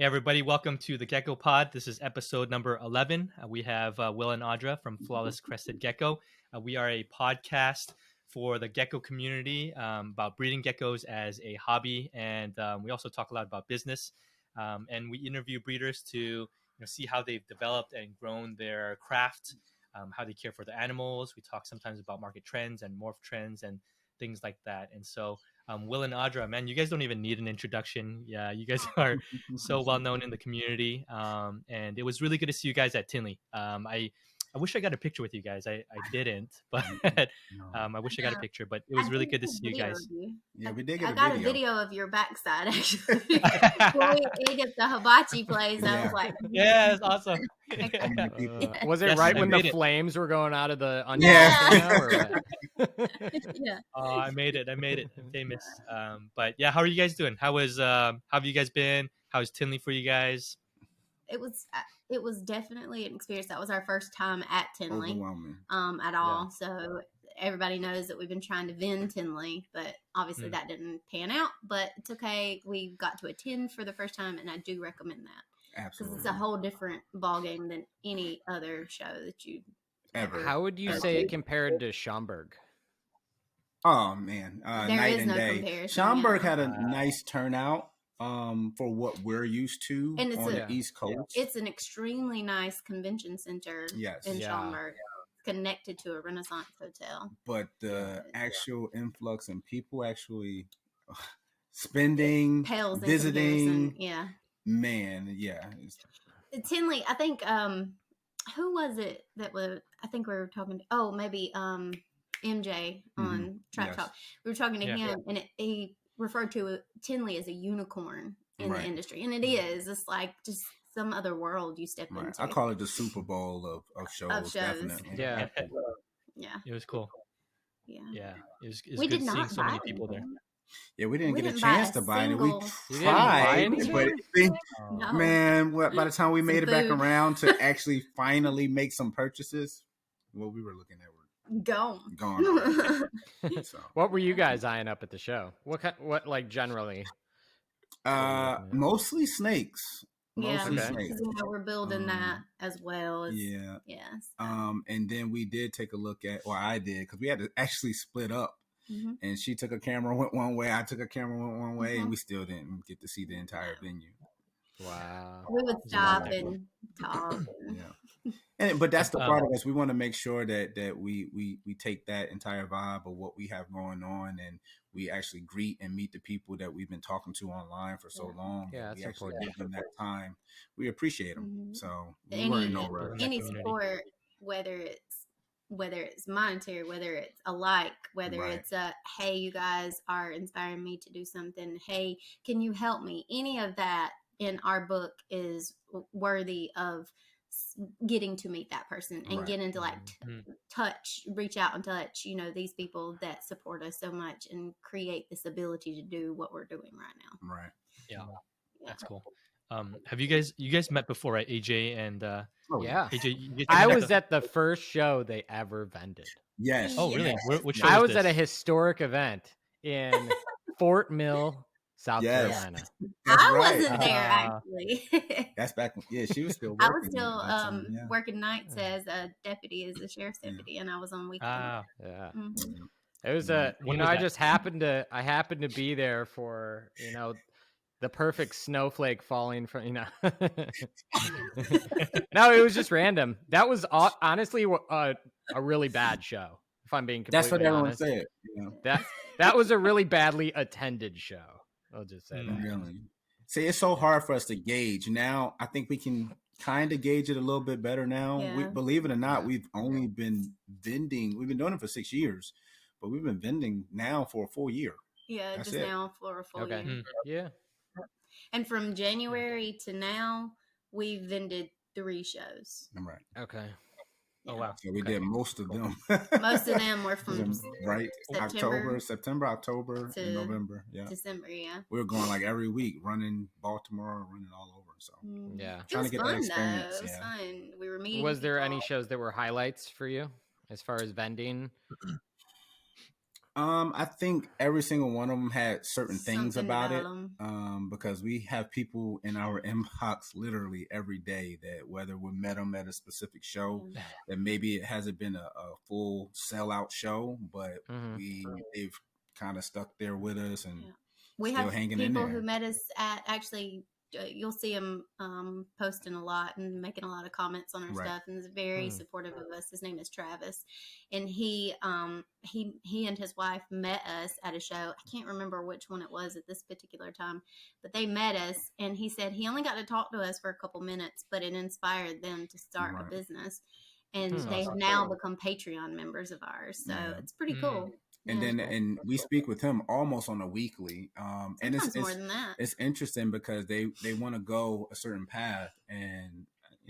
Hey everybody, welcome to the Gecko Pod. This is episode number 11. We have Will and Audra from Flawless Crested Gecko. We are a podcast for the gecko community about breeding geckos as a hobby, and we also talk a lot about business. And we interview breeders to see how they've developed and grown their craft, how they care for the animals. We talk sometimes about market trends and morph trends and things like that. And so Will and Audra, man, you guys don't even need an introduction. Yeah, you guys are so well known in the community. And it was really good to see you guys at Tinley. I wish I got a picture with you guys. I didn't, but I wish I got a picture. But it was really good to see you guys. Yeah, we did get I got a video of your backside actually. When we ate at the hibachi place, I was like, yeah, it's awesome. Was it Yes, right I when the made it. flames were going out of the onion? Yeah. yeah. I made it. I'm famous. But yeah, how are you guys doing? How have you guys been? How's Tinley for you guys? It was definitely an experience. That was our first time at Tinley at all. Yeah. So everybody knows that we've been trying to vend Tinley, but obviously that didn't pan out. But it's okay. We got to attend for the first time, and I do recommend that. Absolutely. Because it's a whole different ballgame than any other show that you ever. How would you say it compared to Schaumburg? Oh man, There night is and no day. comparison, Schaumburg yeah. had a nice turnout for what we're used to And it's on the East Coast. It's an extremely nice convention center Yes. in Yeah. Schaumburg, connected to a Renaissance hotel. But the actual influx and people actually spending, Pales in visiting, comparison. Yeah. man, yeah. Tinley, I think, who was it that was, I think we were talking to, maybe MJ on Trap Yes. Talk. We were talking to Yeah. him, and he referred to Tinley as a unicorn in Right. the industry. And it is. It's like just some other world you step Right. into. I call it the Super Bowl of shows, shows. definitely. Yeah. Yeah. It was cool. Yeah. Yeah, it was We good did seeing not so many buy people there. anything. Yeah, we didn't We get a didn't buy chance a to buy any. single- We You didn't buy tried, anything? but No. man, by the time we Some made it back food. around to actually finally make some purchases, what we were looking at were Gone. gone already. So, What were you guys eyeing up at the show? What like generally? mostly snakes. Yeah, Mostly Okay. snakes. because we're building that as well. Yeah. Yes. And then we did take a look at, or I did, because we had to actually split up. Mhm. And she took a camera, went one way. I took a camera, went one way, Mhm. and we still didn't get to see the entire venue. Wow. We would There's a lot stop of and talk. Yeah. But that's the part of us. We want to make sure that we take that entire vibe of what we have going on, and we actually greet and meet the people that we've been talking to online for so long. Yeah, we that's actually important. give them that time. We appreciate them. Mhm. So we weren't in no rush. Any community. sport, whether it's monetary, whether it's a like, whether Right. it's a, hey, you guys are inspiring me to do something. Hey, can you help me? Any of that in our book is worthy of getting to meet that person and Right. getting to like Mhm. reach out and touch, these people that support us so much and create this ability to do what we're doing right now. Right. Yeah, that's cool. Have you guys met before, right? AJ and Oh, Yeah. AJ. You guys I met was at the first show they ever vended. Yes. Oh, really? Yes. Which show I was was at a this? historic event in Fort Mill, South Yes. Carolina. That's I right. wasn't there Ah. actually. That's back. Yeah, she was still I working. was still at that time, yeah. working nights as a deputy, as a sheriff's deputy, and I was on weekends. Ah, Yeah. Mhm. It was When was I that? just happened to be there for, the perfect snowflake falling from, No, it was just random. That was honestly a really bad show, if I'm being completely That's what everyone honest. said. That was a really badly attended show. I'll just say that. Really. See, it's so hard for us to gauge. Now, I think we can kind of gauge it a little bit better now. Yeah. Believe it or not, we've only been vending. We've been doing it for 6 years, but we've been vending now for a full year. Yeah, That's just it. now for a full Okay. year. Yeah. And from January to now, we've vended 3 shows. I'm right. Okay. oh wow. So we did most of them. Most of them were from right September September, October, to and November. Yeah, December. Yeah. we were going like every week, running Baltimore, running all over. So Yeah. It Trying was to get that fun experience, though. It was yeah. fun. We were meeting. Was there any people. shows that were highlights for you as far as vending? I think every single one of them had certain things Something about it. them. Because we have people in our inbox literally every day that whether we met them at a specific show, that maybe it hasn't been a full sellout show, but they've kind of stuck there with us and we still have hanging in people there. who met us at actually. You'll see him posting a lot and making a lot of comments on our stuff, and is very supportive of us. His name is Travis, and he and his wife met us at a show. I can't remember which one it was at this particular time, but they met us, and he said he only got to talk to us for a couple minutes, but it inspired them to start a business, and they've now become Patreon members of ours. So it's pretty cool. And then and we speak with him almost on a weekly, and it's more than that. It's interesting because they want to go a certain path, and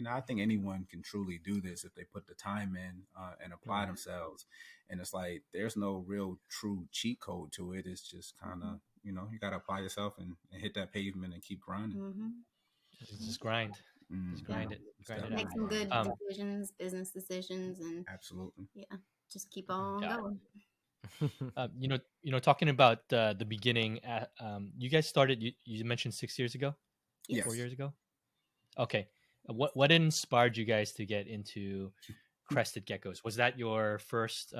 I think anyone can truly do this if they put the time in and apply themselves. And it's like there's no real true cheat code to it. It's just kind of you got to apply yourself and hit that pavement and keep grinding. Just grind. Just grind it. Grind it out. Make some good decisions, business decisions, and absolutely, just keep on going. Talking about the beginning, you guys started, you mentioned 6 years ago? Yes. 4 years ago? Okay. What inspired you guys to get into crested geckos? Was that your first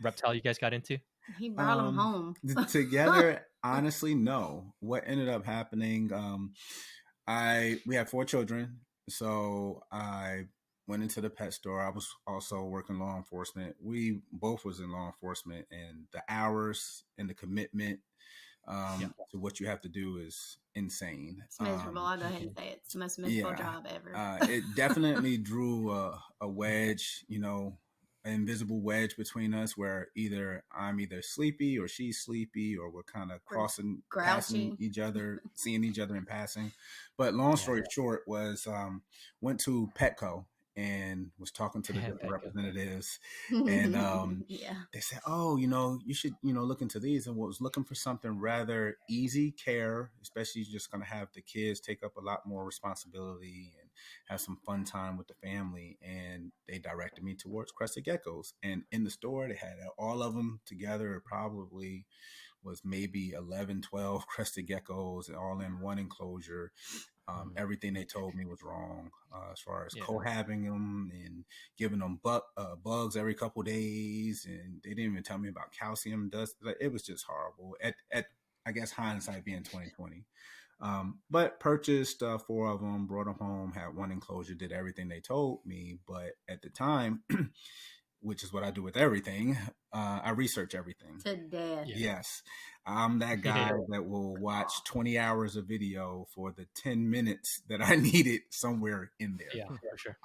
reptile you guys got into? He brought them home. Together, honestly, no. What ended up happening, we had 4 children, so I went into the pet store. I was also working law enforcement. We both was in law enforcement, and the hours and the commitment to what you have to do is insane. It's miserable. I'll go ahead and say it. It's the most miserable job ever. It definitely drew a wedge, an invisible wedge between us where I'm either sleepy or she's sleepy, or we're kind of passing each other, seeing each other in passing. But long story short was went to Petco and was talking to the different representatives, and they said, "Oh, you should, look into these." And was looking for something rather easy care, especially just going to have the kids take up a lot more responsibility and have some fun time with the family. And they directed me towards crested geckos. And in the store, they had all of them together. It probably was maybe 11, 12 crested geckos all in one enclosure. Everything they told me was wrong as far as cohabiting them and giving them bugs every couple days. And they didn't even tell me about calcium dust. It was just horrible. At I guess hindsight being 2020. But purchased 4 of them, brought them home, had one enclosure, did everything they told me. But at the time, which is what I do with everything, I research everything. To death. Yes. I'm that guy that will watch 20 hours of video for the 10 minutes that I needed somewhere in there. Yeah, for sure.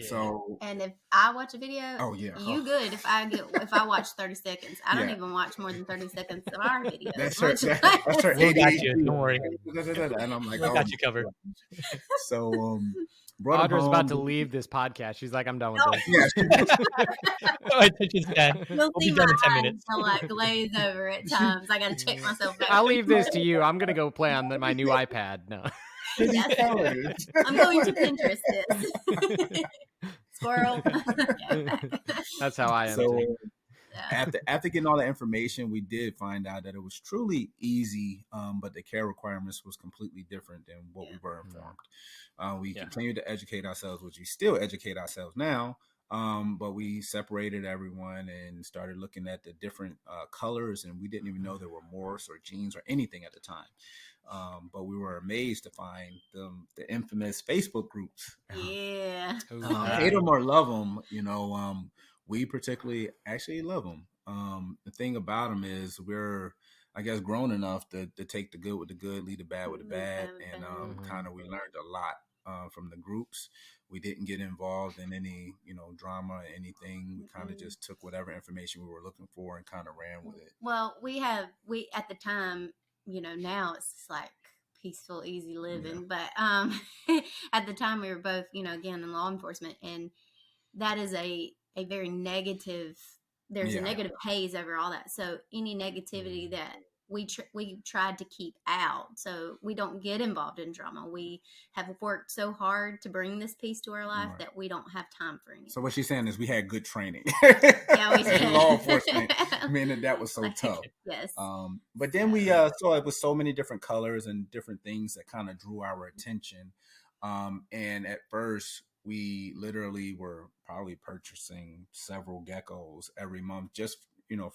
So. And if I watch a video, you good. If I watch 30 seconds, I don't even watch more than 30 seconds of our videos. That's her AJD. Got you. Don't worry. And I'm like, got you covered. So, Audra's about to leave this podcast. She's like, I'm done with this. No attention span. We'll be done in 10 minutes. I'll like glaze over at times. I got to check myself back. I'll leave this to you. I'm going to go play on my new iPad. No. I'm going to Pinterest this. Squirrel. That's how I am. So, after getting all the information, we did find out that it was truly easy, but the care requirements was completely different than what we were informed. We continued to educate ourselves, which we still educate ourselves now. But we separated everyone and started looking at the different colors, and we didn't even know there were morphs or genes or anything at the time. But we were amazed to find the infamous Facebook groups. Yeah. Hate them or love them, we particularly actually love them. The thing about them is we're, I guess, grown enough to take the good with the good, leave the bad with the bad. And kind of we learned a lot from the groups. We didn't get involved in any, drama or anything. We kind of just took whatever information we were looking for and kind of ran with it. Well, we at the time, now it's just like peaceful, easy living. But at the time we were both, again, in law enforcement, and that is a very negative, there's a negative haze over all that. So any negativity that we tried to keep out, so we don't get involved in drama. We have worked so hard to bring this piece to our life that we don't have time for anything. So what she's saying is we had good training. Yeah, we did. Law enforcement. I mean, that was so tough. Yes. But then we saw it with so many different colors and different things that kind of drew our attention. And at first, we literally were probably purchasing several geckos every month just,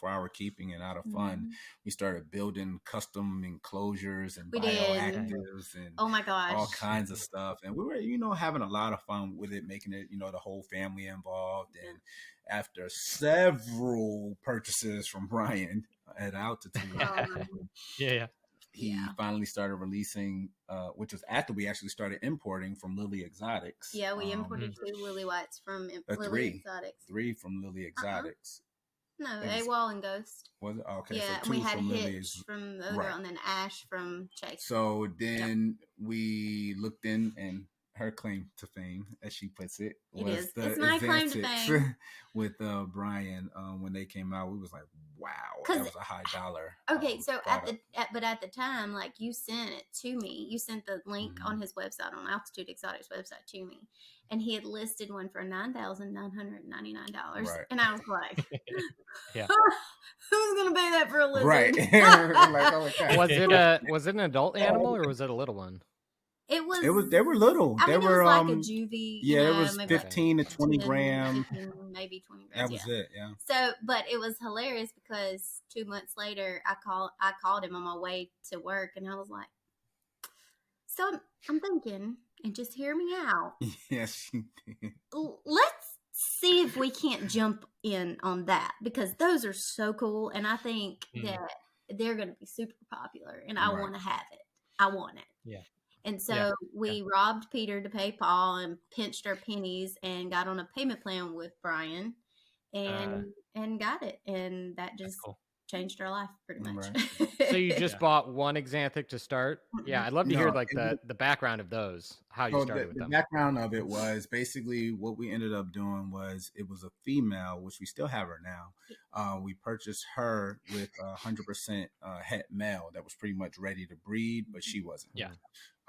for our keeping and out of fun. We started building custom enclosures and bioactives and oh my gosh, all kinds of stuff. And we were, having a lot of fun with it, making it, the whole family involved. And after several purchases from Brian at Altitude, he finally started releasing, which was after we actually started importing from Lily Exotics. Yeah, we imported 2 Lily Whites from Lily Exotics. 3 from Lily Exotics. No, AWOL and Ghost. Was it? Okay, yeah, so 2 we had from Hitch from Audra and then Ash from Chase. So then we looked in, and her claim to fame, as she puts it, was it's my claim to fame. With Brian. When they came out, we was like, wow, that was a high dollar. Okay, so at the time, like, you sent it to me. You sent the link on his website, on Altitude Exotics website, to me, and he had listed one for $9,999. Right. And I was like, yeah, who's gonna pay that for a lizard? Right. Was it an adult animal or was it a little one? It was. They were little. I mean, they were like a juvie. Yeah, it was 15 to 20 grams. Maybe 20 grams. That was it. Yeah. So, but it was hilarious because 2 months later, I called him on my way to work, and I was like, "So I'm thinking, and just hear me out. Yes, you did. Let's see if we can't jump in on that, because those are so cool, and I think that they're going to be super popular, and I want to have it. I want it. Yeah." And so we robbed Peter to pay Paul and pinched our pennies and got on a payment plan with Brian and got it. And that just changed our life pretty much. Right. So you just bought one Xanthic to start? Yeah, I'd love to hear like the background of those, how you started with them. The background of it was basically what we ended up doing was it was a female, which we still have her now. We purchased her with 100% het male that was pretty much ready to breed, but she wasn't. Yeah.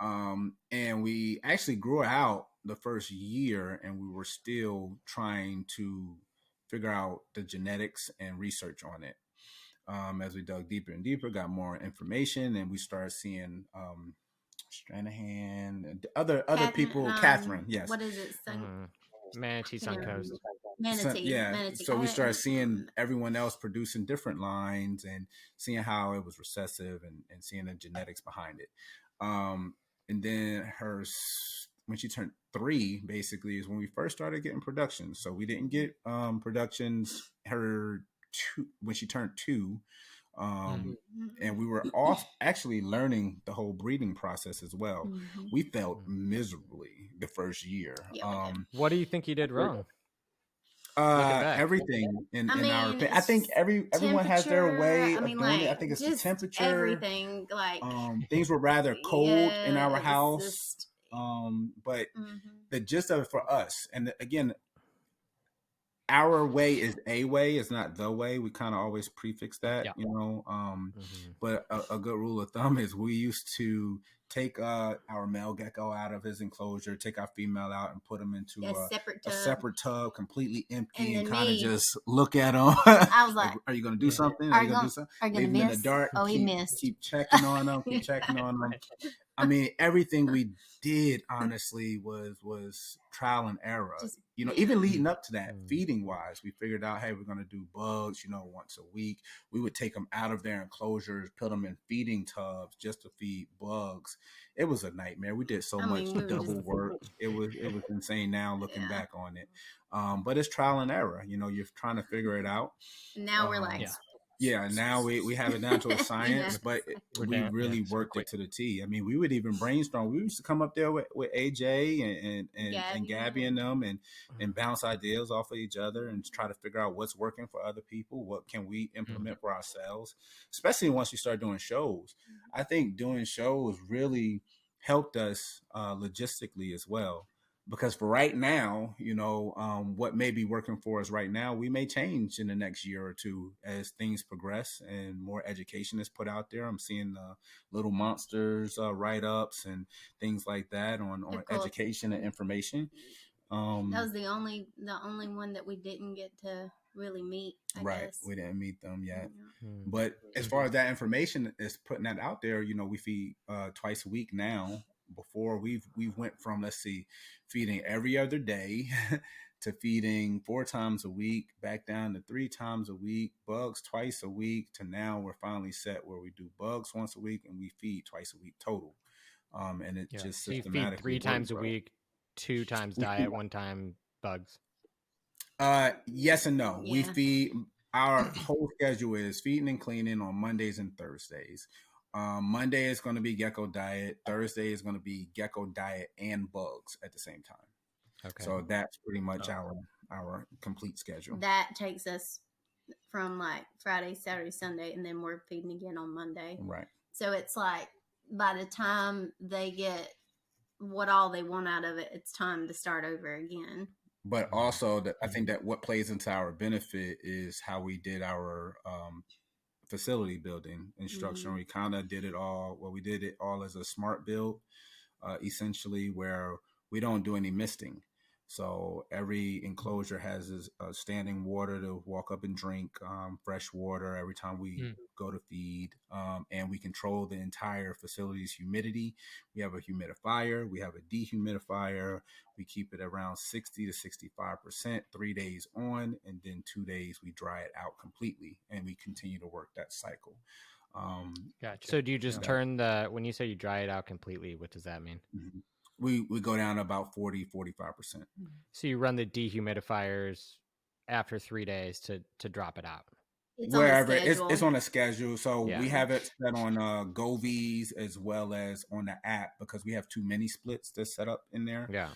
And we actually grew out the first year, and we were still trying to figure out the genetics and research on it. As we dug deeper and deeper, got more information, and we started seeing Stranahan and other people. Catherine, yes. What is it? Manatee Suncoast. Manatee. So we started seeing everyone else producing different lines and seeing how it was recessive and seeing the genetics behind it. And then when she turned 3, basically, is when we first started getting production. So we didn't get productions when she turned 2. And we were all actually learning the whole breeding process as well. We felt miserably the first year. What do you think you did wrong? Everything in our opinion. I think everyone has their way of doing it. I think it's the temperature. Everything, like things were rather cold in our house. But the gist of it for us, and again, our way is a way, it's not the way. We kind of always prefix that, But a good rule of thumb is we used to take our male gecko out of his enclosure, take our female out, and put them into a separate tub, completely empty, and kind of just look at them. I was like, "Are you going to do something? Are you going to do something? Are you going to miss? In the dark, he missed. Keep checking on them. Keep checking on them." I mean, everything we did, honestly, was trial and error. Even leading up to that, feeding wise, we figured out, hey, we're going to do bugs, once a week. We would take them out of their enclosures, put them in feeding tubs just to feed bugs. It was a nightmare. We did so much double work. It was insane now looking back on it. But it's trial and error. You're trying to figure it out. Now we're like... Yeah, now we have it down to a science, but we really worked it to the T. I mean, we would even brainstorm. We used to come up there with AJ and Gabby and them and bounce ideas off of each other and try to figure out what's working for other people, what can we implement for ourselves, especially once you start doing shows. I think doing shows really helped us logistically as well, because for right now, what may be working for us right now, we may change in the next year or two as things progress and more education is put out there. I'm seeing Little Monsters write-ups and things like that on education and information. That was the only one that we didn't get to really meet. I guess. We didn't meet them yet. But as far as that information is putting that out there, we feed twice a week now. Before we went from, let's see, feeding every other day to feeding 4 times a week, back down to 3 times a week, bugs twice a week, to now we're finally set where we do bugs once a week and we feed twice a week total. And it just so systematically you feed 3 times a week, 2 times diet, 1 time bugs. Yes and no. Yeah. We feed, our whole schedule is feeding and cleaning on Mondays and Thursdays. Monday is going to be Gecko diet. Thursday is going to be Gecko diet and bugs at the same time. Okay. So that's pretty much our complete schedule. That takes us from like Friday, Saturday, Sunday, and then we're feeding again on Monday. Right. So it's like by the time they get what all they want out of it, it's time to start over again. But also, I think that what plays into our benefit is how we did our facility building instruction. We kind of did it all. Well, we did it all as a smart build, essentially, where we don't do any misting. So every enclosure has standing water to walk up and drink, fresh water every time we go to feed. And we control the entire facility's humidity. We have a humidifier. We have a dehumidifier. We keep it around 60 to 65%, 3 days on, and then 2 days we dry it out completely. And we continue to work that cycle. Gotcha. So do you just turn when you say you dry it out completely, what does that mean? Mm-hmm. We go down to about 40, 45%. So you run the dehumidifiers after 3 days to drop it out. Wherever it's on a schedule. So we have it set on GoVs as well as on the app because we have 2 mini splits that's set up in there. Yeah.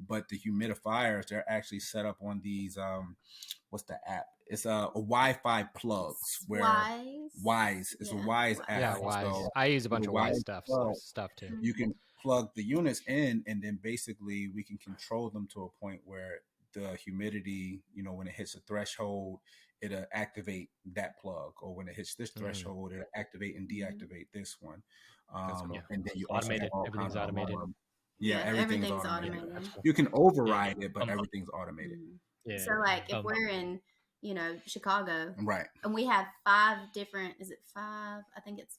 But the humidifiers, they're actually set up on these what's the app? It's a Wi-Fi plugs where Wise. It's a Wise app. Yeah, Wise. So I use a bunch of Wise stuff too. You can plug the units in, and then basically we can control them to a point where the humidity, when it hits a threshold, it'll activate that plug, or when it hits this threshold, it'll activate and deactivate this one. Cool. And then you automated. Everything's automated. Everything's automated. You can override it, but everything's automated. Yeah. So like if we're in, Chicago, right, and we have 5 different, is it 5? I think it's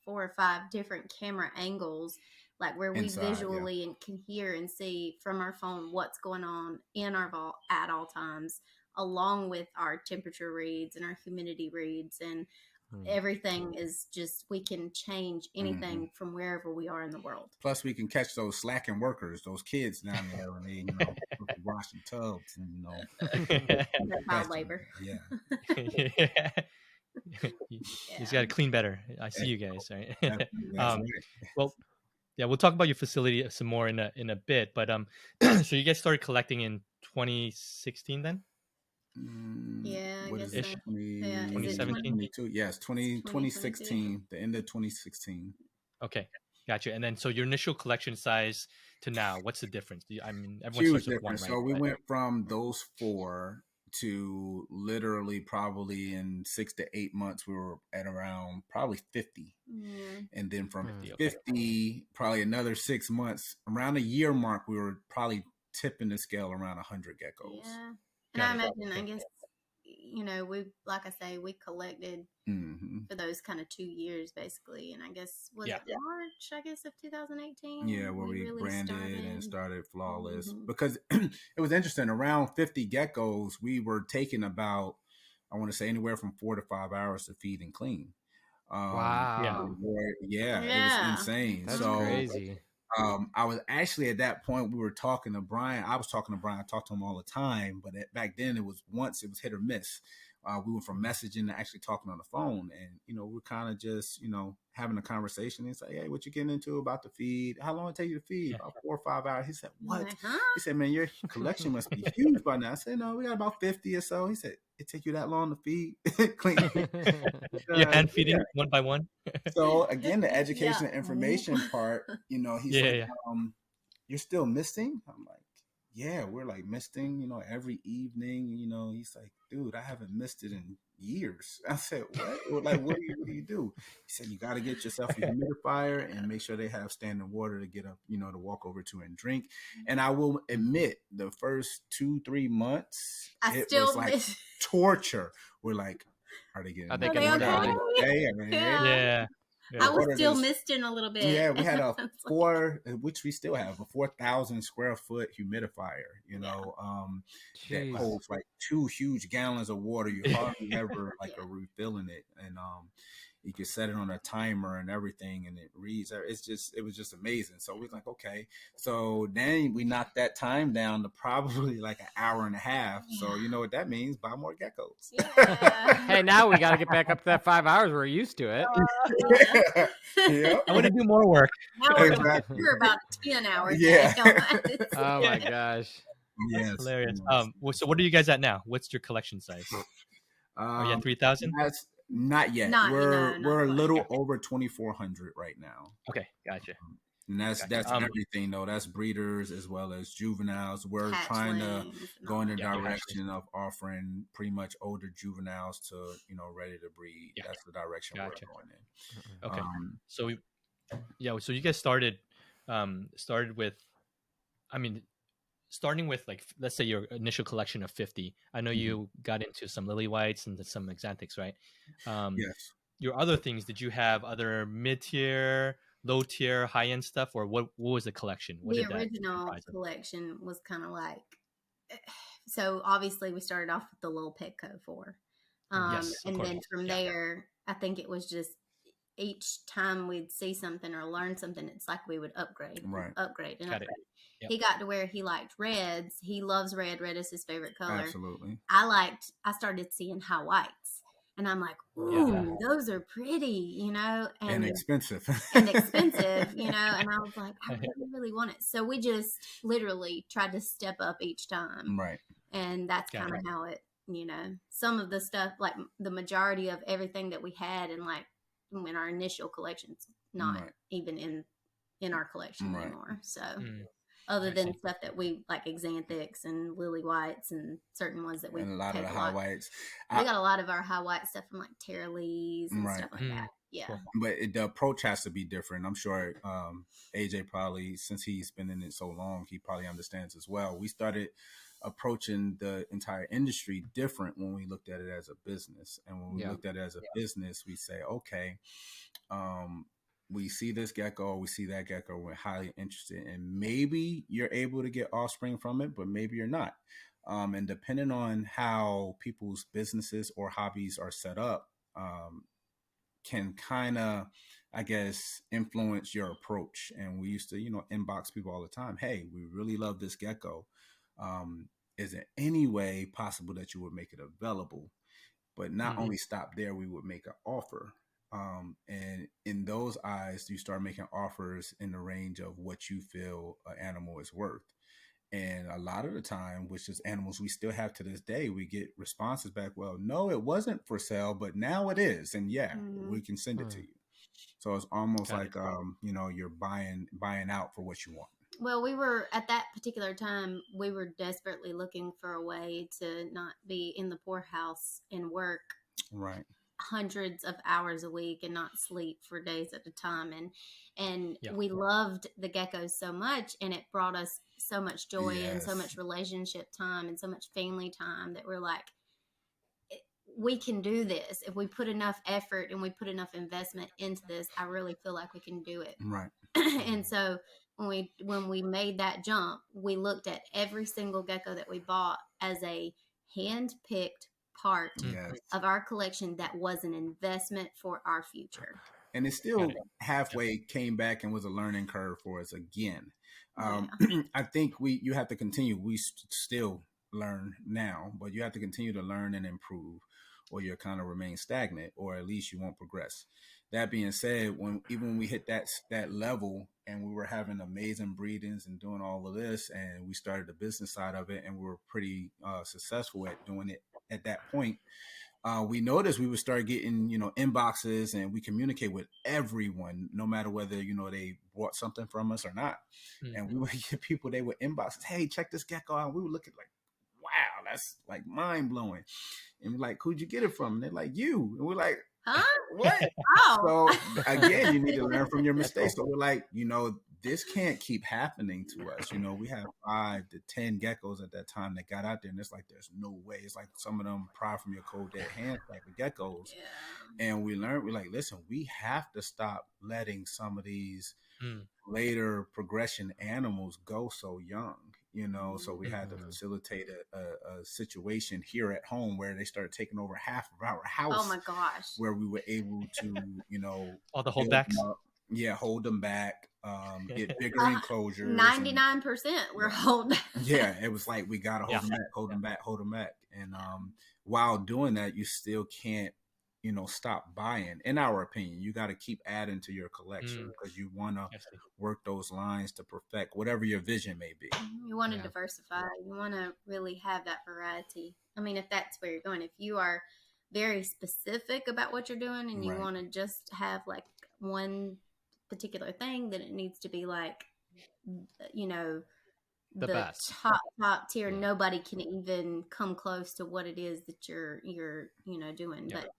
4 or 5 different camera angles, like where we visually and can hear and see from our phone what's going on in our vault at all times, along with our temperature reads and our humidity reads, and everything is just, we can change anything from wherever we are in the world. Plus we can catch those slacking workers, those kids down there when they, washing tubs and, child labor. Yeah. He's got to clean better. I see you guys, right? Well, yeah, we'll talk about your facility some more in a bit, but so you guys started collecting in 2016 then? Yeah, I guess so. 2017? Yes, 2016, the end of 2016. Okay, gotcha. And then, so your initial collection size to now, what's the difference? I mean, everyone Huge starts with one, difference. right? So we went from those 4 to literally probably in 6 to 8 months, we were at around probably 50. And then from 50, probably another 6 months, around a year mark, we were probably tipping the scale around 100 geckos. Yeah. And I imagine, I guess, we, like I say, we collected for those kind of 2 years, basically. And I guess, was it March, of 2018? Yeah, where we really branded and started Flawless. Because it was interesting. Around 50 geckos, we were taking about, I want to say, anywhere from 4 to 5 hours to feed and clean. Wow. Yeah, it was insane. That's crazy. I was actually at that point, we were talking to Brian. I was talking to Brian. I talked to him all the time. But back then, it was hit or miss. We went from messaging to actually talking on the phone. And, we're kind of just, having a conversation. He's like, hey, what you getting into about the feed? How long it take you to feed? About 4 or 5 hours. He said, what? He said, man, your collection must be huge by now. I said, no, we got about 50 or so. He said, it take you that long to feed? Clean. You're hand feeding one by one? So, again, the education and information part, he said, you're still missing? I'm like, yeah, we're like misting, every evening. He's like, dude, I haven't missed it in years. I said, what? Well, like, what do you do? He said, you got to get yourself a humidifier and make sure they have standing water to get up, to walk over to and drink. And I will admit, the first 2-3 months, it was like torture. We're like, are they getting okay? Yeah. I was still misting a little bit. Yeah, we had a 4, which we still have, a 4,000 square foot humidifier, that holds like 2 huge gallons of water. You hardly ever are refilling it. And you could set it on a timer and everything, and it reads. It was just amazing. So we was like, okay. So then we knocked that time down to probably like an hour and a half. So you know what that means? Buy more geckos. Yeah. Hey, now we got to get back up to that 5 hours. We're used to it. Yeah. I want to do more work. Now we're about 10 hours. Yeah. Oh my gosh. Yes. Hilarious. So what are you guys at now? What's your collection size? Are you at 3,000? That's not yet. We're a little over 2,400 right now. Okay, gotcha. And that's everything though. That's breeders as well as juveniles. We're trying to go in the direction of offering pretty much older juveniles to ready to breed. Yeah. That's the direction we're going in. Okay. So you guys started with, starting with like, let's say your initial collection of 50. I know you got into some lily whites and some exanthics, right? Yes. Your other things, did you have other mid-tier, low-tier, high-end stuff, or what was the collection? The original collection was kind of like, so obviously we started off with the little Petco 4. And then from there, I think it was just each time we'd see something or learn something, it's like we would upgrade. Yep. He got to where he liked reds. He loves red. Red is his favorite color. Absolutely. I started seeing high whites. And I'm like, ooh, those are pretty, and expensive. And I was like, I really want it. So we just literally tried to step up each time. Right. And that's kind of how it, some of the stuff, like the majority of everything that we had in our initial collections, not even in our collection anymore. So other than stuff that we like exanthics and lily whites and certain ones that we and a lot of the high whites. We got a lot of our high white stuff from like Tara Lee's and stuff like that. Yeah. Cool. But the approach has to be different. I'm sure AJ probably, since he's been in it so long, he probably understands as well. We started approaching the entire industry different when we looked at it as a business. And when we looked at it as a business, we say, okay, we see this gecko, we see that gecko, we're highly interested, and maybe you're able to get offspring from it, but maybe you're not. And depending on how people's businesses or hobbies are set up, can kind of, I guess, influence your approach. And we used to, inbox people all the time. Hey, we really love this gecko. Is there any way possible that you would make it available? But not only stop there, we would make an offer. And in those eyes, you start making offers in the range of what you feel an animal is worth. And a lot of the time, which is animals we still have to this day, we get responses back, well, no, it wasn't for sale, but now it is. And we can send it to you. So it's almost you're buying out for what you want. Well, we were at that particular time, we were desperately looking for a way to not be in the poorhouse and work hundreds of hours a week and not sleep for days at a time. And we loved the geckos so much, and it brought us so much joy and so much relationship time and so much family time that we're like, we can do this. If we put enough effort and we put enough investment into this, I really feel like we can do it. Right. And so when we made that jump, we looked at every single gecko that we bought as a hand-picked part of our collection that was an investment for our future. And it still halfway came back and was a learning curve for us again. I think you have to continue. We still learn now, but you have to continue to learn and improve, or you'll kind of remain stagnant, or at least you won't progress. That being said, when we hit that level and we were having amazing breedings and doing all of this, and we started the business side of it, and we were pretty successful at doing it at that point, we noticed we would start getting, inboxes, and we communicate with everyone, no matter whether, they bought something from us or not. Mm-hmm. And we would get people, they would inbox, hey, check this gecko out. We would look at like, wow, that's like mind blowing. And we're like, who'd you get it from? And they're like, you. And we're like, huh? what? Oh. So again, you need to learn from your mistakes. So we're like, this can't keep happening to us. We have 5 to 10 geckos at that time that got out there, and it's like, there's no way. It's like some of them pry from your cold dead hands type of geckos. Yeah. And we're like, listen, we have to stop letting some of these later progression animals go so young. So we had to facilitate a situation here at home where they started taking over half of our house. Oh my gosh! Where we were able to, all the holdbacks. Hold them back. Get bigger enclosures. 99% were holdback. Yeah, it was like we gotta hold them back. And while doing that, you still can't, stop buying. In our opinion, you got to keep adding to your collection because you want to work those lines to perfect whatever your vision may be. You want to diversify. You want to really have that variety. I mean, if that's where you're going, if you are very specific about what you're doing and you want to just have like one particular thing, then it needs to be like, the best top tier. Nobody can even come close to what it is that you're doing. But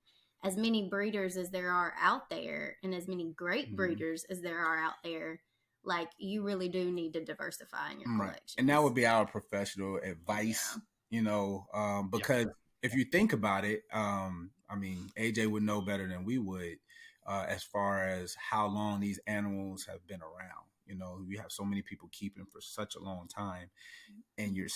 as many breeders as there are out there, and as many great breeders as there are out there, like, you really do need to diversify in your collection. And that would be our professional advice, because if you think about it, I mean, AJ would know better than we would, as far as how long these animals have been around. We have so many people keeping for such a long time, and you're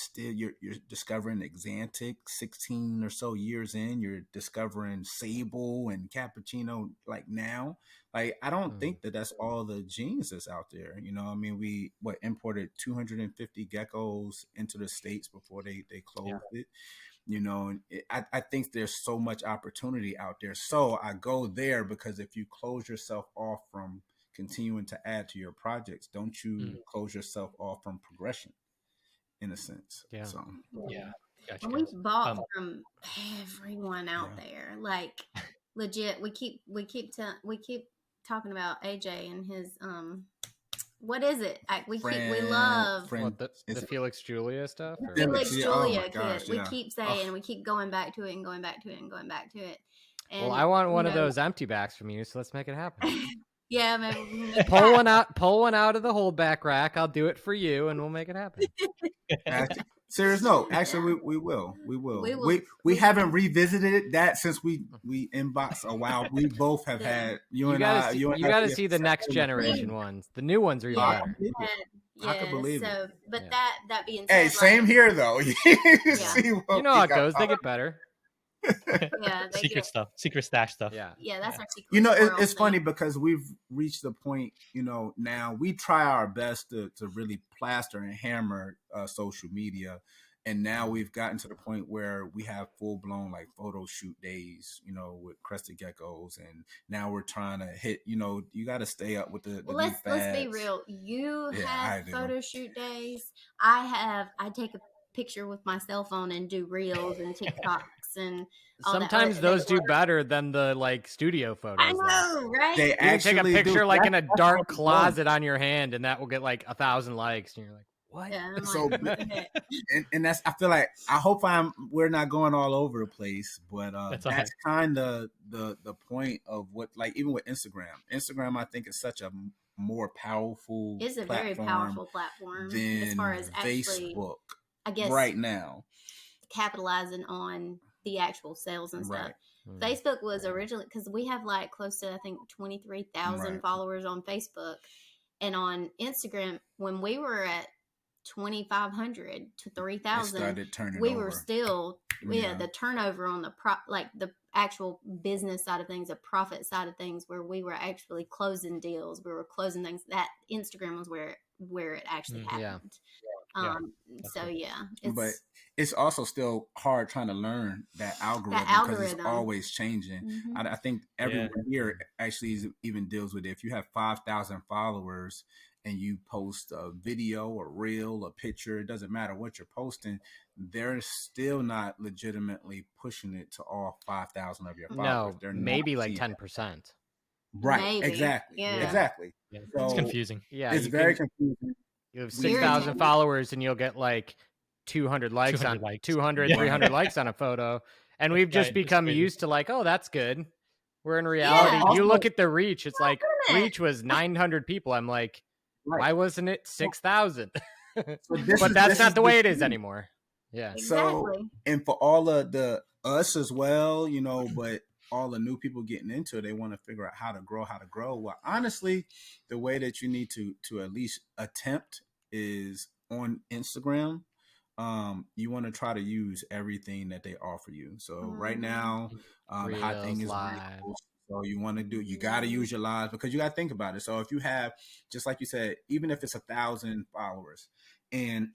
discovering Exantic 16 or so years in. You're discovering Sable and Cappuccino like now. Like, I don't think that's all the genes that's out there. I mean, we imported 250 geckos into the States before they closed it. I think there's so much opportunity out there. So I go there because if you close yourself off from continuing to add to your projects, don't you close yourself off from progression, in a sense? Yeah. So Gotcha, and we've bought from everyone out there. Like, legit, we keep talking about AJ and his what is it? We love the Felix Julia stuff. Or? Felix Julia kid. Gosh, we keep saying, we keep going back to it and going back to it and going back to it. And, well, I want one of those empty backs from you, so let's make it happen. Yeah, maybe pull one out of the holdback rack. I'll do it for you, and we'll make it happen. Serious no, actually, we will. We haven't revisited that since we inboxed a while. We both have had you got to see the next generation ones. The new ones are even better. I can believe it. But that being said, hey, same here though. You know how it goes. They get better. Secret stash stuff. Yeah, that's our secret. It's funny because we've reached the point, now we try our best to really plaster and hammer social media, and now we've gotten to the point where we have full-blown like photo shoot days, with crested geckos, and now we're trying to hit, you got to stay up with the let's be real. You have photo shoot days. I take a picture with my cell phone and do reels and TikToks and all sometimes that. Those do better than the like studio photos. I know, right? They actually take a picture do. like in a dark closet on your hand, and that will get like 1,000 likes, and you're like, what? Yeah, so and that's, I feel like, I hope we're not going all over the place, but that's kind of the point of what, like, even with Instagram I think is such a more powerful it's a very powerful platform than as far as Facebook, I guess, right now, capitalizing on the actual sales and stuff. Facebook was originally, because we have like close to, I think, 23,000 followers on Facebook, and on Instagram, when we were at 2,500 to 3,000, we were still the turnover on the the actual business side of things, the profit side of things, where we were actually closing deals, we were closing things. That Instagram was where it actually happened. But it's also still hard trying to learn that algorithm because it's always changing. I think everyone here actually even deals with it. If you have 5,000 followers and you post a video, a reel, a picture, it doesn't matter what you're posting, they're still not legitimately pushing it to all 5,000 of your followers. No, They're maybe not like seeing 10%. Right. Maybe. Exactly. Yeah. Exactly. Yeah, So it's confusing. Yeah, it's very confusing. You have We- 6,000 followers and you'll get like 200 likes 200 on likes. 200, Yeah. 300 likes on a photo. And we've just Right, it's become crazy. used to like, oh, that's good. Where in reality, Yeah. you look at the reach, it's like minute. reach was 900 people. I'm like, Right. why wasn't it 6,000? this But is- that's this not is the way it key. is anymore. Yeah. So, Exactly. and for all of the us as well, you know, but all the new people getting into it, they want to figure out how to grow. Well, honestly, the way that you need to at least attempt is on Instagram. You want to try to use everything that they offer you. So right now, the hot thing Reels, is live. reels. So you want to you got to use your lives, because you got to think about it. So if you have, just like you said, even if it's 1,000 followers and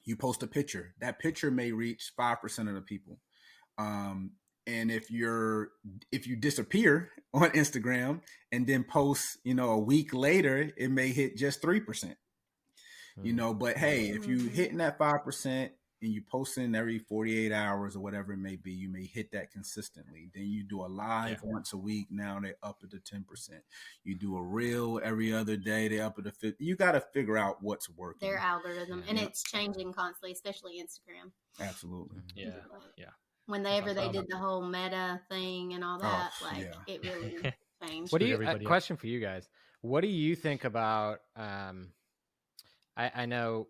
you post a picture, that picture may reach 5% of the people. And if you disappear on Instagram and then post, you know, a week later, it may hit just 3%. You know, but hey, if you hitting that 5% and you posting every 48 hours or whatever it may be, you may hit that consistently. Then you do a live once a week. Now they're up at the 10%. You do a reel every other day. They're up at the 50. You got to figure out what's working. Their algorithm, and it's changing constantly, especially Instagram. Absolutely. Yeah. Yeah. Whenever they did the whole meta thing and all that, it really changed. What do you? everybody up. Question for you guys. What do you think about? I know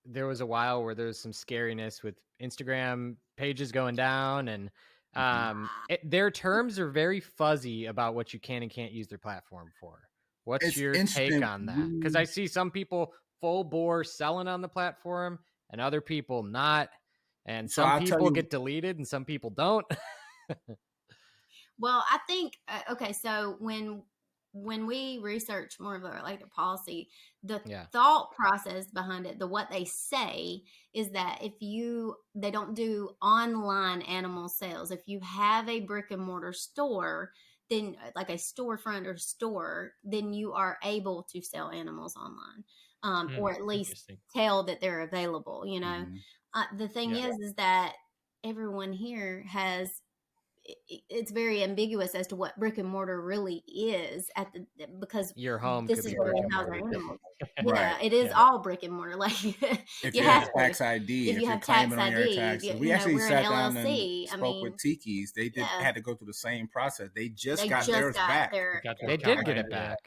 there was a while where there was some scariness with Instagram pages going down, and their terms are very fuzzy about what you can and can't use their platform for. What's your take on that? Because I see some people full bore selling on the platform and other people not. And some people get deleted and some people don't. Well, I think, okay, so when we research more of their policy, the thought process behind it, what they say is that they don't do online animal sales. If you have a brick and mortar store, then like a storefront or store, then you are able to sell animals online, or at least tell that they're available. You know, the thing is that everyone here it's very ambiguous as to what brick and mortar really is because your home this could is be where brick we and house our mortar. animals. It is all brick and mortar. Like if you have tax ID, if you have claiming tax on your ID, taxes. We actually sat down and LLC. spoke with Tiki's. They had to go through the same process. They just got theirs back. They did get it back.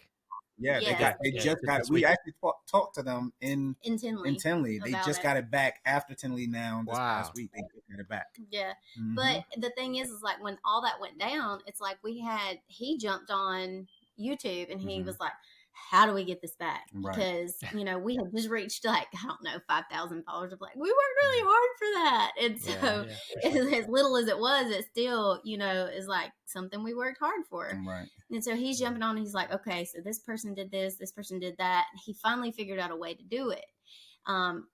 Yeah, they just got. We actually talked to them in Tinley. They just got it back after Tinley. Now this past week, they got it back. Yeah, but the thing is like when all that went down, it's like he jumped on YouTube and he was like, how do we get this back? Because we had just reached like, I don't know, 5,000 followers. Of like, we worked really hard for that, and so as little as it was, it still is like something we worked hard for. Right. And so he's jumping on. And he's like, okay, so this person did this person did that. He finally figured out a way to do it,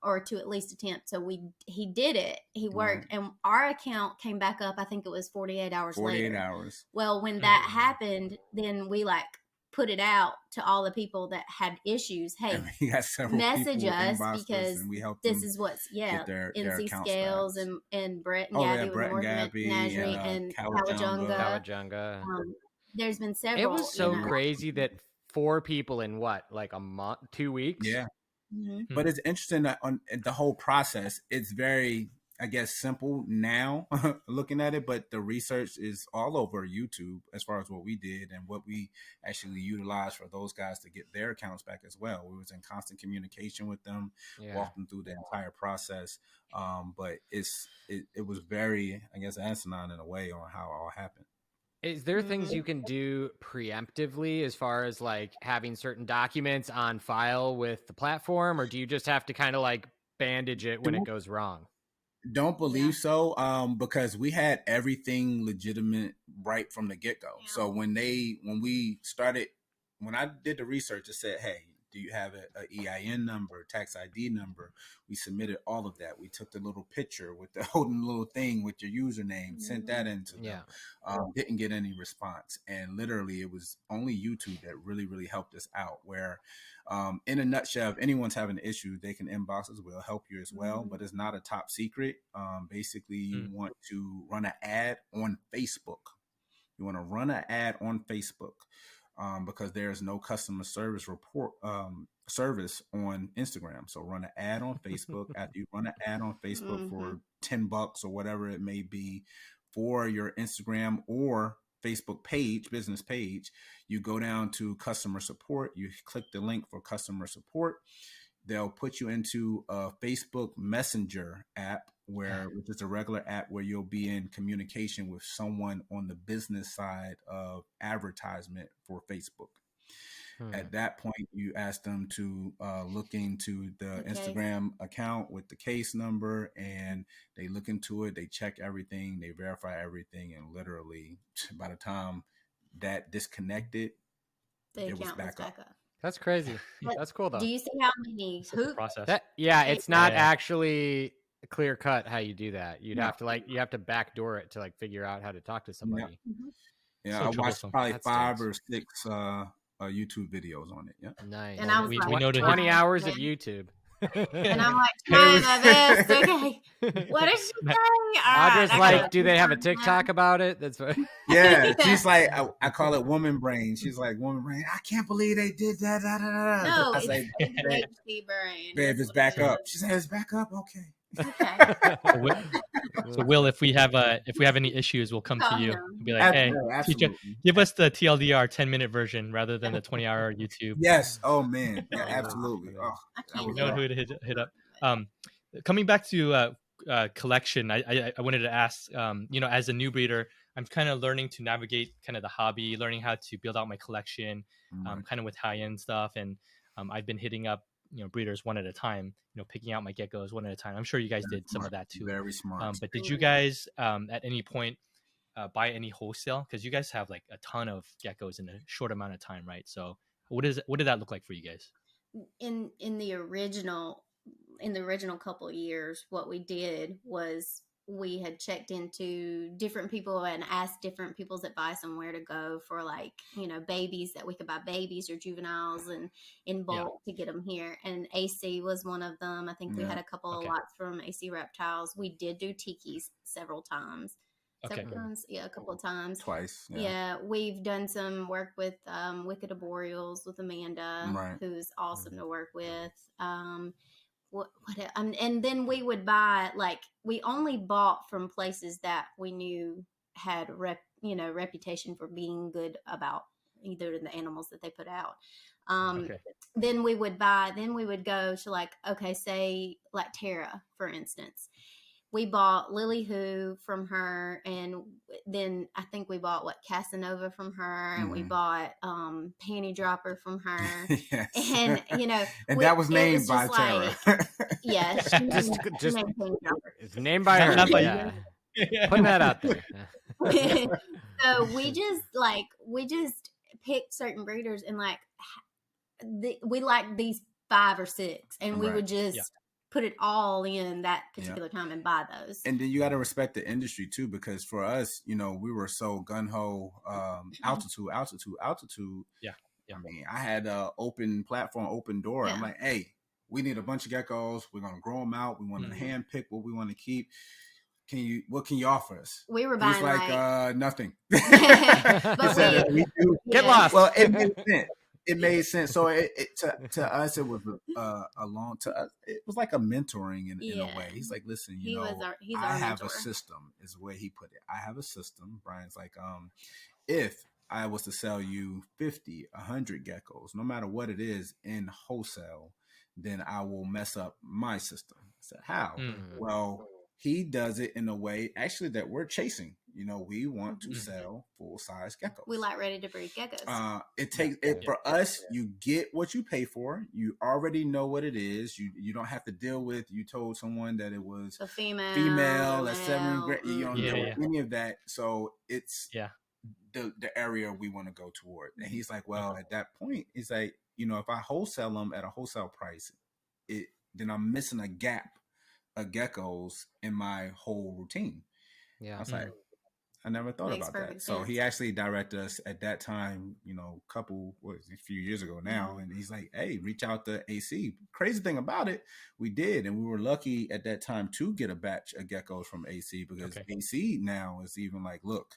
or to at least attempt. So he did it. He worked, and our account came back up. I think it was 48 hours later. 48 hours. Well, when that happened, then we put it out to all the people that had issues. Hey, message us because we this is what's their NC Scales and Brett and Gabby with North Menagerie and Kawajunga. There's been several. It was so crazy that 4 people in a month, 2 weeks. Yeah. But it's interesting that on the whole process, it's very, I guess, simple now looking at it, but the research is all over YouTube as far as what we did and what we actually utilized for those guys to get their accounts back as well. We was in constant communication with them, walked them through the entire process. But it was very, I guess, asinine in a way on how it all happened. Is there things you can do preemptively as far as having certain documents on file with the platform, or do you just have to kind of bandage it when it goes wrong? Don't believe so, because we had everything legitimate right from the get-go. So when I did the research, it said, hey, Do you have a EIN number, tax ID number? We submitted all of that. We took the little picture with the holding little thing with your username, sent that into them. Didn't get any response. And literally it was only YouTube that really, really helped us out, where in a nutshell, if anyone's having an issue, they can inbox us. We'll help you as well, but it's not a top secret. Basically, you want to run an ad on Facebook. You want to run an ad on Facebook because there's no customer service service on Instagram. So run an ad on Facebook. After you run an ad on Facebook for $10 or whatever it may be for your Instagram or Facebook page, business page, you go down to customer support. You click the link for customer support. They'll put you into a Facebook Messenger app, which is a regular app where you'll be in communication with someone on the business side of advertisement for Facebook. At that point, you ask them to look into the Instagram account with the case number, and they look into it. They check everything, they verify everything, and literally, by the time that disconnected, it was back up. That's crazy. That's cool though. Do you see how many hoops? It's not actually clear cut how you do that. You'd have to you have to backdoor it to figure out how to talk to somebody. Yeah, I watched probably 5 or 6 YouTube videos on it. Yeah, nice. And I was we like, noted 20 hours of YouTube. And I'm like, trying my best. Okay, what is she saying? Audra's like, do they have a TikTok about it? That's what. Yeah, she's like, I call it woman brain. She's like, woman brain. I can't believe they did that. No, I was it's like, AJD brain. babe, it's back up. She said, it's back up. Okay. So Will, if we have any issues, we'll come to you and be like, hey, teacher, give us the TLDR 10-minute version rather than the 20-hour YouTube. Yes. Oh man. Yeah, absolutely. You know who to hit up. Coming back to collection, I wanted to ask, as a new breeder, I'm kind of learning to navigate kind of the hobby, learning how to build out my collection, kind of with high-end stuff. And I've been hitting up breeders one at a time, picking out my geckos one at a time. I'm sure you guys did some of that too. Very smart. But did you guys at any point buy any wholesale? Because you guys have like a ton of geckos in a short amount of time, right? So what did that look like for you guys? In the original couple of years, what we did was we had checked into different people and asked different people's advice on where to go for babies, that we could buy babies or juveniles and in bulk to get them here. And AC was one of them. I think we had a couple of lots from AC Reptiles. We did do tikis several times. A couple of times. Twice. Yeah, we've done some work with Wicked Arboreals with Amanda, who's awesome to work with. And then we would buy, we only bought from places that we knew had reputation for being good about either the animals that they put out. Then we would go to say Tara, for instance. We bought Lily Who from her, and then I think we bought Casanova from her, and we bought Panty Dropper from her. Yes. And and that was named by Tara. Yeah, just it's named by her. Not by you. Putting that out there. So we just picked certain breeders, and we liked these 5 or 6, and we would just put it all in that particular time and buy those. And then you got to respect the industry too, because for us, we were so gun-ho, altitude. Yeah. I mean, I had an open platform, open door. I'm like, hey, we need a bunch of geckos. We're going to grow them out. We want to hand pick what we want to keep. What can you offer us? We were buying nothing. But we do. Get lost. Well, it made sense. It made sense. So to us, it was it was like a mentoring in a way. He's like, listen, I have a system, is the way he put it. I have a system. Brian's like, if I was to sell you 50, 100 geckos, no matter what it is in wholesale, then I will mess up my system. I said, how? Well, he does it in a way actually that we're chasing. We want to sell full-size geckos. We like ready to breed geckos. It takes it for us. You get what you pay for. You already know what it is. You don't have to deal with. You told someone that it was a female at 7 grand. You don't know any of that. So it's the area we want to go toward. And he's like, well, at that point, he's like, if I wholesale them at a wholesale price, then I'm missing a gap of geckos in my whole routine. Yeah. I was like, I never thought Makes about that. perfect So sense. he actually directed us at that time, a few years ago now. And he's like, hey, reach out to AC. Crazy thing about it, we did. And we were lucky at that time to get a batch of geckos from AC, because AC now is even like, look,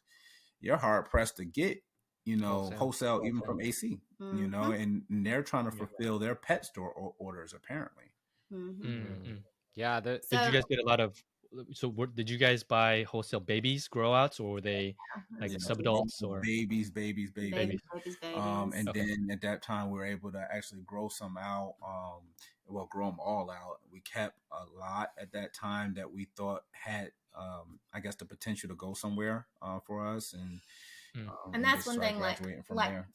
you're hard pressed to get, wholesale even from AC, and they're trying to fulfill their pet store orders apparently. Yeah. Did you guys get a lot of? So did you guys buy wholesale babies, grow outs, or were they like subadults or babies? And Okay. then at that time we were able to actually grow some out. Grow them all out. We kept a lot at that time that we thought had, I guess, the potential to go somewhere for us, and that's one thing. Like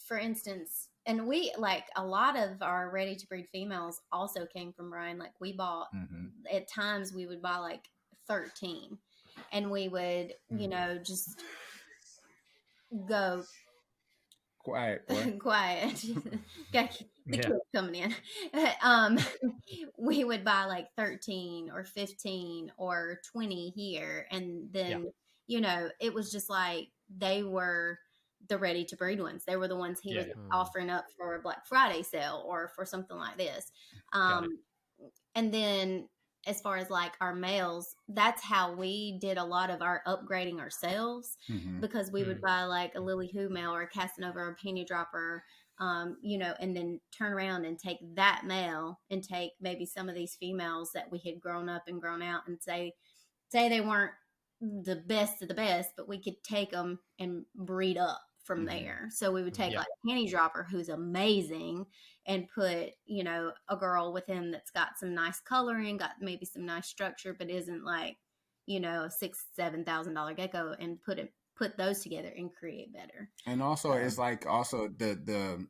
for instance, and we like a lot of our ready to breed females also came from Ryan. Like we bought at times we would buy like 13, and we would just go quiet. Got the kids coming in. We would buy like 13 or 15 or 20 here, and then it was just like they were the ready to breed ones. They were the ones he was offering up for a Black Friday sale or for something like this. And then as far as like our males, that's how we did a lot of our upgrading ourselves, because we would buy like a Lily Who male or a Casanova or a Penny Dropper, and then turn around and take that male and take maybe some of these females that we had grown up and grown out, and say they weren't the best of the best, but we could take them and breed up from there. So we would take like a Penny Dropper, who's amazing, and put, a girl with him that's got some nice coloring, got maybe some nice structure, but isn't like, a $6,000-$7,000 gecko, and put those together and create better. And also it's like also the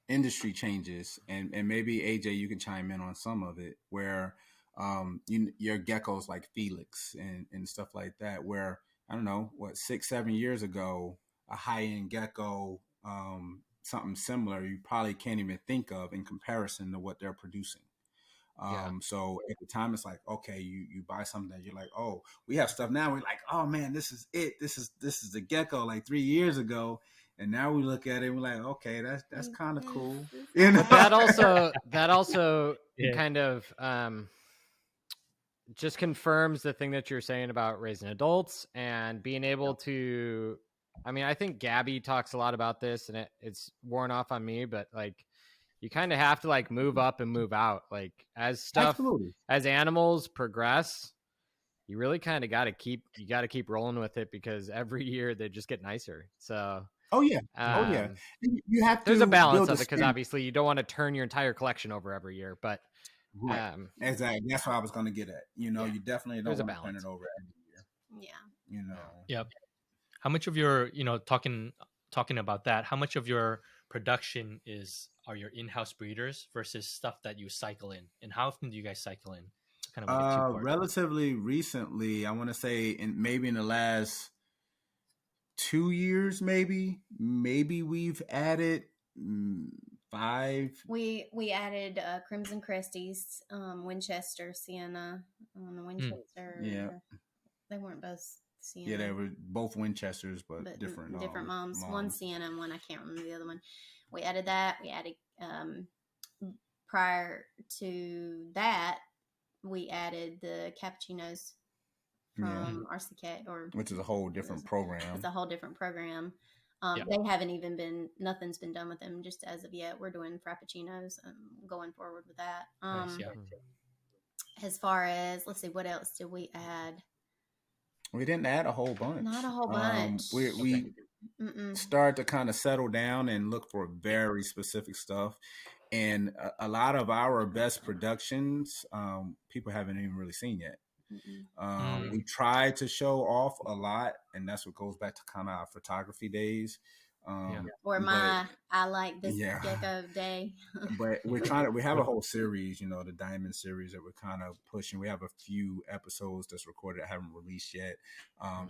industry changes, and maybe AJ, you can chime in on some of it, where your geckos like Felix and stuff like that, where I don't know what 6-7 years ago, a high-end gecko, something similar, you probably can't even think of in comparison to what they're producing. So at the time it's like, okay, you buy something that you're like, oh, we have stuff now, we're like, oh man, this is it, this is the gecko like 3 years ago, and now we look at it and we're like, okay, that's kind of cool. But that also kind of just confirms the thing that you're saying about raising adults and being able to, I mean, I think Gabby talks a lot about this, and it's worn off on me, but like, you kind of have to like move up and move out. Like as animals progress, you really kind of got to keep rolling with it, because every year they just get nicer. So, you have to. There's a balance of it, because obviously you don't want to turn your entire collection over every year, but exactly. That's what I was going to get at. You definitely don't want to turn it over every year. Yep. How much of your, talking about that, how much of your production are your in-house breeders versus stuff that you cycle in, and how often do you guys cycle in? Kind of like a two-part. Relatively recently, I want to say maybe in the last 2 years, maybe we've added 5. We added Crimson Cresties, Winchester, Sienna, Winchester. They weren't both Sienna. Yeah, they were both Winchesters, but different moms. One Sienna and one, I can't remember the other one. We added that. We added prior to that, we added the cappuccinos from RCK, which is a whole different program. It's a whole different program. They haven't even nothing's been done with them just as of yet. We're doing frappuccinos and going forward with that. As far as, let's see, what else did we add? We didn't add a whole bunch. Not a whole bunch. We started to kind of settle down and look for very specific stuff. And a lot of our best productions, people haven't even really seen yet. We try to show off a lot, and that's what goes back to kind of our photography days. I like this gecko day. But we have a whole series, the Diamond series that we're kind of pushing. We have a few episodes that's recorded that haven't released yet.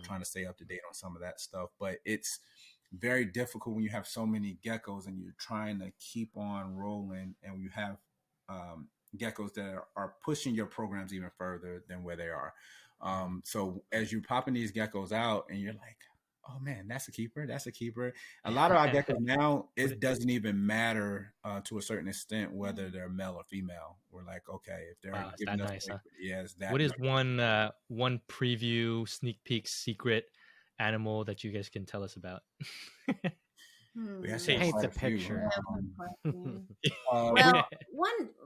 Trying to stay up to date on some of that stuff. But it's very difficult when you have so many geckos and you're trying to keep on rolling, and you have geckos that are pushing your programs even further than where they are. So as you're popping these geckos out and you're like, oh man, that's a keeper. That's a keeper. A lot of our geckos now, it doesn't even matter to a certain extent whether they're male or female. We're like, okay, if they're giving us, nice, huh? yes, that. What is one preview, sneak peek, secret animal that you guys can tell us about? We actually Paint quite the a few. picture. Well,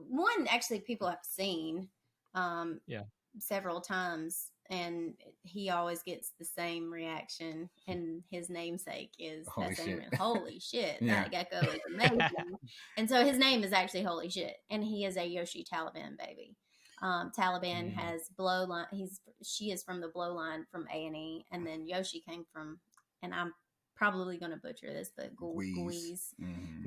one actually people have seen Yeah. several times, and he always gets the same reaction, and his namesake is Holy that same shit. Holy shit, Yeah. that gecko is amazing. And so his name is actually Holy Shit, and he is a Yoshi Taliban baby. Taliban has Blowline. She is from the Blowline from A&E, and then Yoshi came from, and I'm probably going to butcher this, but Guiz.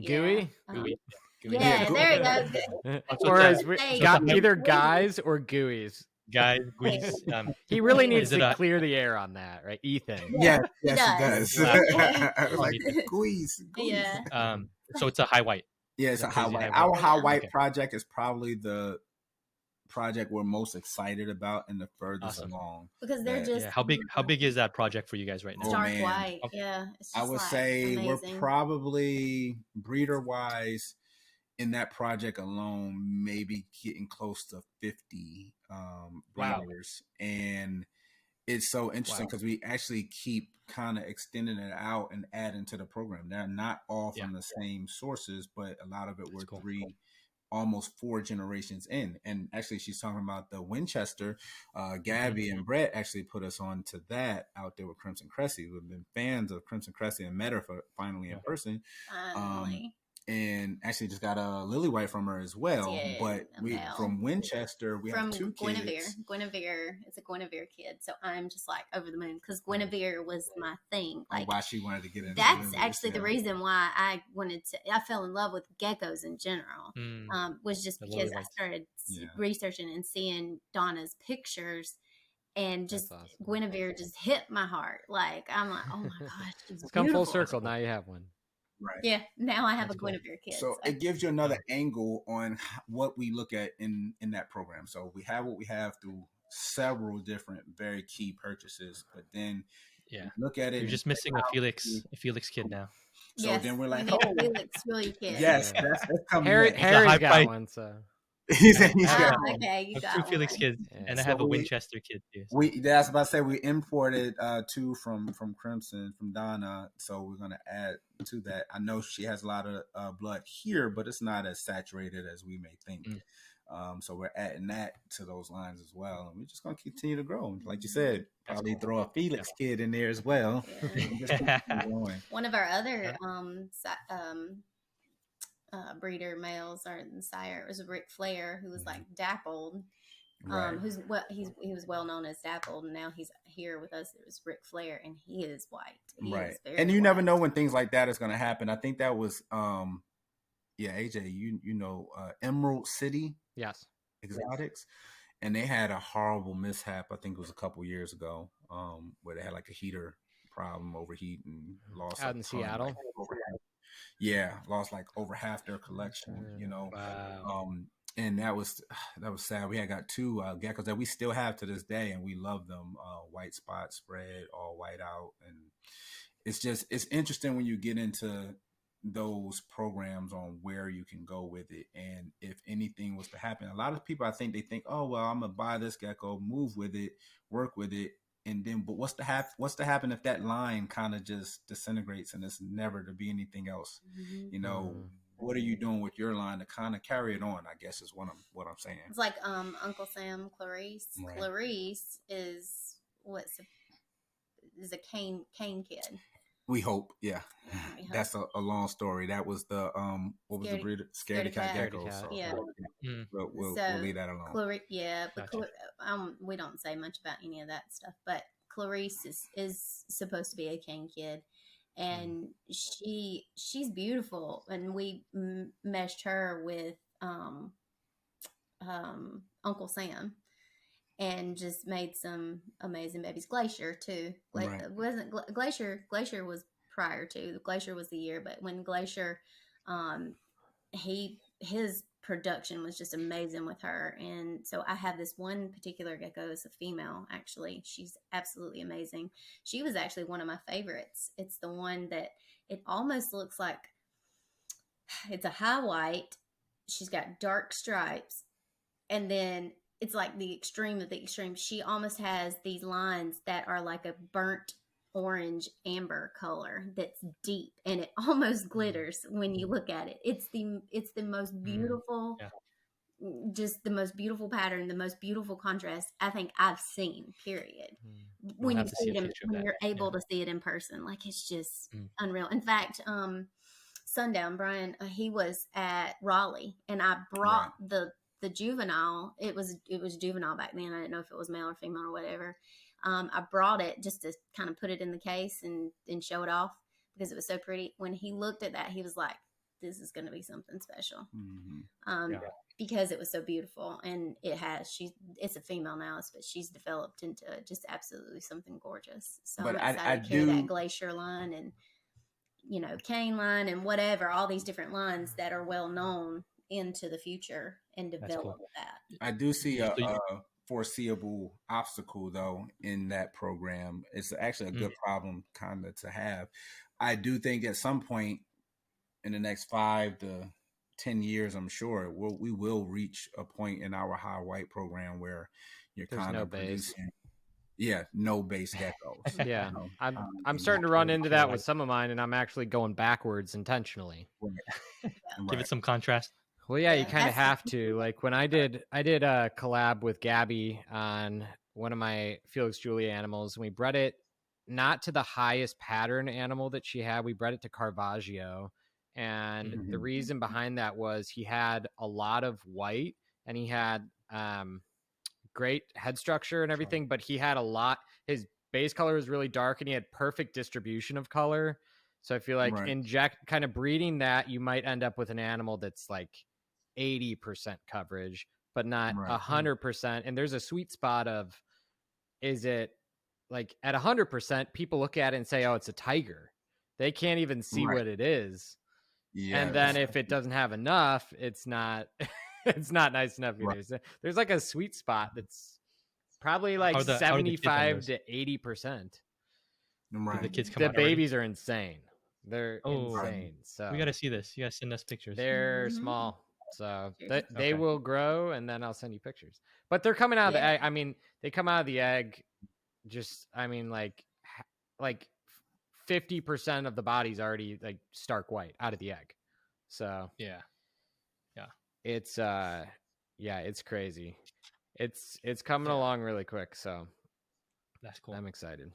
Gooey? Gooey. Yeah, there it goes. Or as either Guys, guys or gooeys. Guiz. He really needs Is it to a- clear the air on that, right? Ethan. Yes, He it does. does. I was like, squeeze. Yeah. So it's a high white. Yeah, it's a high crazy white. high Our white. high white Okay. project is probably the project we're most excited about and the furthest Awesome. along. Because they're just Yeah. How big is that project for you guys right now? stark man. white. Okay. Yeah, it's just I would like say amazing. we're probably breeder wise in that project alone, maybe getting close to 50 breeders. And it's so interesting because we actually keep kind of extending it out and adding to the program. They're not all from the same sources, but a lot of it were cool. almost 4 generations in. And actually she's talking about the Winchester. Gabby and Brett actually put us on to that out there with Crimson Cressy. We've been fans of Crimson Cressy and met her finally in person. And actually just got a lily white from her as well. But from Winchester, we have 2 kids. Guinevere. It's a Guinevere kid. So I'm just like over the moon because Guinevere was my thing. Like why she wanted to get into that's actually the reason why I fell in love with geckos in general. Was just because I started researching and seeing Donna's pictures. And just awesome. Guinevere just hit my heart. Like I'm like, oh my gosh, it's come full circle. Now you have one. Right. Yeah. Now I have a Guinevere kid. So it gives you another angle on what we look at in that program. So we have what we have through several different very key purchases, but then look at it. You're just missing a Felix kid now. So then we're like, Felix really kid. Yes, that's coming. Harry's got one, so. He's got one. Okay, you got 2 Felix kids, and I have a Winchester kid too. So. That's about to say we imported 2 from Crimson from Donna, so we're gonna add to that. I know she has a lot of blood here, but it's not as saturated as we may think. So we're adding that to those lines as well, and we're just gonna continue to grow. Like you said, probably throw a Felix kid in there as well. Yeah. One of our other breeder males or sire was Ric Flair, who was like dappled. Right. He was well known as dappled, and now he's here with us. It was Ric Flair, and he is white. He is very and you white. never know when things like that is going to happen. I think that was AJ, you know Emerald City, Exotics, and they had a horrible mishap. I think it was a couple years ago, where they had like a heater problem, overheat, and lost out in Seattle. Lost like over half their collection, you know. Wow. And that was sad. We had got 2 geckos that we still have to this day, and we love them. White spot spread, all white out, and it's interesting when you get into those programs on where you can go with it, and if anything was to happen. A lot of people, I think, they think, oh well, I'm gonna buy this gecko, move with it, work with it. And then, but what's to happen if that line kind of just disintegrates and it's never to be anything else? You know, what are you doing with your line to kind of carry it on? I guess is what I'm saying. It's like Uncle Sam Clarice. Right. Clarice is a cane kid. We hope, yeah. That's a long story. That was the what was the breed? Scaredy cat gecko. So, yeah, we'll leave that alone. We don't say much about any of that stuff. But Clarice is supposed to be a cane kid, and she's beautiful. And we meshed her with Uncle Sam. And just made some amazing babies. Glacier too. Wasn't Glacier was prior to. Glacier was the year, but when Glacier, his production was just amazing with her. And so I have this one particular gecko. It's a female, actually. She's absolutely amazing. She was actually one of my favorites. It's the one that it almost looks like it's a high white. She's got dark stripes. And then it's like the extreme of the extreme. She almost has these lines that are like a burnt orange amber color that's deep, and it almost glitters when you look at it. It's the most beautiful, just the most beautiful pattern, the most beautiful contrast I think I've seen, period. When you see it when you're able to see it in person, like it's just unreal. In fact, Sundown Brian, he was at Raleigh, and I brought the juvenile. It was juvenile back then. I didn't know if it was male or female or whatever. I brought it just to kind of put it in the case and show it off because it was so pretty. When he looked at that, he was like, this is going to be something special. Because it was so beautiful. And it's a female now, but she's developed into just absolutely something gorgeous. So I'm excited to carry that Glacier line and, Cane line and whatever, all these different lines that are well known into the future and develop that. I do see a foreseeable obstacle though in that program. It's actually a good problem kind of to have. I do think at some point in the next 5 to 10 years, I'm sure we will reach a point in our high white program where you're kind of producing no base geckos. Yeah. I'm starting to run into that with some of mine, and I'm actually going backwards intentionally. Give it some contrast. Well, yeah, you kind of have to. Like when I did a collab with Gabby on one of my Felix Julia animals, and we bred it not to the highest pattern animal that she had. We bred it to Caravaggio. And the reason behind that was he had a lot of white, and he had great head structure and everything, but he had his base color was really dark, and he had perfect distribution of color. So I feel like kind of breeding that, you might end up with an animal that's like 80% coverage, but not 100%. And there's a sweet spot of, is it like at 100%, people look at it and say, oh, it's a tiger. They can't even see what it is. Yeah, and then if it doesn't have enough, it's not it's not nice enough either. So there's like a sweet spot that's probably like 75 to 80%. The babies are insane. They're insane. So we got to see this. You got to send us pictures. They're small. So they will grow, and then I'll send you pictures. But they're coming out of the egg. I mean, they come out of the egg like 50% of the body's already like stark white out of the egg. So it's it's crazy. It's coming along really quick. So that's cool. I'm excited.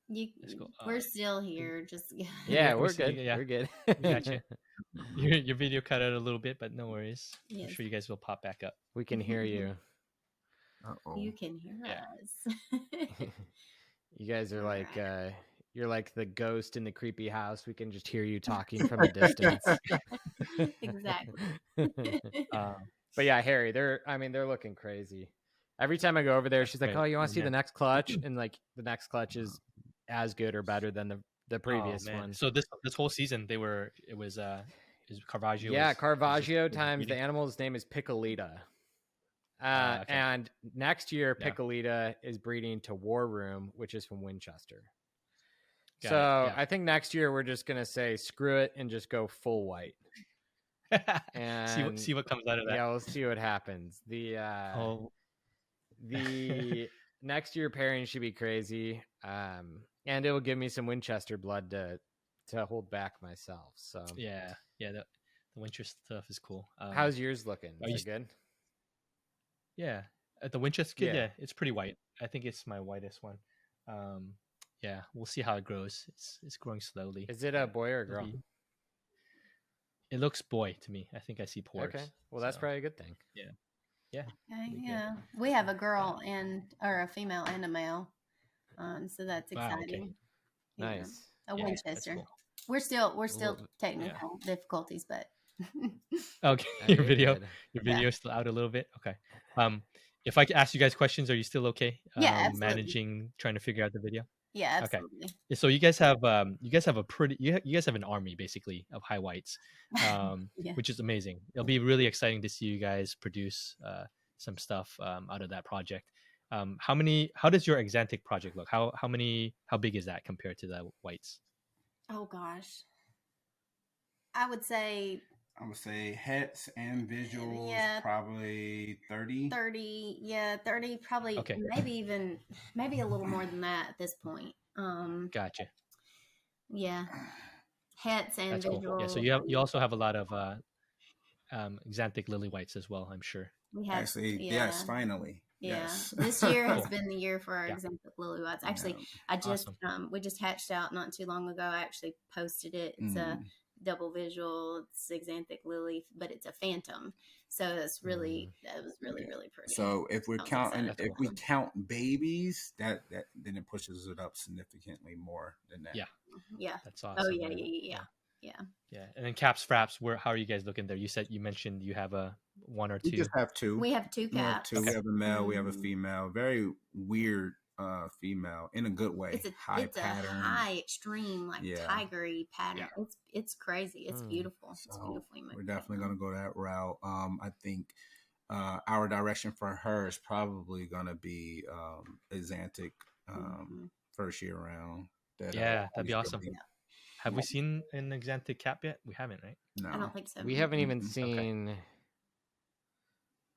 That's cool. We're still here. Just we're good. Yeah. We're good. Gotcha. Your video cut out a little bit, but no worries. Yes. I'm sure you guys will pop back up. We can hear you. You can hear us. You guys are like you're like the ghost in the creepy house. We can just hear you talking from a distance. Exactly. But yeah, Harry, they're looking crazy. Every time I go over there, she's like, "Oh, you want to see the next clutch?" And like the next clutch is as good or better than the previous one. So this whole season it was Caravaggio. Yeah, Caravaggio times the animal's name is Piccolita. And next year, Piccolita is breeding to War Room, which is from Winchester. I think next year we're just gonna say screw it and just go full white. And see what comes out of that. Yeah, we'll see what happens. The next year pairing should be crazy, and it will give me some Winchester blood to hold back myself. So the Winchester stuff is cool. How's yours looking? Is it good? Yeah, at the Winchester kid, it's pretty white. I think it's my whitest one. We'll see how it grows. It's growing slowly. Is it a boy or a girl? It looks boy to me. I think I see pores. Okay, well that's probably a good thing. Yeah. We have a girl or a female and a male, so that's exciting. Wow, okay. Nice. A Winchester. Cool. We're still technical difficulties, but okay. Your video is still out a little bit. Okay. If I could ask you guys questions, are you still okay? Yeah, managing, trying to figure out the video. Yeah, Okay. absolutely. So you guys have a pretty you guys have an army basically of high whites, Yeah. which is amazing. It'll be really exciting to see you guys produce some stuff out of that project. How does your Exantic project look? How big is that compared to the whites? Oh gosh, I would say heads and visuals, yeah, probably 30. 30. Yeah, 30. Probably Okay. maybe a little more than that at this point. Gotcha. Yeah, hats and That's visual. cool. Yeah. So you also have a lot of Xanthic lily whites as well, I'm sure. We have Actually, yes, finally. Yeah, yes. this year has Cool. been the year for our Yeah. Xanthic lily whites. Actually, Yeah. I just Awesome. we just hatched out not too long ago. I actually posted it. It's a double visual. It's Xanthic lily, but it's a phantom. So that was really really pretty. So if we're counting, excited. if we count babies, that then it pushes it up significantly more than that. Yeah. Yeah. That's awesome. Oh yeah. Yeah. And then caps, fraps, how are you guys looking there? You mentioned you have a one or two. We just have two. We have two caps. We have a male, we have a female. Very weird female in a good way. It's high pattern. a high extreme tigery pattern. Yeah. It's crazy. It's beautiful. So it's beautifully made. We're definitely gonna go that route. I think our direction for her is probably gonna be Xanthic first year round. That'd be awesome. Have we seen an Xanthic cap yet? We haven't, right? No, I don't think so. We haven't even seen. Okay.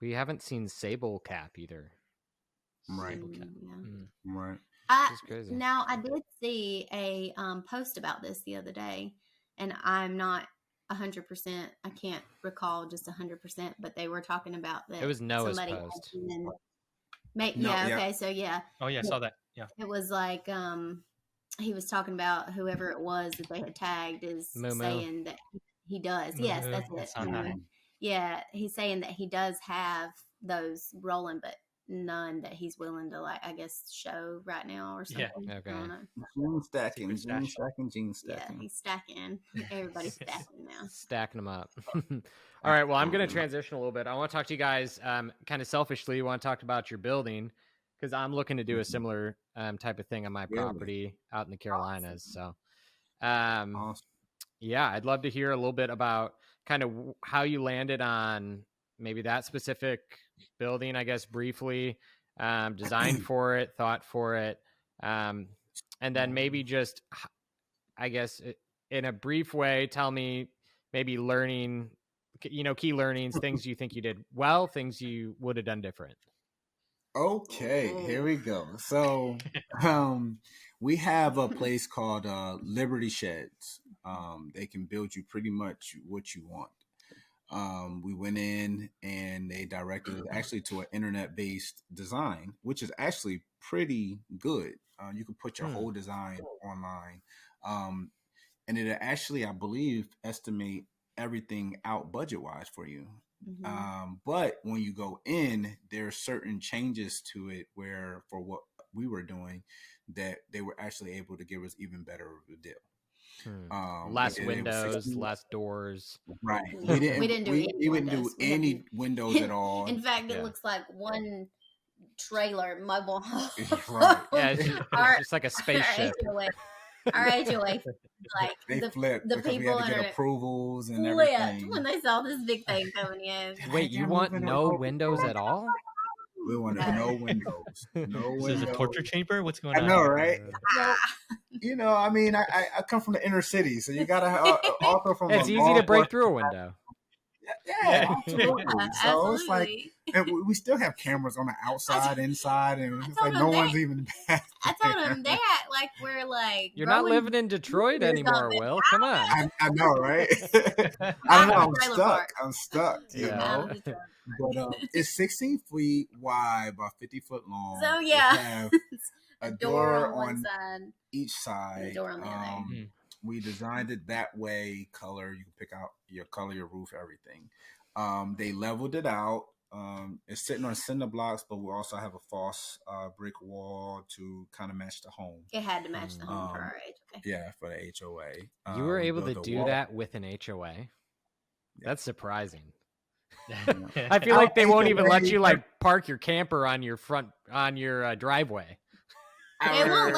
We haven't seen sable cap either. Right. Right. Crazy. Now I did see a post about this the other day, and I'm not 100%. I can't recall just 100%, but they were talking about that. It was Noah's post. Okay, so yeah. Oh yeah, I saw that. Yeah. It was like he was talking about whoever it was that they had tagged is saying that he does. Yes, that's it. Yeah, he's saying that he does have those rolling, but none that he's willing to I guess show right now or something. Yeah. Okay. Gene stacking. Yeah, he's stacking. Everybody's stacking now. Stacking them up. All right. Well, I'm going to transition a little bit. I want to talk to you guys kind of selfishly. You want to talk about your building because I'm looking to do a similar type of thing on my property out in the Carolinas. So, yeah, I'd love to hear a little bit about kind of how you landed on maybe that specific building, I guess, briefly, design for it, thought for it. And then maybe just, I guess, in a brief way, tell me maybe learning, key learnings, things you think you did well, things you would have done different. Okay, here we go. So we have a place called Liberty Sheds. They can build you pretty much what you want. We went in and they directed us actually to an internet-based design, which is actually pretty good. You can put your whole design online. And it actually, I believe, estimate everything out budget-wise for you. But when you go in, there are certain changes to it where for what we were doing that they were actually able to give us even better of a deal. Less windows, less doors. Right. We didn't do any windows at all. In fact, it looks like one trailer mobile home. Right. Yeah, it's just like a spaceship. Our HOA, like they flipped the because people we had to get approvals and flipped everything when they saw this big thing coming in. Wait, you want no windows at all? We wanted no windows. No windows. This is a torture chamber? What's going on? I know, right? I mean, I come from the inner city, so you gotta also from. It's easy to break through a window. Yeah, absolutely. So it's like, and we still have cameras on the outside, inside, and it's like no one's even. I told him that, like we're like. You're not living in Detroit anymore, Will. Come on. I know, right? I don't know. I'm stuck. You know. But it's 16 feet wide, about 50 foot long. So yeah, have a door on one side, each side. A door on the other. We designed it that way. Color, you can pick out your color, your roof, everything. They leveled it out. It's sitting on cinder blocks, but we also have a false brick wall to kind of match the home. It had to match the home for our HOA. Yeah, for the HOA. You were able to do that with an HOA? Yeah. That's surprising. I feel like they won't even let you like park your camper on your driveway. They won't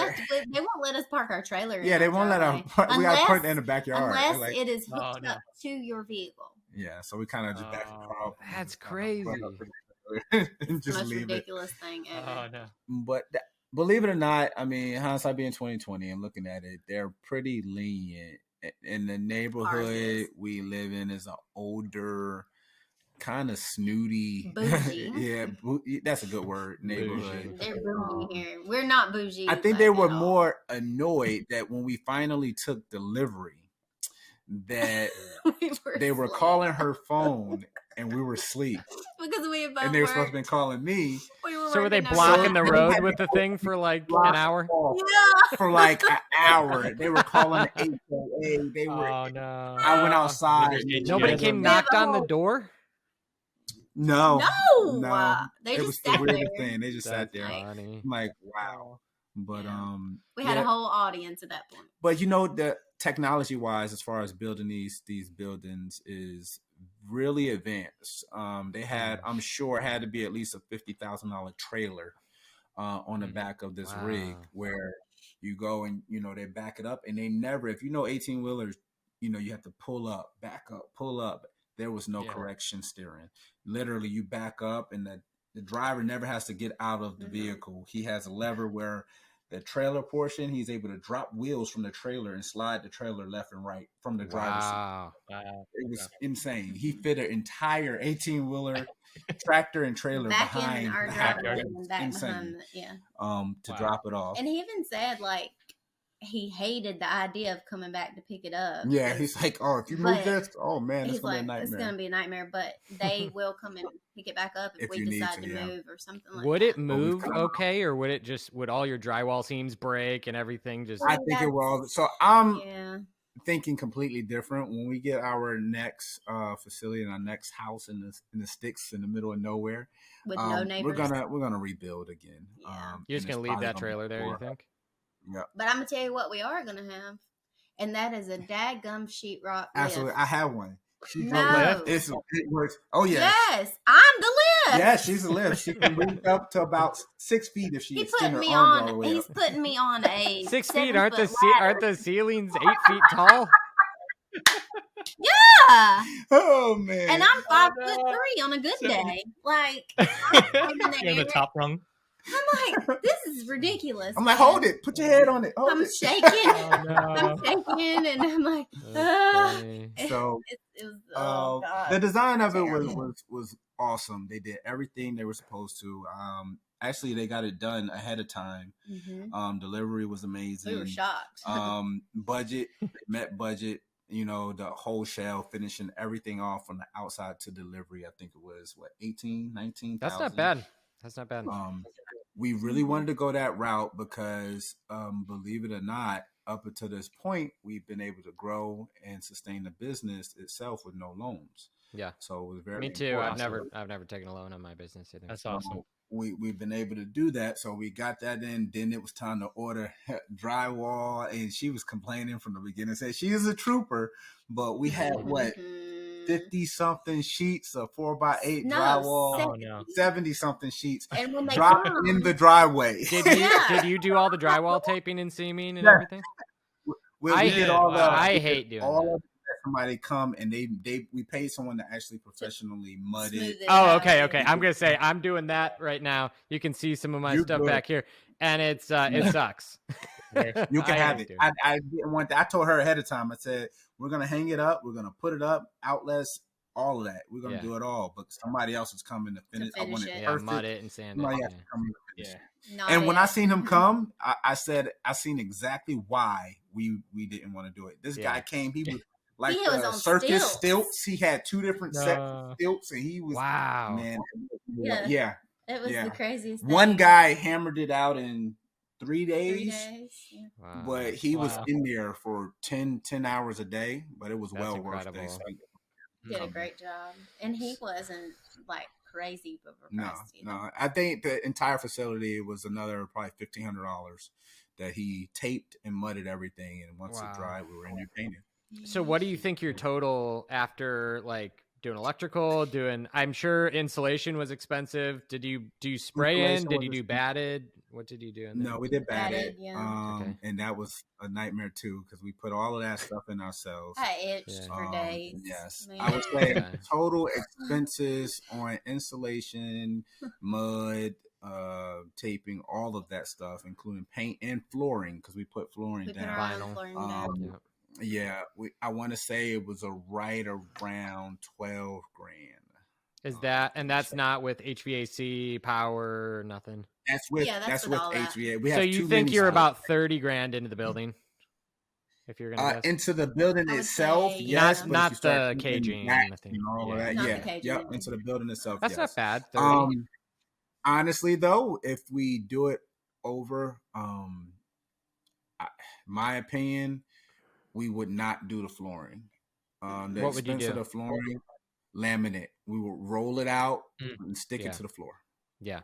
let us park our trailer. Yeah, they won't let us. We got to park it in the backyard unless like, it is hooked up to your vehicle. Yeah, so we kind of just back the car up. That's crazy. It's just the most leave ridiculous thing ever. Oh no! But believe it or not, I mean, hindsight being 2020 and looking at it, they're pretty lenient. In the neighborhood we live in is an older, kind of snooty, bougie. that's a good word. Neighborhood. They're bougie here. We're not bougie. I think they were more annoyed that when we finally took delivery, that they were calling her phone and we were asleep because and they were supposed to be calling me. So were they blocking the road with the thing for like an hour? Yeah, for like an hour. They were calling the HOA. They were. Oh no! I went outside. Nobody came knocked on the door. No. They it just was sat the weirdest there. thing. They just sat there. Funny. I'm like, wow. But we had a whole audience at that point. But you know, the technology wise, as far as building these buildings is really advanced. They had, I'm sure, had to be at least a $50,000 trailer on the back of this rig where you go and they back it up, and they never, if 18-wheelers, you have to pull up, back up, pull up. There was no correction steering. Literally, you back up, and the driver never has to get out of the vehicle. He has a lever where the trailer portion, he's able to drop wheels from the trailer and slide the trailer left and right from the driver's seat. It was insane. He fit an entire 18-wheeler tractor and trailer behind the tractor. Insane. To drop it off. And he even said like he hated the idea of coming back to pick it up. Yeah, he's like, oh, if you move this, oh man, it's gonna be a nightmare. It's gonna be a nightmare, but they will come and pick it back up if we decide to move or something like that. Would it move okay, or would all your drywall seams break and everything just? I think it will. So I'm thinking completely different. When we get our next facility and our next house in the sticks in the middle of nowhere, with no neighbors, we're gonna rebuild again. You're just gonna leave that trailer there, you think? Yeah. But I'm gonna tell you what we are gonna have, and that is a dadgum sheetrock lift. Absolutely, I have one. No. It works. Oh yeah. Yes, I'm the lift. Yeah, she's a lift. She can reach up to about 6 feet if she extends her arms all the way He's putting me on a 6 feet. Aren't the ceilings 8 feet tall? Yeah. Oh man. And I'm 5'3" on a good day. Like you're the top rung. I'm like, this is ridiculous. I'm like, hold it. Put your head on it. I'm shaking. I'm shaking, and I'm like, So it was, God, the design of it was awesome. They did everything they were supposed to. Actually, they got it done ahead of time. Delivery was amazing. We were shocked. Budget met budget. The whole shell, finishing everything off from the outside to delivery. I think it was 19,000. That's not bad. That's not bad. We really wanted to go that route because, believe it or not, up until this point, we've been able to grow and sustain the business itself with no loans. Yeah. So it was very. Me too. I've never taken a loan on my business either. That's awesome. We've been able to do that. So we got that in. Then it was time to order drywall, and she was complaining from the beginning. Said she is a trooper, but we had 50-something sheets of 4x8 drywall, 70-something sheets dropped in the driveway. Did you do all the drywall taping and seaming and everything? We did all the. I hate doing all that. of somebody come and we paid someone to actually professionally mud it. Oh, okay. I'm gonna say I'm doing that right now. You can see some of my stuff back here, and it sucks. You can have it. I didn't want that. I told her ahead of time. I said we're gonna hang it up. We're gonna put it up. Outlets. All of that. We're gonna do it all. But somebody else is coming to finish. I want it perfect. Mud it and sand it. And when I seen him come, I said I seen exactly why we didn't want to do it. This guy came. He was like he was on circus stilts. He had 2 different sets of stilts, and he was man. Yeah. It was the craziest thing. One guy hammered it out in 3 days. 3 days. Yeah. Wow. But he was in there for 10 hours a day. But it was well worth it. Did a great job, and he wasn't like crazy, but no. I think the entire facility was another probably $1,500 that he taped and mudded everything, and once it dried, we were in there painting. So what do you think your total after like doing electrical, I'm sure insulation was expensive. Did you do spray in? Did you do batted? What did you do? No, we did batted. Yeah. And that was a nightmare too because we put all of that stuff in ourselves. I itched for days. Yes, Man. I would say total expenses on insulation, mud, taping, all of that stuff, including paint and flooring because we put flooring down. Vinyl. Flooring down. Yeah, I want to say it was right around $12,000. Is that and that's not with HVAC, power, nothing? That's with HVAC. We have so you think you're about $30,000 into the building? If you're gonna guess? Into the building itself, yes, not the caging and all of that. Yeah, into the building itself. That's not bad. 30. Honestly, though, if we do it over, my opinion, we would not do the flooring. The what would you do? Of the flooring, laminate. We will roll it out and stick it to the floor. Yeah.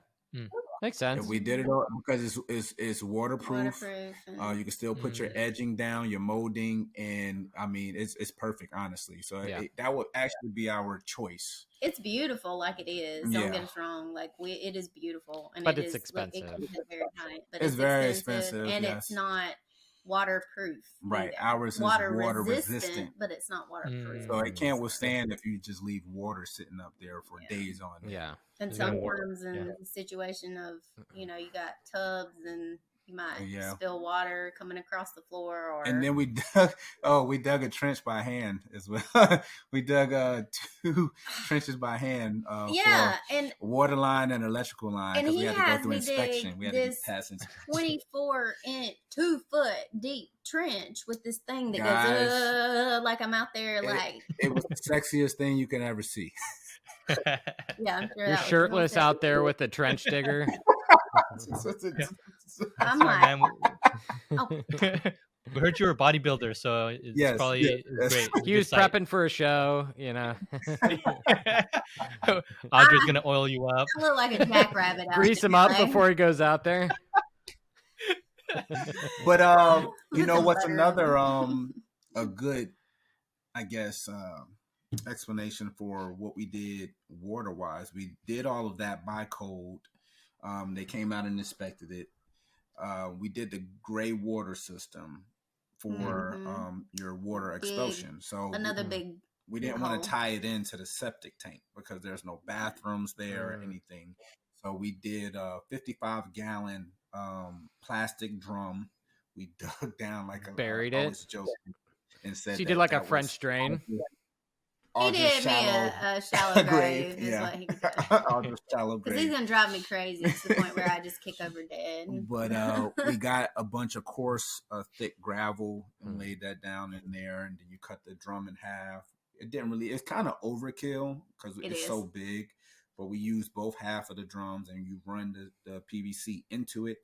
Makes sense. If we did it all because it's waterproof. You can still put your edging down, your molding, and I mean it's perfect, honestly. So that would actually be our choice. It's beautiful, like it is. Don't get us wrong. Like it is beautiful, and but it's expensive. It comes in very high, but it's very expensive, and it's not waterproof. Right, either. Ours is water resistant, but it's not waterproof. So it can't withstand if you just leave water sitting up there for days on end. Yeah. And sometimes in the situation of, you got tubs and you might spill water coming across the floor. And then we dug a trench by hand as well. We dug 2 trenches by hand. And water line and electrical line. And we had to go through inspection. We had to pass inspection. 24-inch, 2-foot deep trench with this thing that goes like I'm out there It was the sexiest thing you can ever see. Yeah, I'm sure you're shirtless out there with a trench digger. I'm like, we heard you were a bodybuilder, so it's probably great. He was prepping for a show, Audra's gonna oil you up. I look like a jackrabbit. Grease him up before he goes out there. But you know what's another a good, I guess, explanation for what we did water wise. We did all of that by code. They came out and inspected it. We did the gray water system for your water expulsion. So another big. We didn't want to tie it into the septic tank because there's no bathrooms there or anything. So we did a 55-gallon plastic drum. We dug down buried it. And said so you did like a French drain. He did me a shallow grave is what he did. Shallow grave. Because he's going to drive me crazy to the point where I just kick over dead. But we got a bunch of coarse, thick gravel and laid that down in there. And then you cut the drum in half. It's kind of overkill because it's so big. But we used both half of the drums and you run the PVC into it.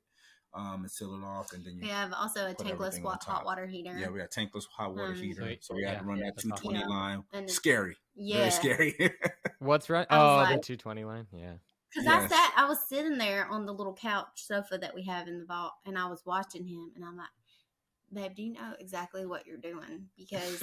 And seal it off, and then you have also a tankless hot water heater. Yeah, we got tankless hot water heater, so we had to run that 220 line. And scary, very scary. What's right? The 220 line, Because I was sitting there on the little couch sofa that we have in the vault, and I was watching him, and I'm like, "Babe, do you know exactly what you're doing?" Because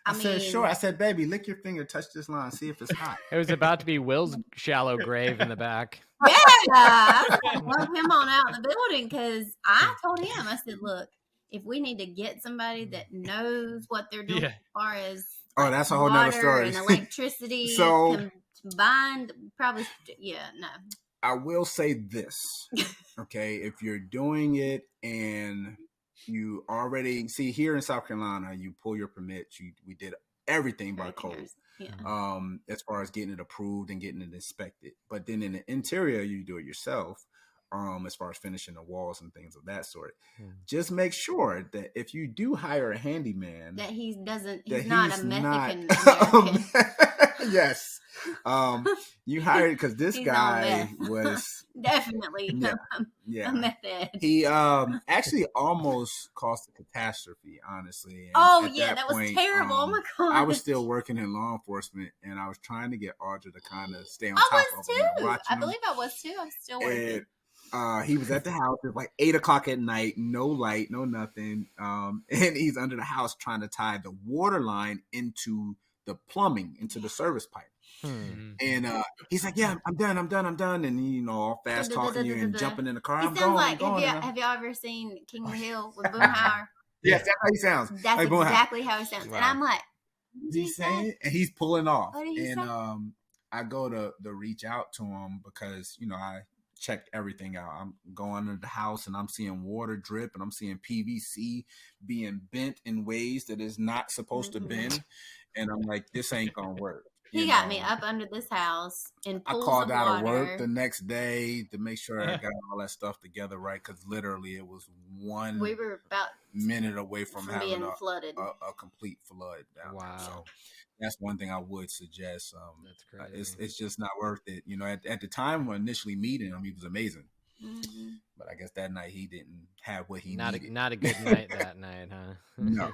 I said, "Sure." I said, "Baby, lick your finger, touch this line, see if it's hot." It was about to be Will's shallow grave in the back. Yeah, I love him on out in the building because I told him, I said, "Look, if we need to get somebody that knows what they're doing as far as that's a whole nother story and electricity combined, probably no." I will say this, okay? If you're doing it and you already see here in South Carolina, you pull your permits. We did everything by code. Yeah. As far as getting it approved and getting it inspected. But then in the interior, you do it yourself. As far as finishing the walls and things of that sort. Just make sure that if you do hire a handyman, that he's not a Mexican. Yes. You hired because this guy was definitely a method. He actually almost caused a catastrophe, honestly. And that was terrible. Oh my God. I was still working in law enforcement and I was trying to get Audra to kind of stay on top of him. I believe I was too. I'm still working. He was at the house. It was like 8:00 at night, no light, no nothing. And he's under the house trying to tie the water line into the plumbing, into the service pipe. And he's like, yeah, I'm done. And, all fast talking to you and jumping in the car. He I'm sounds going. like, have y'all ever seen King of the Hill with Yeah. Boomhauer? Yes, that's how he sounds. That's like exactly how he sounds. Wow. And I'm like, what is he saying? And he's pulling off. What did he say? I go to reach out to him because, I checked everything out. I'm going into the house and I'm seeing water drip and I'm seeing PVC being bent in ways that is not supposed to bend. And I'm like, this ain't going to work. He got me up under this house in pools I called of out water. of work the next day to make sure I got all that stuff together right, because literally it was we were about minute away from having being flooded. A complete flood down there. So that's one thing I would suggest. That's crazy. It's just not worth it. At the time when initially meeting him, he was amazing. But I guess that night he didn't have what he needed. Not a good night that night, huh? No.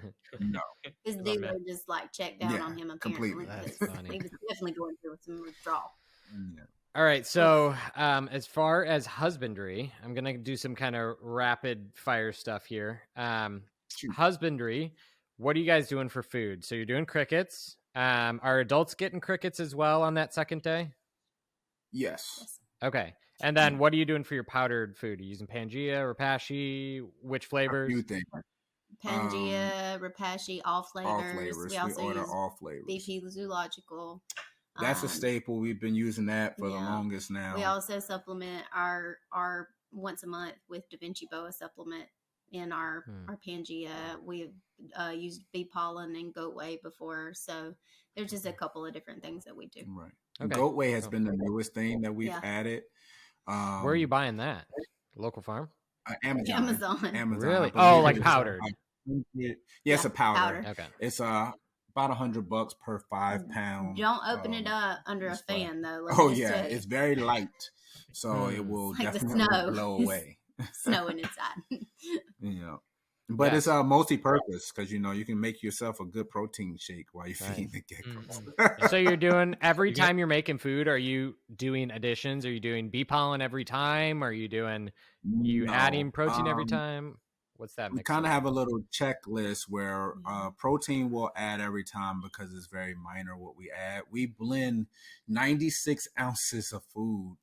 His dealer just checked down on him apparently. Completely. That's funny. He was definitely going through some withdrawal. Yeah. All right, so as far as husbandry, I'm gonna do some kind of rapid fire stuff here. Husbandry, what are you guys doing for food? So you're doing crickets. Are adults getting crickets as well on that second day? Yes. Okay. And then what are you doing for your powdered food? Are you using Pangea, Rapashi? Which flavors? A few things. Pangea, Rapashi, all flavors. All flavors. We order all flavors. BP Zoological. That's a staple. We've been using that for the longest now. We also supplement our once a month with Da Vinci Boa supplement in our Pangea. We've used bee pollen and goat whey before. So there's just a couple of different things that we do. Right. Okay. Goat whey has been the newest thing that we've added. Where are you buying that? Local farm? Amazon. Really? Oh, like powdered. It's a powder. Okay. It's about $100 per 5 pounds. Don't open it up under a fan though. It's very light, so it will definitely blow away. Snowing inside. But it's multi-purpose because you can make yourself a good protein shake while you feed the geckos. So you're doing every time you're making food. Are you doing additions? Are you doing bee pollen every time? Are you doing adding protein every time? What's that? We kind of have a little checklist where protein we'll add every time because it's very minor what we add. We blend 96 ounces of food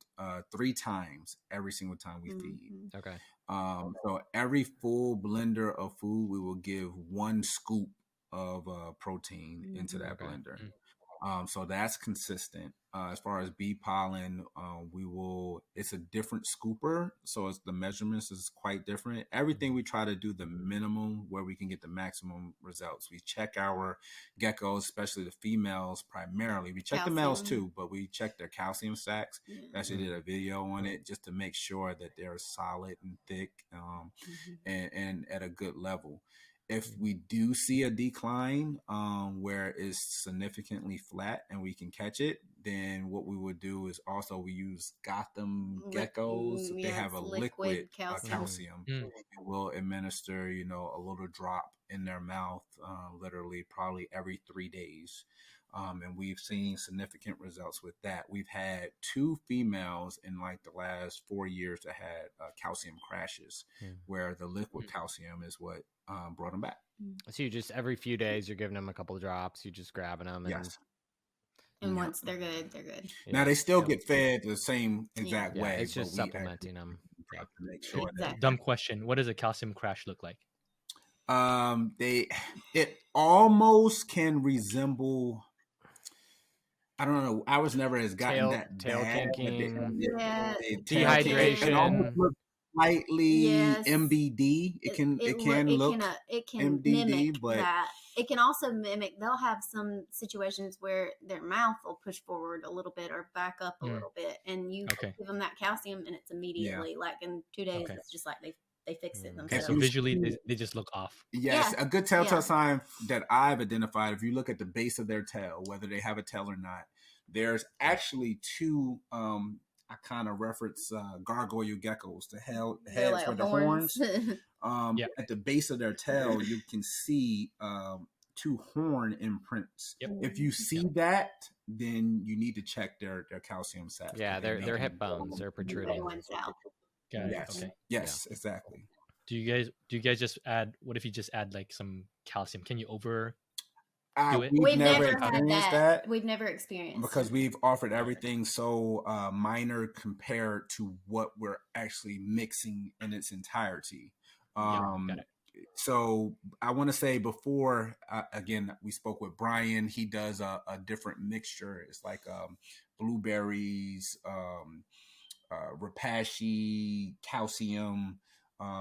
3 times every single time we feed. Okay. So every full blender of food, we will give 1 scoop of protein into that blender. So that's consistent. As far as bee pollen, it's a different scooper. So the measurements is quite different. Everything we try to do the minimum where we can get the maximum results. We check our geckos, especially the females primarily. We check the males too, but we check their calcium stacks. Actually did a video on it just to make sure that they're solid and thick and at a good level. If we do see a decline where it's significantly flat and we can catch it, then what we would do is also we use Gotham geckos. They have a liquid calcium. And we'll administer, a little drop in their mouth, literally probably every 3 days. And we've seen significant results with that. We've had 2 females in the last 4 years that had calcium crashes, where the liquid calcium is what brought them back. So you just every few days you're giving them a couple of drops. You just grabbing them. And once they're good, they're good. Now they still get fed the same exact way. It's just supplementing them. To make sure that. Dumb question. What does a calcium crash look like? It almost can resemble. I don't know. I was never as gotten that tail bad. kinking, Dehydration. It almost looks slightly Yes. MBD. It can look MBD, mimic but that. It can also mimic. They'll have some situations where their mouth will push forward a little bit or back up a little bit, and you give them that calcium, and it's immediately in 2 days. It's just they fix it themselves. So visually, they just look off. Yes, a good telltale sign that I've identified, if you look at the base of their tail, whether they have a tail or not, there's actually 2, I kind of reference gargoyle geckos, the heads for the horns. At the base of their tail, you can see 2 horn imprints. If you see that, then you need to check their calcium sats. Yeah, their hip bones are protruding. Yes, exactly. Do you guys just add? What if you just add some calcium? Can you do it? We've never had experienced that. We've never experienced because we've offered everything so minor compared to what we're actually mixing in its entirety. Got it. So I want to say before, again, we spoke with Brian. He does a different mixture. It's like blueberries, rapashi, calcium.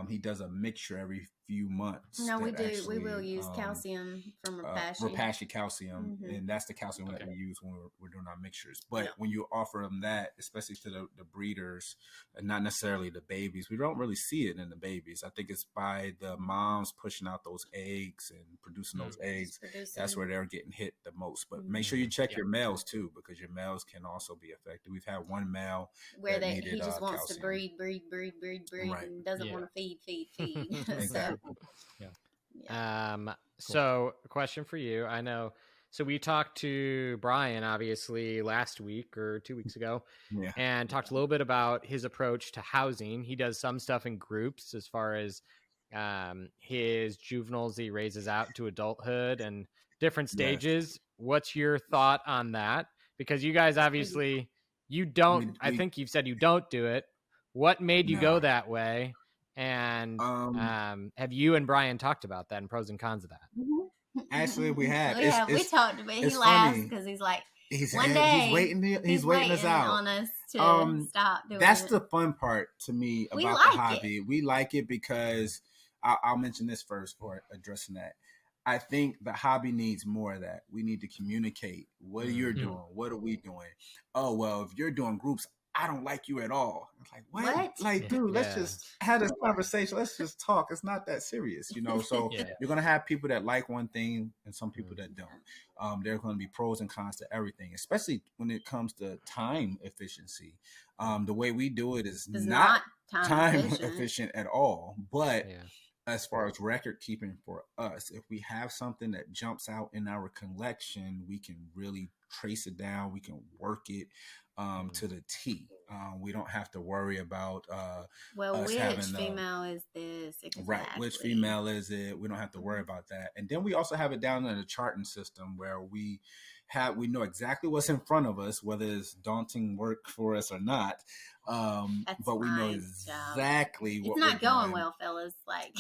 He does a mixture every few months. No, we do. Actually, we will use calcium from rapashi. Rapashi calcium, and that's the calcium that we use when we're doing our mixtures. But when you offer them that, especially to the breeders, and not necessarily the babies, we don't really see it in the babies. I think it's by the moms pushing out those eggs and producing those eggs. That's where they're getting hit the most. But make sure you check your males too, because your males can also be affected. We've had one male where he just wants to breed, right. And doesn't want to feed. Exactly. So a question for you. I know. So we talked to Brian, obviously, last week or 2 weeks ago, and talked a little bit about his approach to housing. He does some stuff in groups as far as his juveniles he raises out to adulthood and different stages. What's your thought on that? Because you guys obviously, you don't, I think you've said you don't do it. What made you go that way? And have you and Brian talked about that and pros and cons of that? Actually, we have. We talked about it. He laughs because he's like, one day he's waiting us out on us to stop doing that's it. The fun part to me about the hobby. We like it because I'll mention this first for addressing that. I think the hobby needs more of that. We need to communicate. What are you doing? What are we doing? Oh, well, if you're doing groups, I don't like you at all. It's like, what? Like, dude, let's just have this conversation. Let's just talk. It's not that serious, you know? So you're going to have people that like one thing and some people that don't. There are going to be pros and cons to everything, especially when it comes to time efficiency. The way we do it is not time efficient at all. But as far as record keeping for us, if we have something that jumps out in our collection, we can really trace it down. We can work it to the T. We don't have to worry about which female is this? Exactly. Right, which female is it? We don't have to worry about that. And then we also have it down in a charting system where we know exactly what's in front of us, whether it's daunting work for us or not. But we know exactly what it's not going well, fellas. Like,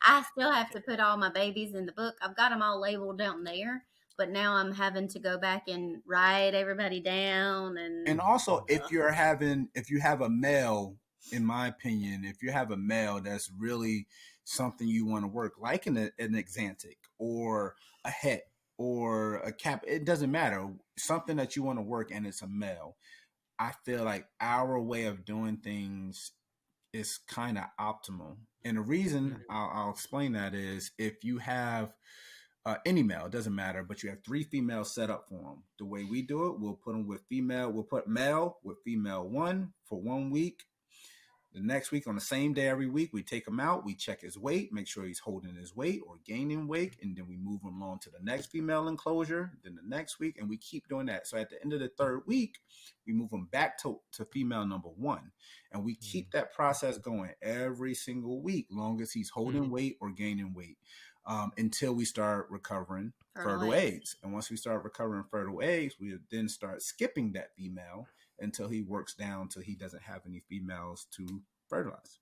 I still have to put all my babies in the book. I've got them all labeled down there. But now I'm having to go back and write everybody down. And also, if you have a male, in my opinion, if you have a male that's really something you want to work, like an Exantic or a het or a cap, it doesn't matter. Something that you want to work and it's a male. I feel like our way of doing things is kind of optimal. And the reason I'll explain that is if you have any male, it doesn't matter, but you have 3 females set up for them. The way we do it, we'll put them with female. We'll put male with female 1 for 1 week. The next week, on the same day every week, we take him out. We check his weight, make sure he's holding his weight or gaining weight, and then we move him along to the next female enclosure. Then the next week, and we keep doing that. So at the end of the 3rd week, we move him back to female number 1, and we keep that process going every single week, long as he's holding weight or gaining weight. Until we start recovering fertile eggs. And once we start recovering fertile eggs, we then start skipping that female until he works down till he doesn't have any females to fertilize.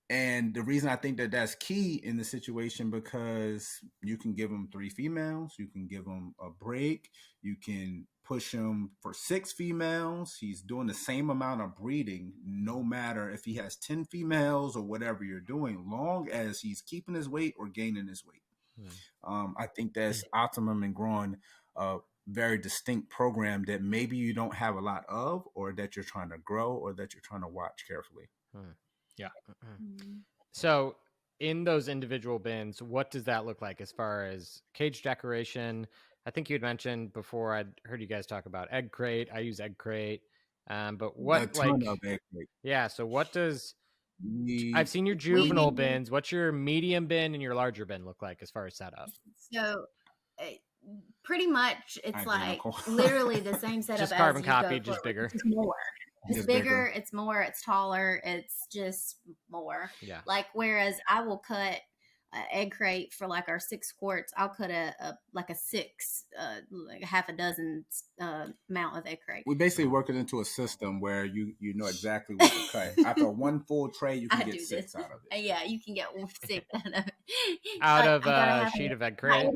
And the reason I think that that's key in the situation, because you can give him 3 females, you can give him a break, you can push him for 6 females. He's doing the same amount of breeding, no matter if he has 10 females or whatever you're doing, long as he's keeping his weight or gaining his weight. I think that's optimum in growing a very distinct program that maybe you don't have a lot of, or that you're trying to grow, or that you're trying to watch carefully. So in those individual bins, what does that look like as far as cage decoration? I think you had mentioned before, I'd heard you guys talk about egg crate. I use egg crate. But what, a ton of egg crate. Yeah. So what does, I've seen your juvenile bins. What's your medium bin and your larger bin look like as far as setup? So pretty much it's literally the same setup just as carbon copy, just bigger. It's more. It's bigger, it's more, it's taller, it's just more. Yeah. Like, whereas I will cut egg crate for like our 6 quarts, I'll cut like a 6, like a half a dozen amount of egg crate. We basically work it into a system where you know exactly what to cut. After one full tray, you can get 6 out of it. Yeah, you can get 6 out of it. Out of a sheet of egg crate?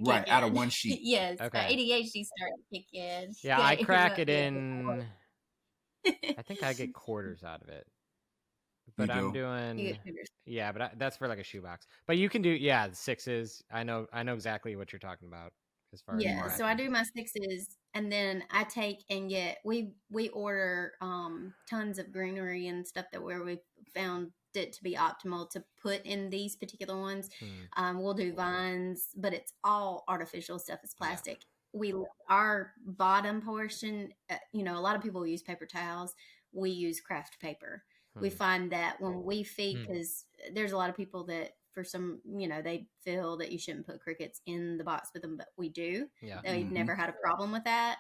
Right, out of one sheet. Yes, okay. ADHD starting to kick in. Yeah, I crack it in. I think I get quarters out of it. But I'm doing, yeah, but that's for like a shoebox. But you can do, yeah, 6s. I know exactly what you're talking about as far as so I do my 6s, and then I take and get we order tons of greenery and stuff that where we found it to be optimal to put in these particular ones. We'll do vines, but it's all artificial stuff. It's plastic. Our bottom portion, a lot of people use paper towels. We use craft paper. We find that when we feed, because there's a lot of people that for some, they feel that you shouldn't put crickets in the box with them, but we do. Yeah. They've never had a problem with that.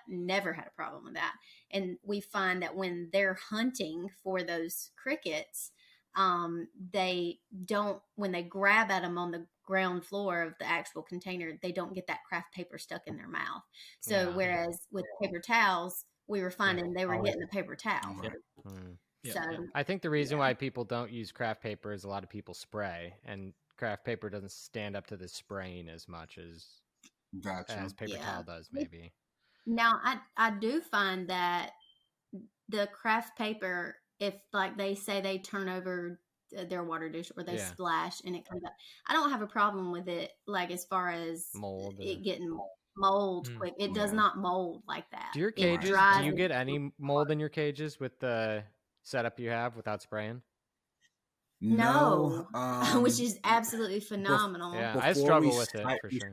And we find that when they're hunting for those crickets, they don't, when they grab at them on the ground floor of the actual container, they don't get that craft paper stuck in their mouth. So whereas with paper towels, we were finding they were getting the paper towel. So I think the reason why people don't use craft paper is a lot of people spray, and craft paper doesn't stand up to the spraying as much as paper towel does, maybe. Now, I do find that the craft paper, if like they say they turn over their water dish or they splash and it comes up, I don't have a problem with it, like as far as mold, it getting mold quick. It does not mold like that. Do your cages, do you get any mold in your cages with the setup you have without spraying? No, which is absolutely phenomenal. Yeah, I struggle with it for sure.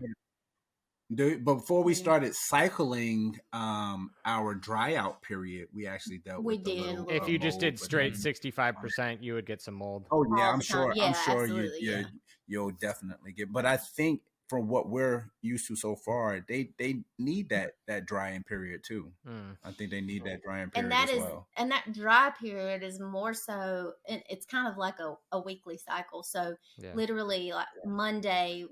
But before we started cycling our dry out period, we actually dealt with a little if you just did straight 65%, you would get some mold. Oh yeah, I'm sure you'll definitely get. But I think from what we're used to so far, they need that drying period too. I think they need that drying period as well. And that dry period is more so, it's kind of like a weekly cycle. So literally like Monday,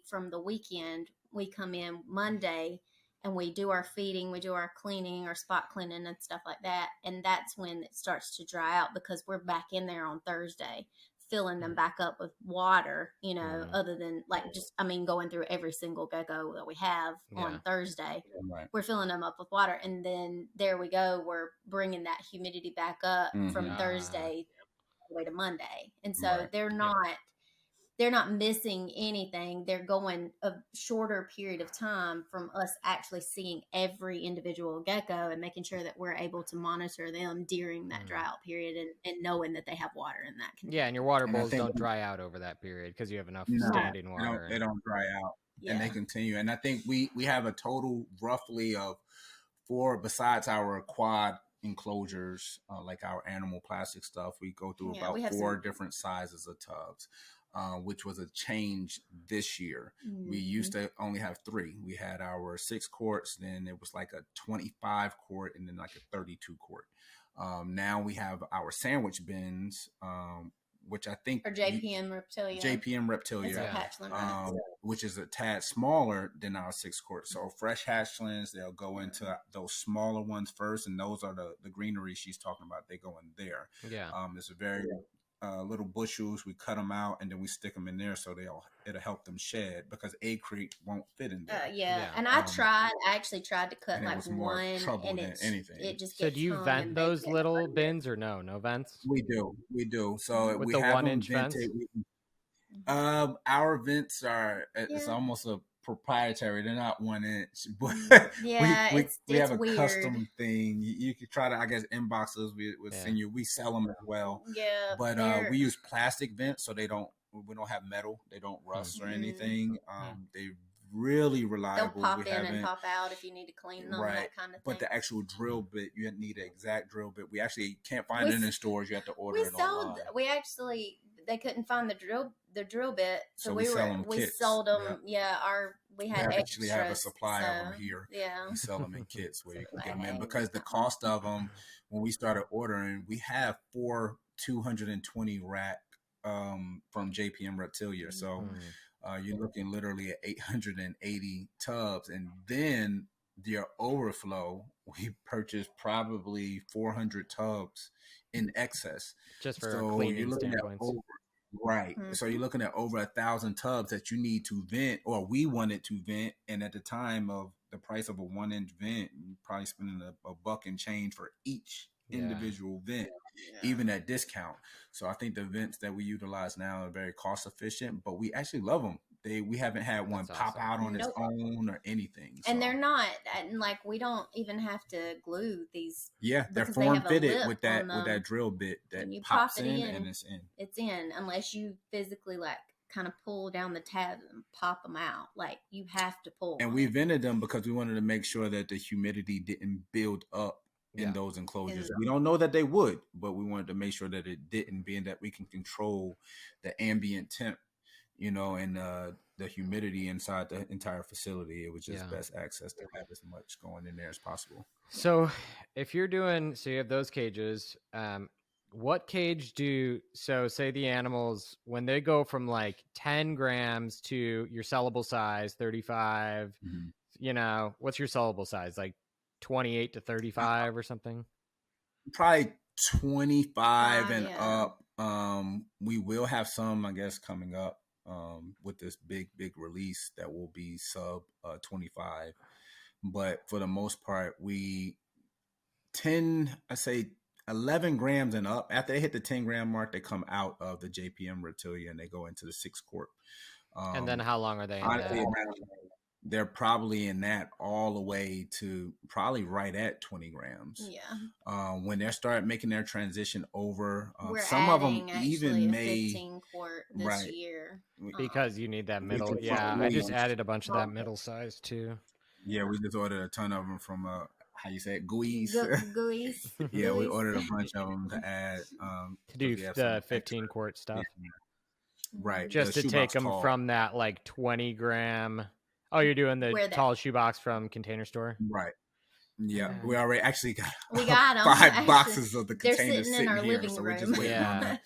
from the weekend, we come in Monday and we do our feeding, we do our cleaning, our spot cleaning and stuff like that. And that's when it starts to dry out because we're back in there on Thursday, filling them back up with water, other than going through every single gecko that we have on Thursday. Right. We're filling them up with water. And then there we go. We're bringing that humidity back up from Thursday all the way to Monday. And so they're not missing anything. They're going a shorter period of time from us actually seeing every individual gecko and making sure that we're able to monitor them during that dry out period and knowing that they have water in that container. Yeah, and your water bowls don't dry out over that period because you have enough standing water. They don't dry out, and they continue. And I think we have a total roughly of 4, besides our quad enclosures, like our animal plastic stuff. We go through about 4 different sizes of tubs. Which was a change this year. We used to only have 3. We had our 6 quarts, then it was like a 25 quart, and then like a 32 quart. Now we have our sandwich bins, which I think or JPM Reptilia, which is a tad smaller than our 6 quarts. So fresh hatchlings, they'll go into those smaller ones first, and those are the greenery she's talking about. They go in there. It's a very little bushels. We cut them out and then we stick them in there so it'll help them shed because egg crate won't fit in there. And I actually tried to cut like one, and it just so do you vent those little bins or no vents? We do. So with we the have 1-inch vents. Our vents are it's almost a proprietary. They're not 1 inch, but we have a weird custom thing. You could try to, I guess, inbox us. We'll send you. We sell them as well. But we use plastic vents, so we don't have metal. They don't rust or anything. They really reliable. They'll pop in and pop out if you need to clean them, that kind of thing. But the actual drill bit, you need an exact drill bit. We actually can't find it in stores. You have to order it online. They couldn't find the drill bit, so we kits. sold them. We actually have a supply of them here. We sell them in kits where you can get them in because the cost of them when we started ordering, we have 4 220 rack from JPM Reptilia. So you're looking literally at 880 tubs, and then your overflow, we purchased probably 400 tubs in excess. Just for So cleaning you're looking standpoints. at right. So you're looking at over 1,000 tubs that you need to vent, or we wanted to vent. And at the time of the price of a 1-inch vent, you're probably spending a buck and change for each individual vent, even at discount. So I think the vents that we utilize now are very cost efficient, but we actually love them. We haven't had one pop out on its own or anything. So. And they're not, and like we don't even have to glue these. Yeah, they're form fitted with that drill bit that pops in and it's in. It's in, unless you physically like kind of pull down the tab and pop them out. Like you have to pull. And we vented them because we wanted to make sure that the humidity didn't build up in those enclosures. We don't know that they would, but we wanted to make sure that it didn't, being that we can control the ambient temp, and the humidity inside the entire facility. It was just best access to have as much going in there as possible. So if you're doing, so you have those cages, what cage say the animals, when they go from like 10 grams to your sellable size, 35, what's your sellable size? Like 28 to 35 or something? Probably 25 and up. We will have some, I guess, coming up with this big release that will be sub 25. But for the most part, we 11 grams and up. After they hit the 10 gram mark, they come out of the JPM Reptilia and they go into the 6 quart. And then how long are they in that? They're probably in that all the way to probably right at 20 grams. Yeah. When they start making their transition over, some of them even may 15 quart this year. Because you need that middle. Yeah, I just added a bunch of that middle size too. Yeah, we just ordered a ton of them from how you say it, GUIs. GUIs. Yeah, we ordered a bunch of them to add. To do the 15 quart stuff. Right. Just to take them from that like 20 gram. Oh, you're doing the tall shoebox from Container Store? Right. Yeah, we already actually got them. 5 boxes of the containers sitting in our here, living so room. we're just waiting on that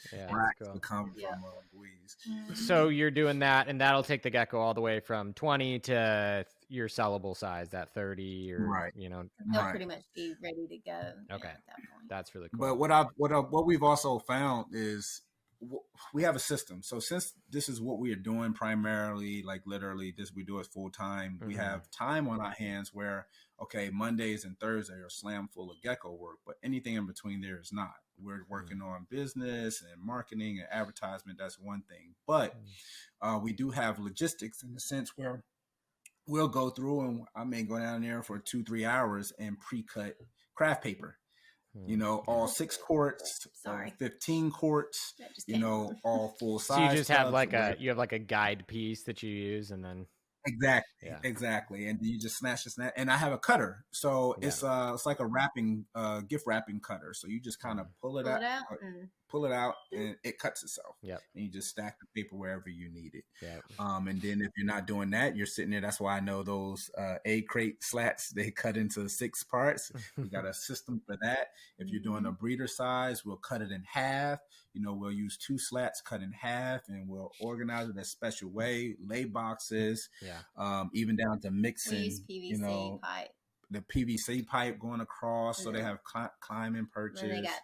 cool. to come from Louise. So you're doing that, and that'll take the Gecko all the way from 20 to your sellable size, that 30, or they'll pretty much be ready to go. Okay, at that point. That's really cool. But what we've also found is we have a system. So since this is what we are doing primarily, like literally this, we do it full time. We have time on our hands where, okay, Mondays and Thursdays are slam full of Gecko work, but anything in between there is not. We're working on business and marketing and advertisement. That's one thing. But we do have logistics in the sense where we'll go through and I may go down there for 2-3 hours and pre-cut craft paper. All 6 quarts, 15 quarts, all full size. So you just have like a guide piece that you use, and then exactly, and you just snatch. And I have a cutter, so it's like a wrapping, gift wrapping cutter. So you just kind of pull it out, and it cuts itself. Yep. And you just stack the paper wherever you need it. Yep. And then if you're not doing that, you're sitting there. That's why I know those A crate slats, they cut into 6 parts. We got a system for that. If you're doing a breeder size, we'll cut it in half. We'll use 2 slats cut in half, and we'll organize it a special way, lay boxes, even down to mixing. We use PVC pipe. The PVC pipe going across, so they have climbing perches. And they got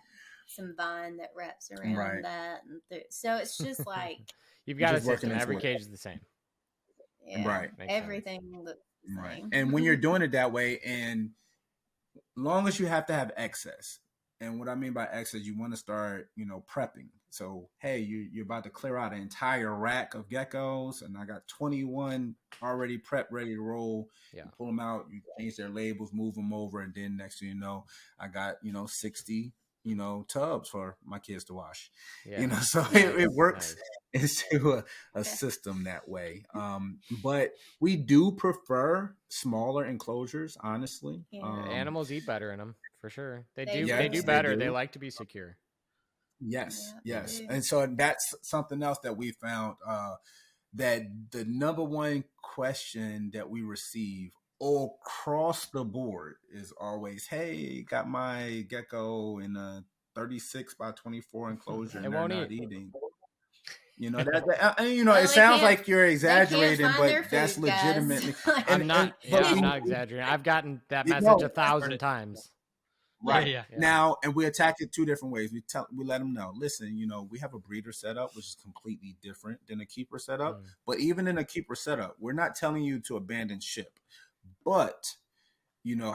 some vine that wraps around that, and so it's just like you've got a system. Every cage is the same. Right. Everything looks the same. And when you're doing it that way, and long as you have to have excess. And what I mean by excess, you want to start, prepping. So, hey, you're about to clear out an entire rack of geckos, and I got 21 already prepped, ready to roll. Yeah. You pull them out, you change their labels, move them over, and then next thing you know, I got 60 tubs for my kids to wash. Yeah. So it works into a system that way. But we do prefer smaller enclosures, honestly. Animals eat better in them. For sure. They do better. They like to be secure. Yes. And so that's something else that we found, that the number one question that we receive all across the board is always, hey, got my Gecko in a 36 by 24 enclosure and they're not eating. It sounds like you're exaggerating, but that's food, legitimately. I'm not exaggerating. I've gotten that message 1,000 times. Right. Yeah. Now, and we attack it two different ways. We let them know, listen, we have a breeder setup, which is completely different than a keeper setup. But even in a keeper setup, we're not telling you to abandon ship. But,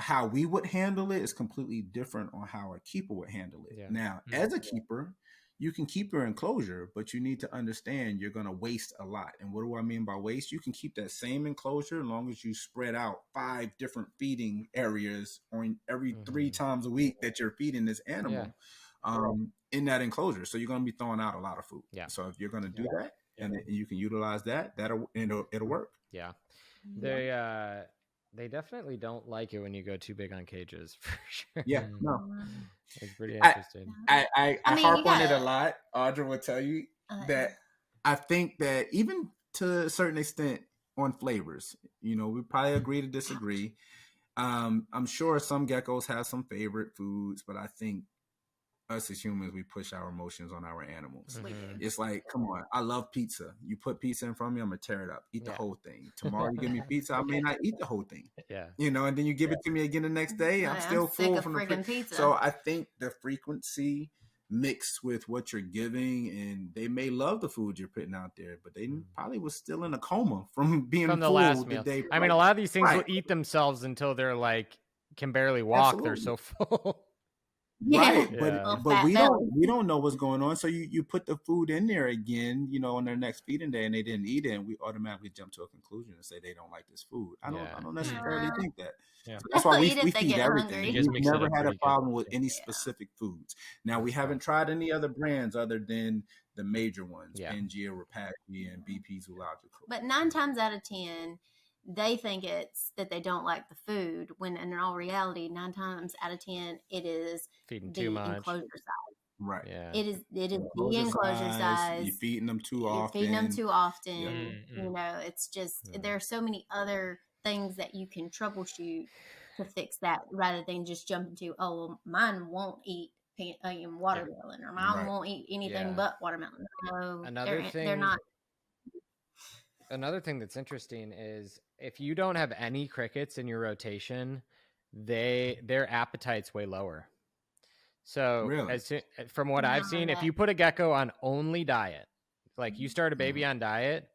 how we would handle it is completely different on how a keeper would handle it. Yeah. Now, as a keeper, you can keep your enclosure, but you need to understand you're going to waste a lot. And what do I mean by waste? You can keep that same enclosure as long as you spread out 5 different feeding areas on every 3 times a week that you're feeding this animal in that enclosure. So you're going to be throwing out a lot of food. Yeah. So if you're going to do that and you can utilize that, it'll work. Yeah. They definitely don't like it when you go too big on cages, for sure. Yeah, no. It's pretty interesting. I harp on it a lot. Audra will tell you that I think that even to a certain extent on flavors, we probably agree to disagree. I'm sure some geckos have some favorite foods, but I think us as humans, we push our emotions on our animals. It's like, come on, I love pizza. You put pizza in front of me, I'm gonna tear it up, eat the whole thing. Tomorrow you give me pizza, I may not eat the whole thing. Yeah. And then you give it to me again the next day, I'm still full from the pizza. So I think the frequency mixed with what you're giving, and they may love the food you're putting out there, but they probably was still in a coma from being from the last meal. I mean, a lot of these things will eat themselves until they're like can barely walk. Absolutely. They're so full. Right, but we don't know what's going on. So you put the food in there again, on their next feeding day, and they didn't eat it, and we automatically jump to a conclusion and say they don't like this food. I don't necessarily think that. Yeah. So that's why we feed everything. We've never had a problem with any specific foods. Now we haven't tried any other brands other than the major ones, Pangea, Rapacki, and BP Zoological. But 9 times out of 10. They think it's that they don't like the food, when in all reality, 9 times out of 10, it is feeding too much. Enclosure size. Right. Yeah. It is the enclosure size. You're feeding them too often. It's just there are so many other things that you can troubleshoot to fix that, rather than just jumping to, mine won't eat watermelon, or mine won't eat anything but watermelon. So they're not. Another thing that's interesting is if you don't have any crickets in your rotation, their appetite's way lower. So really? From what I've seen, if you put a gecko on only diet, like you start a baby on diet,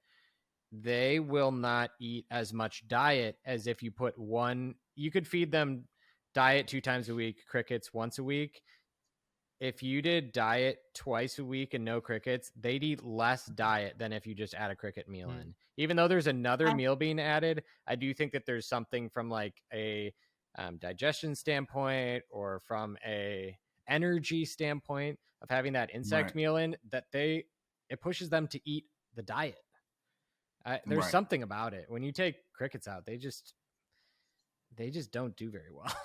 they will not eat as much diet as if you put you could feed them diet 2 times a week, crickets once a week. If you did diet twice a week and no crickets, they'd eat less diet than if you just add a cricket meal in. Even though there's another meal being added, I do think that there's something from like a digestion standpoint or from a energy standpoint of having that insect meal in that it pushes them to eat the diet. There's something about it. When you take crickets out, they just don't do very well.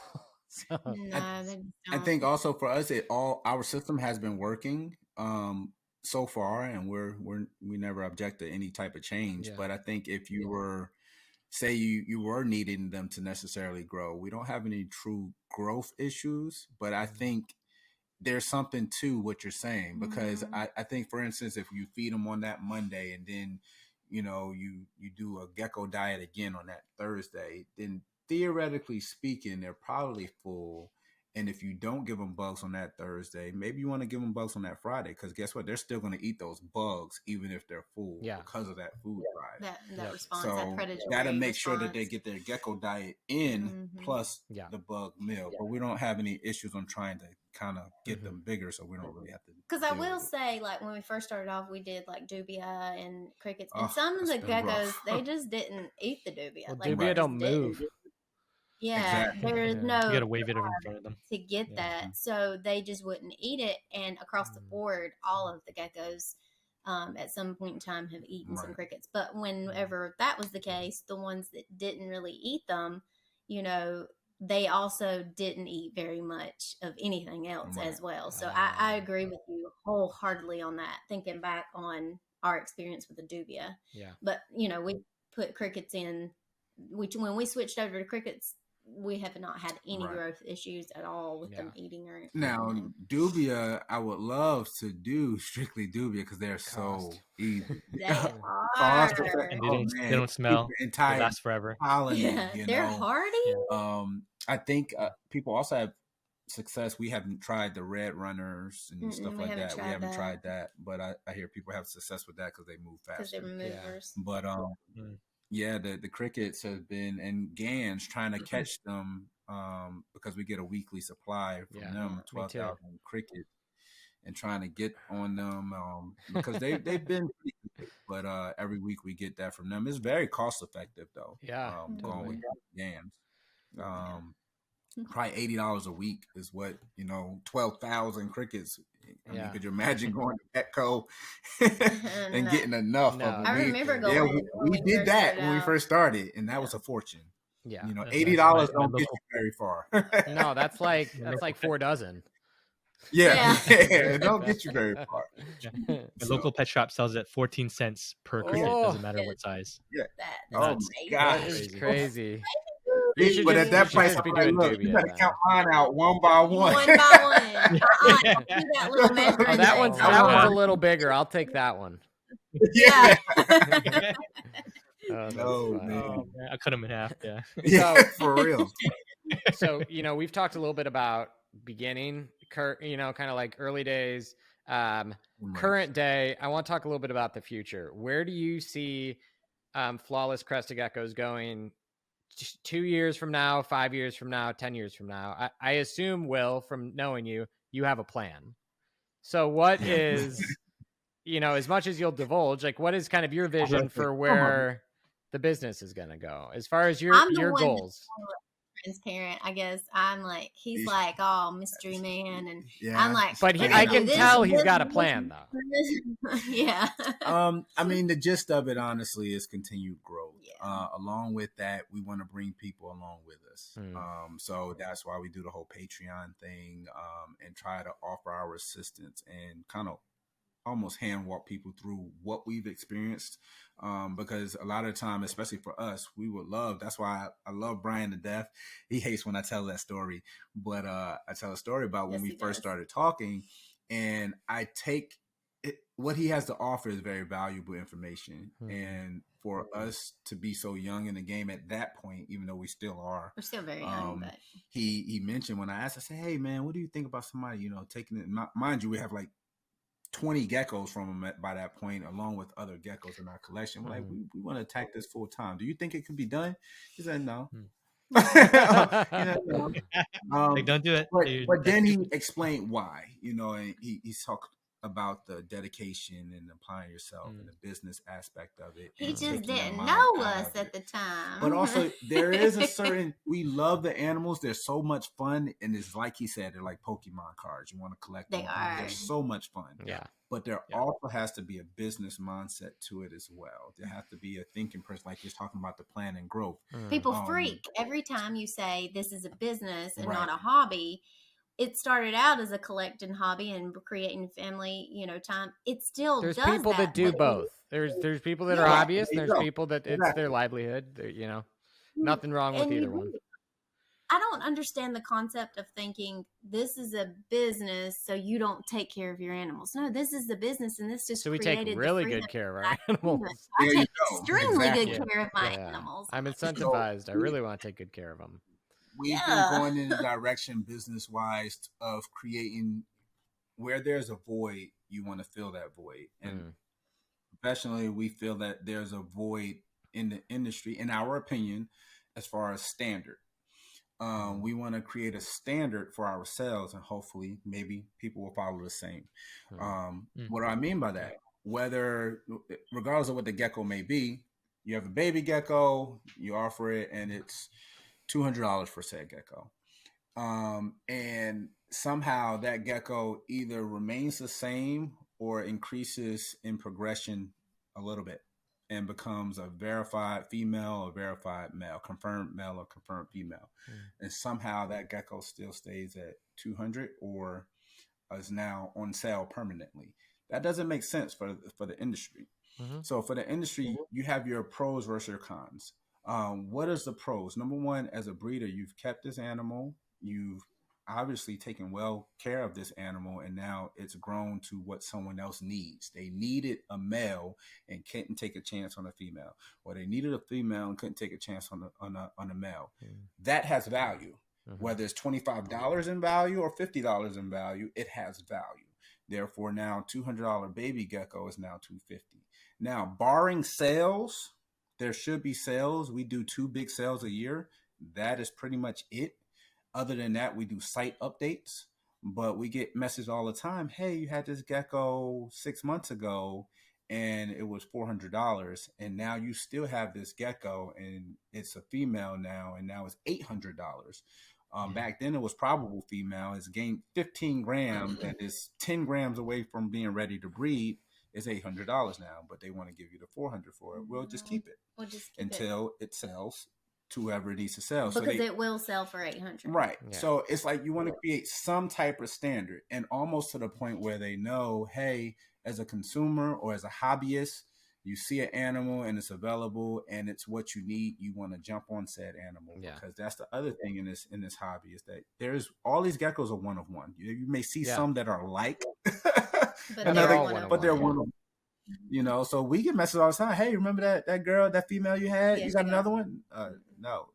So I think also for us, our system has been working so far, and we never object to any type of change. But I think if you were, say you were needing them to necessarily grow, we don't have any true growth issues. But I think there's something to what you're saying, because I think, for instance, if you feed them on that Monday and then you do a gecko diet again on that Thursday, then theoretically speaking, they're probably full. And if you don't give them bugs on that Thursday, maybe you want to give them bugs on that Friday, because guess what? They're still going to eat those bugs even if they're full because of that food drive. That response, that predatory got to make sure that they get their gecko diet in plus the bug meal. But we don't have any issues on trying to kind of get them bigger, so we don't really have to. Because I will say, like, when we first started off, we did like dubia and crickets, and some of the geckos they just didn't eat the dubia. Well, dubia don't move. Yeah, exactly. There is no. You gotta wave it in front of them to get that, so they just wouldn't eat it. And across the board, all of the geckos, at some point in time, have eaten some crickets. But whenever that was the case, the ones that didn't really eat them, they also didn't eat very much of anything else as well. So I agree with you wholeheartedly on that. Thinking back on our experience with the dubia, but we put crickets in. When we switched over to crickets we have not had any Right. growth issues at all with them eating or now anything. dubia. I would love to do strictly dubia because they're Cost. so easy. They Cost are. effective. And Oh, they man. don't smell. The They entire last forever. colony, Yeah, you they're know. hardy. I think people also have success. We haven't tried the red runners and stuff we like haven't that. We tried haven't that. tried that, but I hear people have success with that because they move Because they're faster. movers. But yeah, the crickets have been, and Gans trying to catch them because we get a weekly supply from them, 12,000 crickets, and trying to get on them because they've been pretty good, but every week we get that from them. It's very cost effective though. Going with Gans. Probably $80 a week is what 12,000 crickets. I mean, could you imagine going to Gecko and getting enough of them? I remember going. We did that when we first started, and that was a fortune. Yeah, $80 don't get you very far. No, that's like 4 dozen. Yeah, it don't get you very far. The local pet shop sells it at 14 cents per cricket. Doesn't matter what size. Yeah. Oh my God, that is crazy. But at that price, be like, doing look, you gotta count mine out one by one. One by one. That little measuring that one's a little bigger. I'll take that one. Yeah. No, man. I cut them in half. Yeah. Yeah, for real. So we've talked a little bit about beginning, kind of like early days, current day. I want to talk a little bit about the future. Where do you see Flawless Crested Geckos going 2 years from now, 5 years from now, 10 years from now? I assume, Will, from knowing you have a plan. So what is, as much as you'll divulge, like what is kind of your vision for where the business is going to go as far as your goals? Transparent, I guess. I'm like, he's like, oh, mystery man, and I'm like, but I can tell he's got a plan though. Yeah. I mean, the gist of it, honestly, is continued growth. Along with that, we want to bring people along with us. So that's why we do the whole Patreon thing, and try to offer our assistance and kind of almost hand walk people through what we've experienced. Because a lot of the time, especially for us, we would love, that's why I love Brian to death. He hates when I tell that story, but I tell a story about when we first started talking, and I take it, what he has to offer is very valuable information. And for us to be so young in the game at that point, even though we still are, we're still very young, but he mentioned, when I asked, I said, hey man, what do you think about somebody, taking it? Mind you, we have like 20 geckos from him by that point, along with other geckos in our collection. We're like, we want to attack this full time. Do you think it can be done? He said, no. Like, don't do it. But then he explained why, and he's talked about the dedication and applying yourself and the business aspect of it. He just didn't know us at the time. But also, there is a certain, we love the animals. They're so much fun. And it's like he said, they're like Pokemon cards. You want to collect them. They're so much fun. Yeah. But there also has to be a business mindset to it as well. There has to be a thinking person, like you're talking about the plan and growth. People freak every time you say this is a business and not a hobby. It started out as a collecting hobby and creating family, time. It still there's does people that do both. There's people that are hobbyists. And there's people that it's their livelihood. Nothing wrong with either one. I don't understand the concept of thinking this is a business, so you don't take care of your animals. No, this is the business, and this just so we take really good care of our animals. I take extremely good care of my animals. I'm incentivized. I really want to take good care of them. We've been going in the direction business-wise of creating, where there's a void, you want to fill that void. And professionally, we feel that there's a void in the industry, in our opinion, as far as standard. We want to create a standard for ourselves, and hopefully maybe people will follow the same. What do I mean by that? Regardless of what the gecko may be, you have a baby gecko, you offer it, and it's $200 for said gecko. And somehow that gecko either remains the same or increases in progression a little bit and becomes a verified female or verified male, confirmed male or confirmed female. And somehow that gecko still stays at 200 or is now on sale permanently. That doesn't make sense for the industry. So for the industry, you have your pros versus your cons. What is the pros? Number one, as a breeder, you've kept this animal. You've obviously taken well care of this animal, and now it's grown to what someone else needs. They needed a male and couldn't take a chance on a female, or they needed a female and couldn't take a chance on a male. That has value. Whether it's $25 in value or $50 in value, it has value. Therefore, now $200 baby gecko is now $250. Now, barring sales, there should be sales. We do 2 big sales a year. That is pretty much it. Other than that, we do site updates, but we get messages all the time. Hey, you had this gecko 6 months ago and it was $400. And now you still have this gecko and it's a female now. And now it's $800. Back then it was probable female. It's gained 15 grams and is 10 grams away from being ready to breed. It's $800 now, but they want to give you the $400 for it. We'll just keep it until it sells to whoever it needs to sell. Because it will sell for $800. Right. Yeah. So it's like you want to create some type of standard, and almost to the point where they know, hey, as a consumer or as a hobbyist, you see an animal and it's available and it's what you need, you want to jump on said animal. Yeah. Because that's the other thing in this hobby is that there's all these geckos are one of one. You may see some that are like but they're one of one. You know, so we get messages all the time. Hey, remember that girl, that female you had? You got another one? No.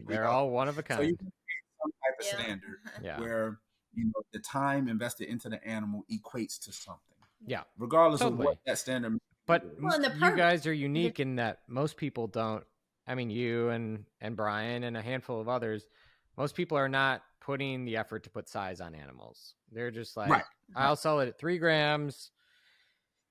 They're all one of a kind. So you can create some type of standard where, you know, the time invested into the animal equates to something. Yeah. Regardless of what that standard means. But you guys are unique in that most people don't. I mean, you and Brian and a handful of others, most people are not putting the effort to put size on animals. They're just like, I'll sell it at 3 grams.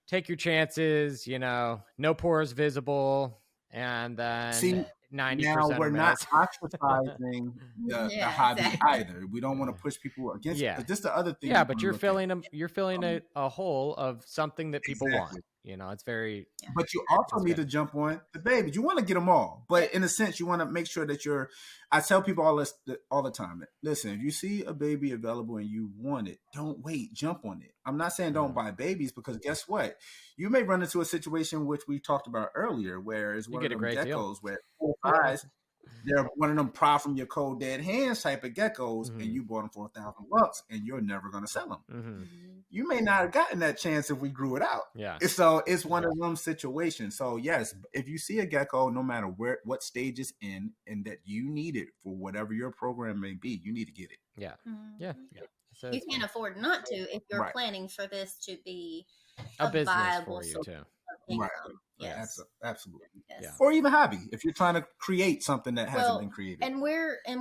Take your chances, you know, no pores visible, and then 90%. Now we're not ostracizing the hobby either. We don't want to push people against it. But just the other thing. Yeah, but you're filling a hole of something that people want. You know, it's very. But you also need to jump on the babies. You want to get them all, but in a sense, you want to make sure that you're. I tell people all the time. Listen, if you see a baby available and you want it, don't wait. Jump on it. I'm not saying don't buy babies, because guess what? You may run into a situation which we talked about earlier, where it's one of them geckos where 4 eyes. They're one of them pry from your cold dead hands type of geckos, and you bought them for $1,000, and you're never going to sell them. You may not have gotten that chance if we grew it out. Yeah. So it's one of them situations. So yes, if you see a gecko, no matter what stage it's in, and that you need it for whatever your program may be, you need to get it. Yeah. Yeah. So you can't afford not to if you're planning for this to be a business for you too. Right. Yes. Absolutely. Yes. Yeah. Or even hobby, if you're trying to create something that hasn't been created. And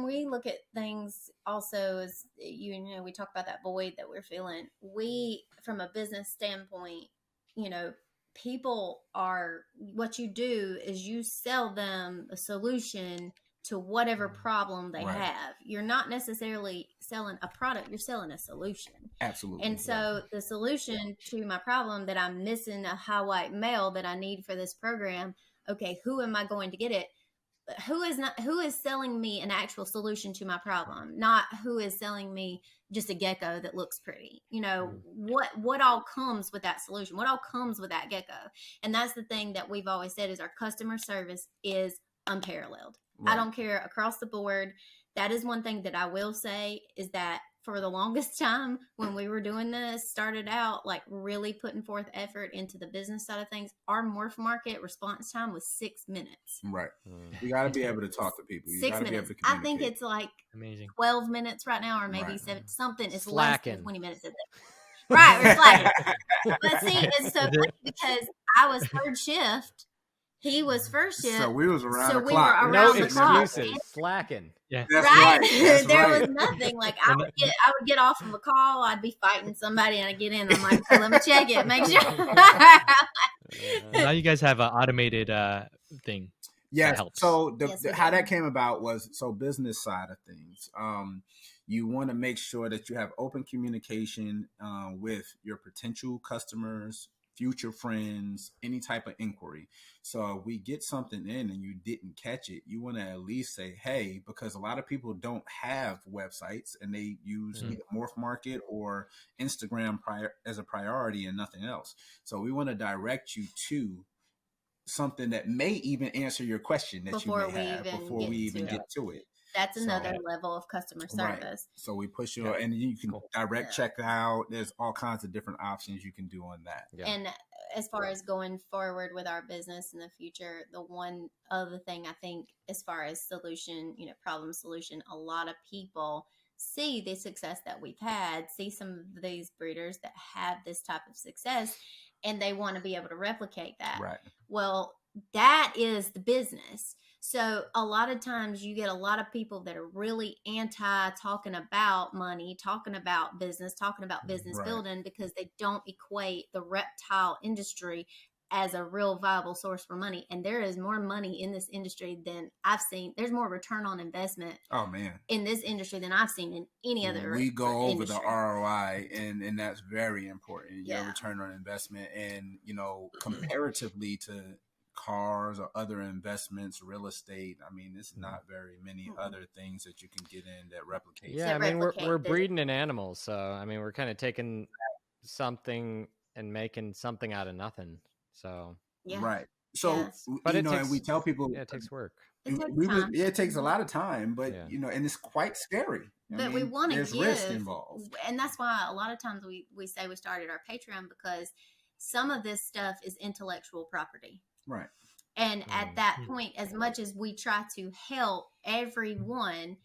we look at things also as, you know, we talk about that void that we're feeling. We, from a business standpoint, you know, people are, what you do is you sell them a solution to whatever problem they have. You're not necessarily selling a product, you're selling a solution. Absolutely. And so the solution to my problem, that I'm missing a high white male that I need for this program, okay, who am I going to get it? Who is selling me an actual solution to my problem, not who is selling me just a gecko that looks pretty. You know, what all comes with that solution? What all comes with that gecko? And that's the thing that we've always said is our customer service is unparalleled. Right. I don't care, across the board. That is one thing that I will say, is that for the longest time when we were doing this, started out like really putting forth effort into the business side of things, our morph market response time was 6 minutes. Right. You got to be able to talk to people. You 6 minutes. I think it's like amazing 12 minutes right now, or maybe 7, something. It's slacking. Less than 20 minutes. Right, we're slacking. But see, it's so funny because I was third shift. He was first shift. So we was around the clock. We were around the excuses. Clock. Slacking. Yeah. That's right. That's there right. was nothing. Like I would get off of a call. I'd be fighting somebody, and I get in. I'm like, oh, let me check it, make sure. Now you guys have an automated thing. Yes. So how that came about was, business side of things. You want to make sure that you have open communication with your potential customers, future friends, any type of inquiry. So if we get something in and you didn't catch it, you want to at least say, hey, because a lot of people don't have websites and they use either Morph Market or Instagram as a priority and nothing else. So we want to direct you to something that may even answer your question that before you may have before we even get to it. That's another level of customer service. Right. So we push you, and you can direct check out. There's all kinds of different options you can do on that. Yeah. And as far as going forward with our business in the future, the one other thing I think, as far as solution, problem solution, a lot of people see the success that we've had, see some of these breeders that have this type of success, and they want to be able to replicate that. Right. Well, that is the business. So a lot of times you get a lot of people that are really anti talking about money, talking about business building, because they don't equate the reptile industry as a real viable source for money. And there is more money in this industry than I've seen. There's more return on investment in this industry than I've seen in any other We go over industry. the ROI, and that's very important. Your return on investment, and comparatively to cars or other investments, real estate, I mean, there's not very many other things that you can get in that replicate. Yeah, I mean, we're breeding in animals, so I mean, we're kind of taking something and making something out of nothing. So right. So but and we tell people it takes work. It takes a lot of time, but and it's quite scary. But we want to give risk involved, and that's why a lot of times we say we started our Patreon, because some of this stuff is intellectual property. Right. And at that point, as much as we try to help everyone,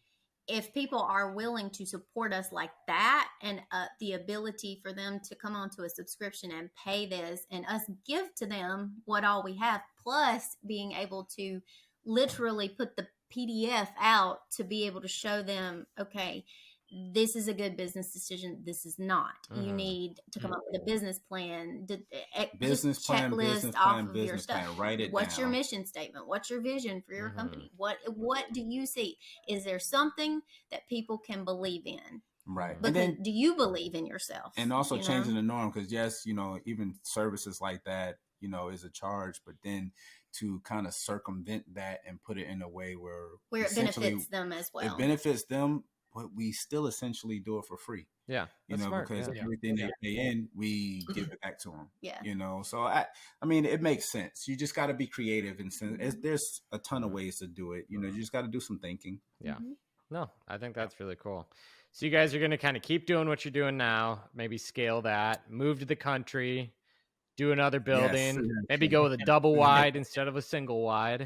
if people are willing to support us like that, and the ability for them to come onto a subscription and pay this, and us give to them what all we have, plus being able to literally put the PDF out to be able to show them, okay, this is a good business decision. This is not. You need to come up with a business plan, business plan, write it What's down. your mission statement? What's your vision for your company? What do you see? Is there something that people can believe in? Right. Because and then, do you believe in yourself? And also changing the norm, because yes, even services like that, is a charge, but then to kind of circumvent that and put it in a way where it benefits them as well. It benefits them, but we still essentially do it for free. Yeah, smart, because everything they pay in, we give it back to them. Yeah, so I mean, it makes sense. You just got to be creative, and there's a ton of ways to do it. You just got to do some thinking. Yeah, no, I think that's really cool. So you guys are going to kind of keep doing what you're doing now, maybe scale that, move to the country, do another building, maybe go with a double wide instead of a single wide.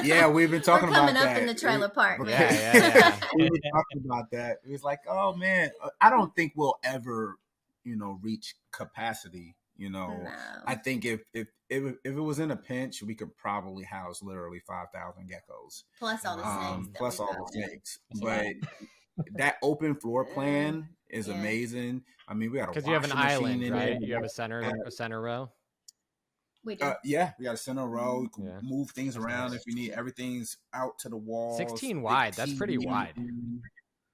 We've been talking about that. Coming up in the trailer park. Yeah. We were talking about that. It was like, oh man, I don't think we'll ever, reach capacity. No. I think if it was in a pinch, we could probably house literally 5,000 geckos. Plus all the snakes. But that open floor plan is amazing. I mean, we got because you have an island, right? You have a center row. We do. We got a center row. We can move things around if you need. Everything's out to the wall. 16 wide. That's pretty wide.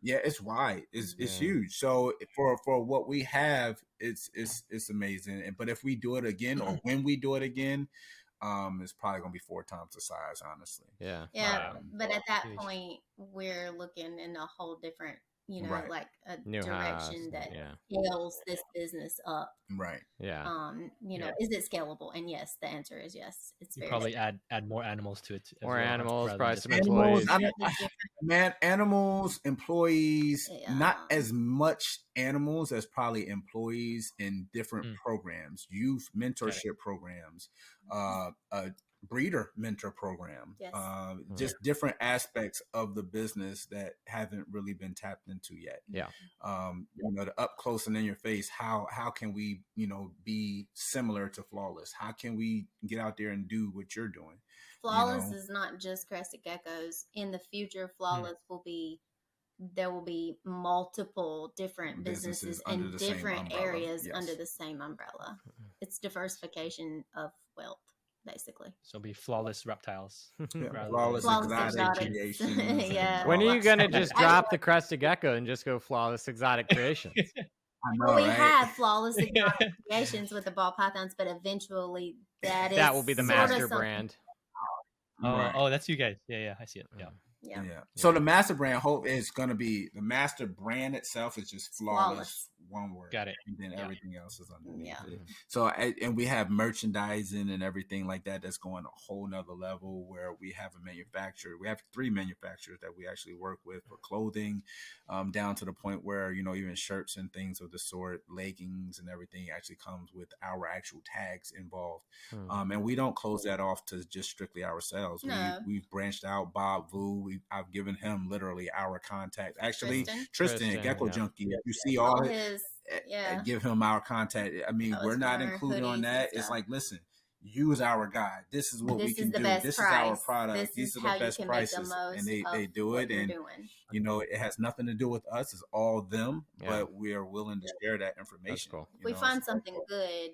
Yeah, it's wide. It's huge. So for what we have, it's amazing. But if we do it again, or when we do it again, it's probably gonna be 4 times the size, honestly. Yeah. But at that point, we're looking in a whole different, like a new direction that scales this business up. Right. Yeah. Is it scalable? And yes, the answer is yes. It's you probably add more animals to it. More animals, probably some employees. Animals, employees, not as much animals as probably employees in different programs, youth mentorship programs, breeder mentor program, just different aspects of the business that haven't really been tapped into yet. The up close and in your face, how can we be similar to Flawless? How can we get out there and do what you're doing? Flawless is not just crested geckos. In the future, Flawless there will be multiple different businesses in different areas under the same umbrella. It's diversification of wealth, basically. So it'll be Flawless Reptiles. Flawless Exotic Creations. When are you going to just drop the Crested Gecko and just go Flawless Exotic Creations? We have Flawless Exotic Creations with the ball pythons, but eventually that will be the master brand. Oh, that's you guys. Yeah, I see it. Yeah. So the master brand is going to be, the master brand itself is just Flawless one word. Got it. And then everything else is underneath it. Mm-hmm. So, and we have merchandising and everything like that that's going a whole nother level, where we have a manufacturer. We have 3 manufacturers that we actually work with for clothing, down to the point where, even shirts and things of the sort, leggings and everything actually comes with our actual tags involved. And we don't close that off to just strictly ourselves. No. We've branched out. Bob Vu, I've given him literally our contact. Actually, Tristan Gecko Junkie. You see all his, give him our contact. I mean, we're not included on that. It's like, listen, use our guy. This is what we can do. This is our product. These are the best prices, and they do it. And it has nothing to do with us. It's all them. But we are willing to share that information. That's cool. If we find something good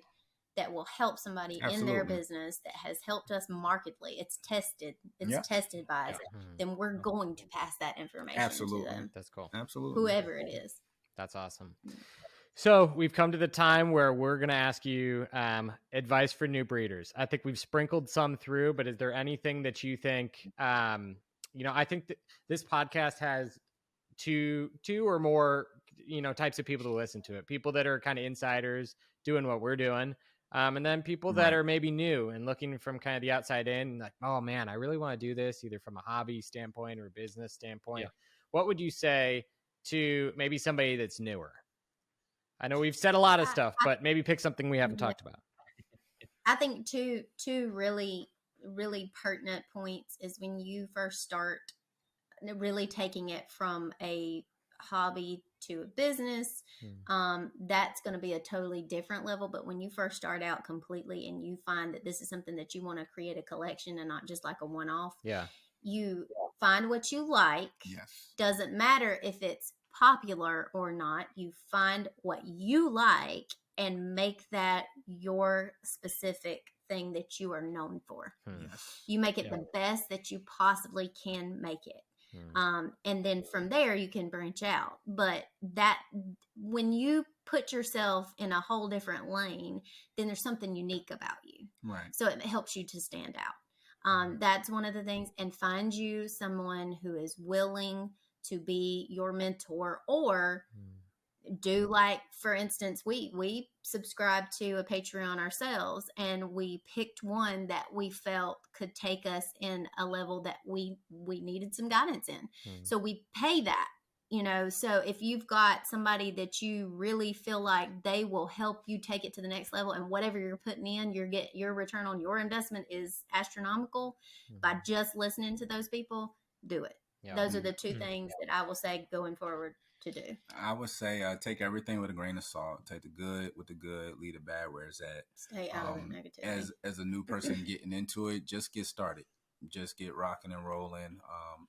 that will help somebody in their business, that has helped us markedly, it's tested by us, then we're going to pass that information to them. That's cool. Absolutely. Whoever it is. That's awesome. So we've come to the time where we're going to ask you advice for new breeders. I think we've sprinkled some through, but is there anything that you think, I think that this podcast has two or more, types of people to listen to it. People that are kind of insiders doing what we're doing. And then people that are maybe new and looking from kind of the outside in, like, oh man, I really want to do this either from a hobby standpoint or a business standpoint. Yeah. What would you say to maybe somebody that's newer? I know we've said a lot of stuff, but maybe pick something we haven't talked about. I think two really, really pertinent points is when you first start really taking it from a hobby to a business, that's going to be a totally different level. But when you first start out completely and you find that this is something that you want to create a collection and not just like a one-off, you find what you like. Doesn't matter if it's popular or not. You find what you like and make that your specific thing that you are known for. You make it the best that you possibly can make it. And then from there you can branch out. But that when you put yourself in a whole different lane, then there's something unique about you. So it helps you to stand out. That's one of the things. And find you someone who is willing to be your mentor, or do, like, for instance, we subscribed to a Patreon ourselves, and we picked one that we felt could take us in a level that we needed some guidance in. So we pay that, so if you've got somebody that you really feel like they will help you take it to the next level, and whatever you're putting in, your return on your investment is astronomical by just listening to those people, do it. Those are the two things that I will say going forward to do. I would say take everything with a grain of salt. Take the good with the good, leave the bad where it's at. Stay out of the negativity. As a new person getting into it, just get started. Just get rocking and rolling.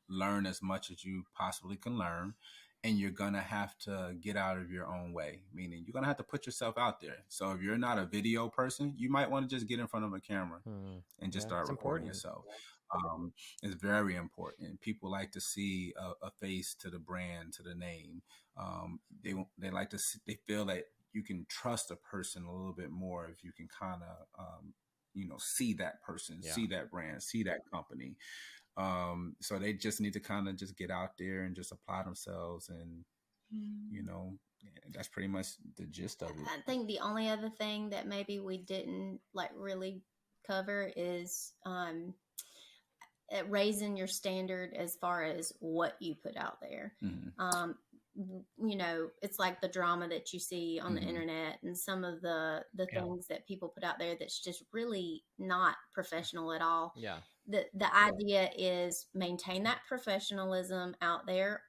Learn as much as you possibly can learn. And you're going to have to get out of your own way, meaning you're going to have to put yourself out there. So if you're not a video person, you might want to just get in front of a camera and just start recording yourself. It's very important. People like to see a face to the brand, to the name. They like to see, they feel that you can trust a person a little bit more if you can kind of, see that person, see that brand, see that company. So they just need to kind of just get out there and just apply themselves, and that's pretty much the gist of it. I think the only other thing that maybe we didn't really cover is raising your standard as far as what you put out there. It's like the drama that you see on the internet and some of the things that people put out there that's just really not professional at all. The idea is maintain that professionalism out there.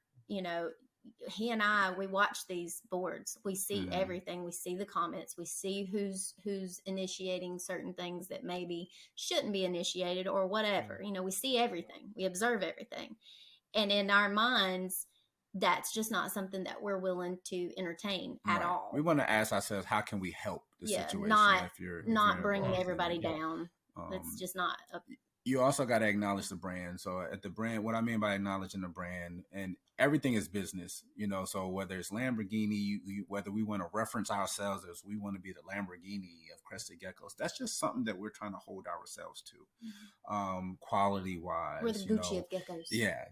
He and I, we watch these boards. We see everything. We see the comments. We see who's initiating certain things that maybe shouldn't be initiated or whatever. We see everything. We observe everything. And in our minds, that's just not something that we're willing to entertain at all. We want to ask ourselves, how can we help the situation? Not bringing everybody down. That's just not you also got to acknowledge the brand. So at the brand, what I mean by acknowledging the brand, and everything is business, so whether it's Lamborghini, whether we want to reference ourselves as we want to be the Lamborghini of Crested Geckos, that's just something that we're trying to hold ourselves to, quality wise. We're the Gucci of geckos. Yeah.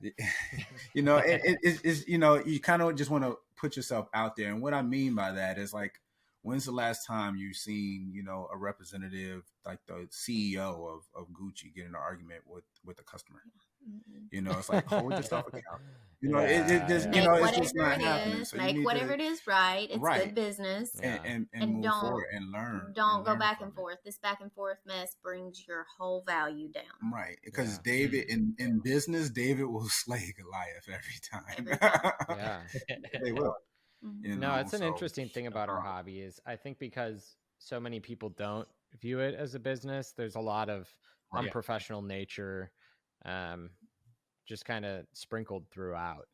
It's you kind of just want to put yourself out there. And what I mean by that is like, when's the last time you've seen, a representative like the CEO of Gucci get in an argument with a customer? It's like, hold yourself accountable. It's just not happening. So make whatever it is right. It's good business. And move forward and learn. Don't go back and forth. This back and forth mess brings your whole value down. Right. Because David, in business, David will slay Goliath every time. Yeah. They will. No, it's an interesting thing about our hobby is I think because so many people don't view it as a business, there's a lot of unprofessional nature just kind of sprinkled throughout.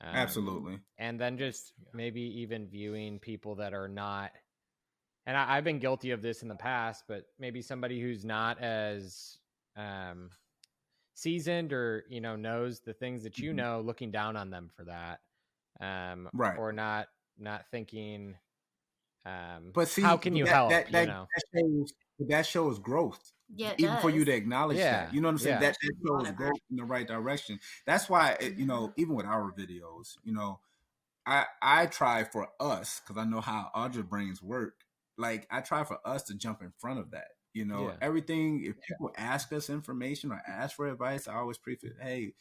Absolutely. And then just maybe even viewing people that are not, and I've been guilty of this in the past, but maybe somebody who's not as seasoned or, knows the things that know, looking down on them for that. Right. Or not thinking, but see, how can you help? That shows growth. Yeah, even for you to acknowledge that, you know what I'm saying? Yeah. That shows growth in the right direction. That's why, even with our videos, I try for us, because I know how Audra brains work. Like, I try for us to jump in front of that. Everything. If people ask us information or ask for advice, I always preface, hey,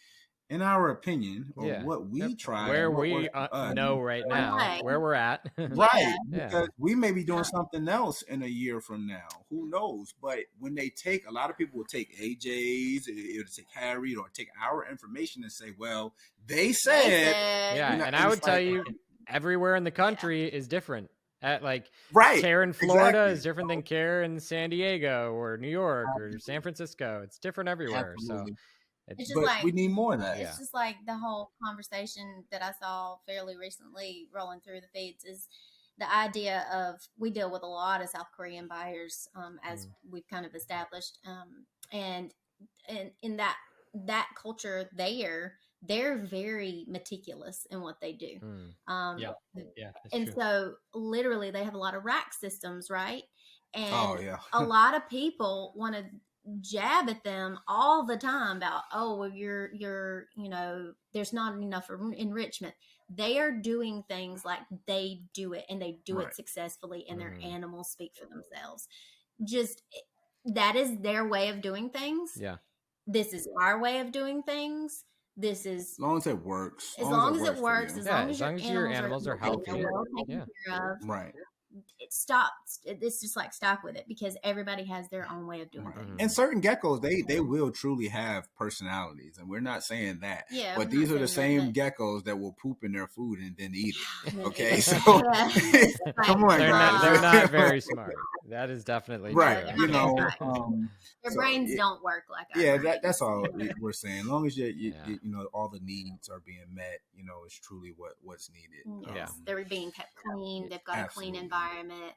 in our opinion, or what we try, where we know right now, where we're at, right? Because we may be doing something else in a year from now. Who knows? But when they take, a lot of people will take AJ's, it'll take Harry, or take our information and say, "Well, they said." And I would tell you, everywhere in the country is different. At care in Florida is different than care in San Diego or New York or San Francisco. It's different everywhere. Absolutely. So. It's just like, we need more of that. It's just like the whole conversation that I saw fairly recently rolling through the feeds is the idea of, we deal with a lot of South Korean buyers, as we've kind of established, and in that culture they're very meticulous in what they do. And true. So literally they have a lot of rack systems, right? And a lot of people want to jab at them all the time about, you're there's not enough enrichment. They are doing things like they do it, and they do it successfully, and their animals speak for themselves. Just, that is their way of doing things. This is our way of doing things. This is, as long as it works. As long as it works. As long as your animals are healthy. Taken care of. Right. It stops. It's just like, stop with it, because everybody has their own way of doing things. And certain geckos, they will truly have personalities, and we're not saying that. But these are the same geckos that will poop in their food and then eat it. Okay, so come on, guys. They're not very smart. That is definitely right. True. Their brains don't work like ours. That's all we're saying. As long as you all the needs are being met, it's truly what's needed. Yes. They're being kept clean. They've got a clean environment.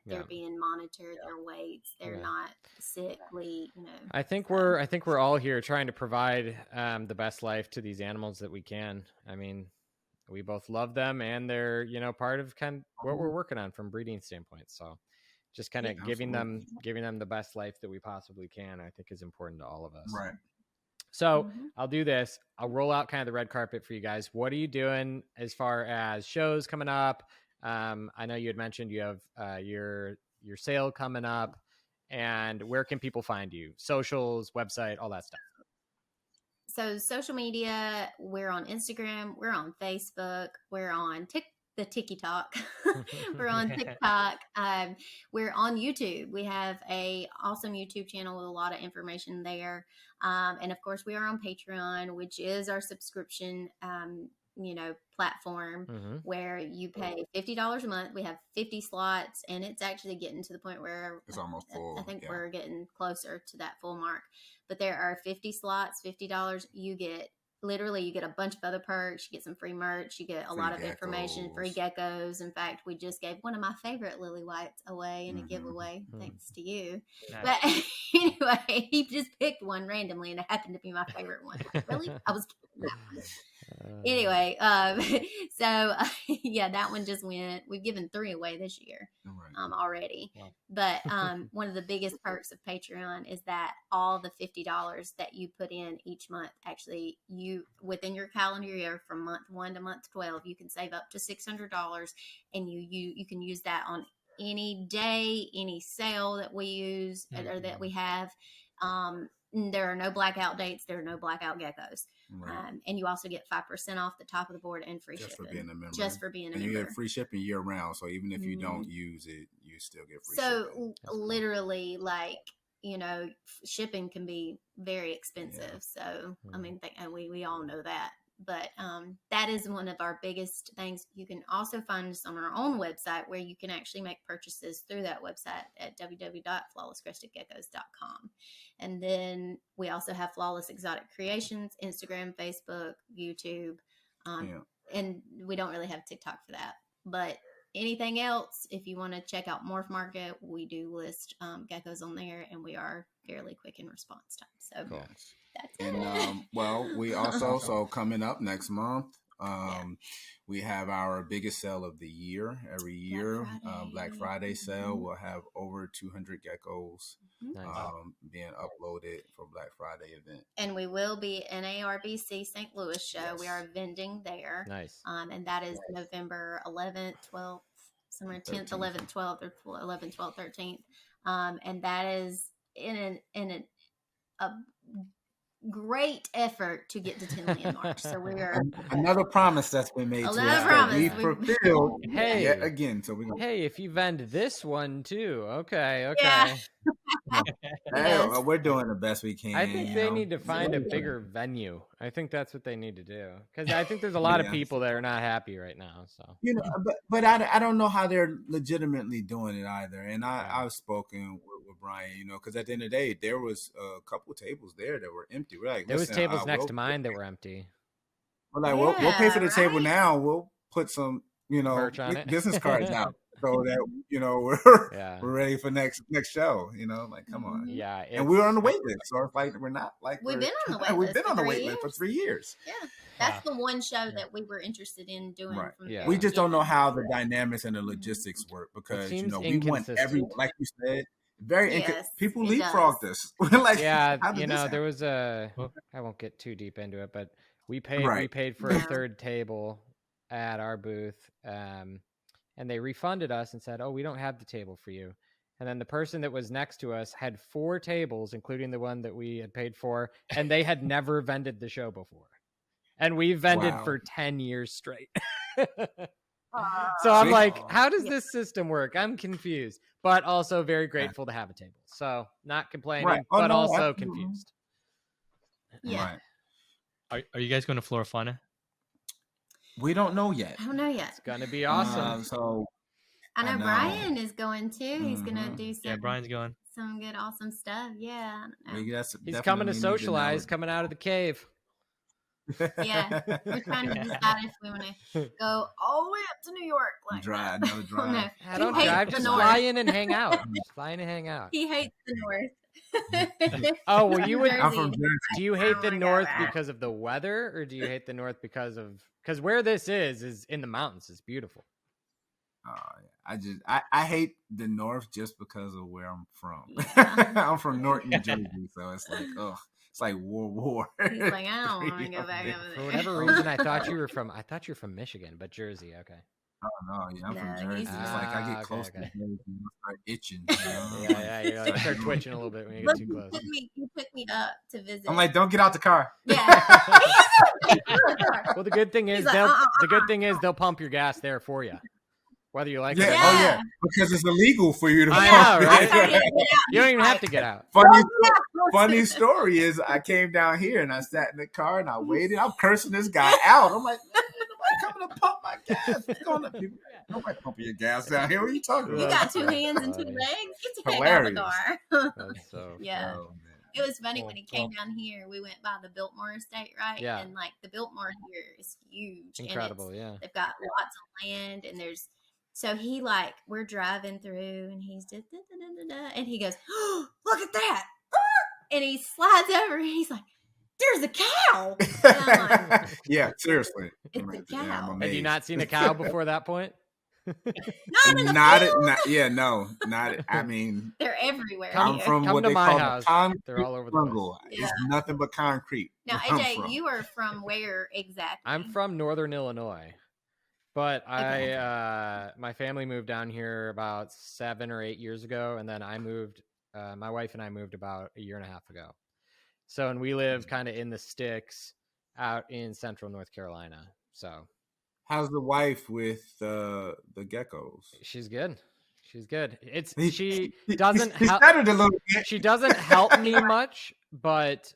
They're being monitored. Their weights. They're not sickly. I think we're all here trying to provide the best life to these animals that we can. I mean, we both love them, and they're part of kind of what we're working on from breeding standpoint. So just kind of giving them the best life that we possibly can, I think, is important to all of us. Right. So I'll do this. I'll roll out kind of the red carpet for you guys. What are you doing as far as shows coming up? I know you had mentioned you have your sale coming up, and where can people find you? Socials, website, all that stuff. So social media, we're on Instagram, we're on Facebook, we're on the TikTok. We're on TikTok. We're on YouTube. We have a awesome YouTube channel with a lot of information there. And of course we are on Patreon, which is our subscription, platform where you pay $50 a month. We have 50 slots, and it's actually getting to the point where it's almost full. I think we're getting closer to that full mark, but there are 50 slots, $50. You get literally you get a bunch of other perks. You get some free merch. You get a lot of information, free geckos. In fact, we just gave one of my favorite lily whites away in a giveaway, thanks to you. Nice. But anyway, he just picked one randomly, and it happened to be my favorite one. Really? I was kidding that one. Anyway, so yeah, that one just went. We've given 3 away this year already. Wow. But one of the biggest perks of Patreon is that all the $50 that you put in each month, actually, you within your calendar year from month 1 to month 12, you can save up to $600, and you can use that on any day, any sale that we use or that we have. There are no blackout dates. There are no blackout geckos. Right. And you also get 5% off the top of the board and free shipping. Just for being a member. And you get free shipping year round. So even if you don't use it, you still get free shipping. So literally, like, shipping can be very expensive. Yeah. So, I mean, we all know that. But that is one of our biggest things. You can also find us on our own website where you can actually make purchases through that website at www.flawlesscrestedgeckos.com. And then we also have Flawless Exotic Creations, Instagram, Facebook, YouTube. And we don't really have TikTok for that. But anything else, if you want to check out Morph Market, we do list geckos on there, and we are fairly quick in response time. So cool. And well, we also coming up next month, we have our biggest sale of the year. Every year, Black Friday sale. We'll have over 200 geckos being uploaded for Black Friday event. And we will be in ARBC St. Louis show. Yes. We are vending there. Nice. And that is November 11th, 12th, somewhere 10th, 11th, 12th, or 11th, 12th, 13th. And that is in a great effort to get to Tinley in March. So we are another promise that's been made to us that we fulfilled yet again. So hey, if you vend this one too, okay. Yeah. We're doing the best we can. I think they need to find a bigger venue. I think that's what they need to do, because I think there's a lot of people that are not happy right now. So but I don't know how they're legitimately doing it either. And I've spoken with Brian, because at the end of the day, there was a couple of tables there that were empty. We're like, there was tables next to mine that were empty. We're like, we'll pay for the table now. We'll put some, business cards out so that we're ready for next show. Like, come on. Yeah, and we were on the wait list, so it's like we're not like we've been on the wait list. We've been on the wait list for 3 years. Yeah. That's the one show that we were interested in doing. Right. We just don't know how the dynamics and the logistics work, because we want everyone, like you said, people leapfrogged us. Like, there was I won't get too deep into it, but we paid for a third table at our booth, and they refunded us and said, "Oh, we don't have the table for you." And then the person that was next to us had 4 tables, including the one that we had paid for, and they had never vended the show before. And we vended for 10 years straight. So I'm like, how does this system work? I'm confused, but also very grateful to have a table. So not complaining, but also confused. Yeah. Right. Are you guys going to Florifana? We don't know yet. I don't know yet. It's going to be awesome. I know Brian is going too. He's going to do some. Yeah, Brian's going. Some good, awesome stuff. Yeah. He's coming to socialize, coming out of the cave. Yeah, we're trying to decide if we want to go all the way up to New York. Like drive. No. I don't drive. Just fly in and hang out. Fly in and hang out. He hates the North. Oh, well, I'm from Jersey. Do you hate the North because of the weather, or do you hate the North because where this is in the mountains? It's beautiful. I hate the North just because of where I'm from. Yeah. I'm from North New Jersey, so it's like, it's like World War. He's like, I don't want to go back over there. For whatever reason, I thought you were from Michigan, but Jersey. Okay. Oh no, I'm from Jersey. It's like I get close to Jersey and I start itching. Yeah, you're like, start twitching a little bit when you get too close. You took me up to visit. I'm like, don't get out the car. Yeah. Well, the good thing is they'll pump your gas there for you, whether you like it or not. Oh yeah, because it's illegal for you to. I know, right? You don't even have to get out. Funny story is, I came down here and I sat in the car and I waited. I'm cursing this guy out. I'm like, nobody coming to pump my gas. Nobody pumping your gas down here. What are you talking about? You got 2 hands and 2 legs. Get your head out the car. That's so yeah. It was funny when he came down here. We went by the Biltmore estate, right? Yeah. And like the Biltmore here is huge. Incredible, and yeah. They've got lots of land, and so he like we're driving through, and he's and he goes, oh, look at that, and he slides over, and he's like, there's a cow. And I'm like, yeah, seriously, it's a cow. Had you not seen a cow before that point? Not in the field. I mean, they're everywhere. I'm from Come what to they my call house. the concrete They're all over the jungle. place. It's nothing but concrete. Now, AJ, you are from where exactly? I'm from Northern Illinois, but my family moved down here about 7 or 8 years ago, and then I moved. My wife and I moved about a year and a half ago. So, and we live kind of in the sticks out in central North Carolina. So, how's the wife with the geckos? She's good. She's good. She doesn't help. She doesn't help me much, but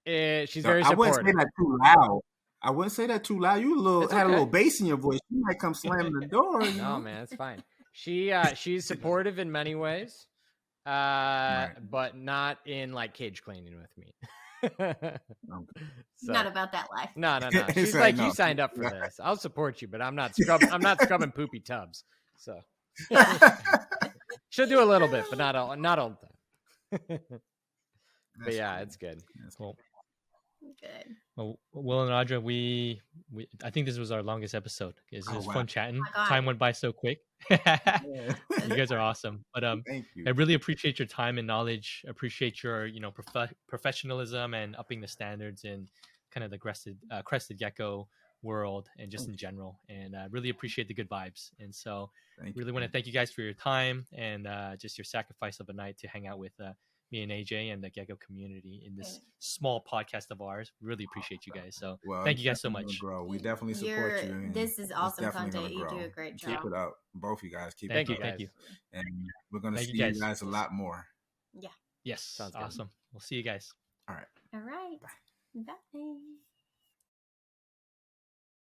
she's very supportive. I wouldn't say that too loud. I wouldn't say that too loud. You had a little bass in your voice. You might come slamming the door. No, man, it's fine. She's supportive in many ways. But not in like cage cleaning with me. So, not about that life. No. She's like, you signed up for this. I'll support you, but I'm not scrubbing poopy tubs. So she'll do a little bit, but not all the time. But yeah, it's good. That's cool. Good. Well, Will and Audra, we I think this was our longest episode. It was fun chatting. Time went by so quick. You guys are awesome. But thank you. I really appreciate your time and knowledge. Appreciate your professionalism and upping the standards in kind of the crested gecko world and just in general. And I really appreciate the good vibes. And so really want to thank you guys for your time and just your sacrifice of a night to hang out with me and AJ and the Gecko community in this small podcast of ours. Really appreciate you guys. So thank you guys so much. We definitely support you. This is awesome content. You do a great job. Keep it up. Both of you guys. Thank you. And we're going to see you guys a lot more. Yeah. Yes. Sounds awesome. We'll see you guys. All right. Bye.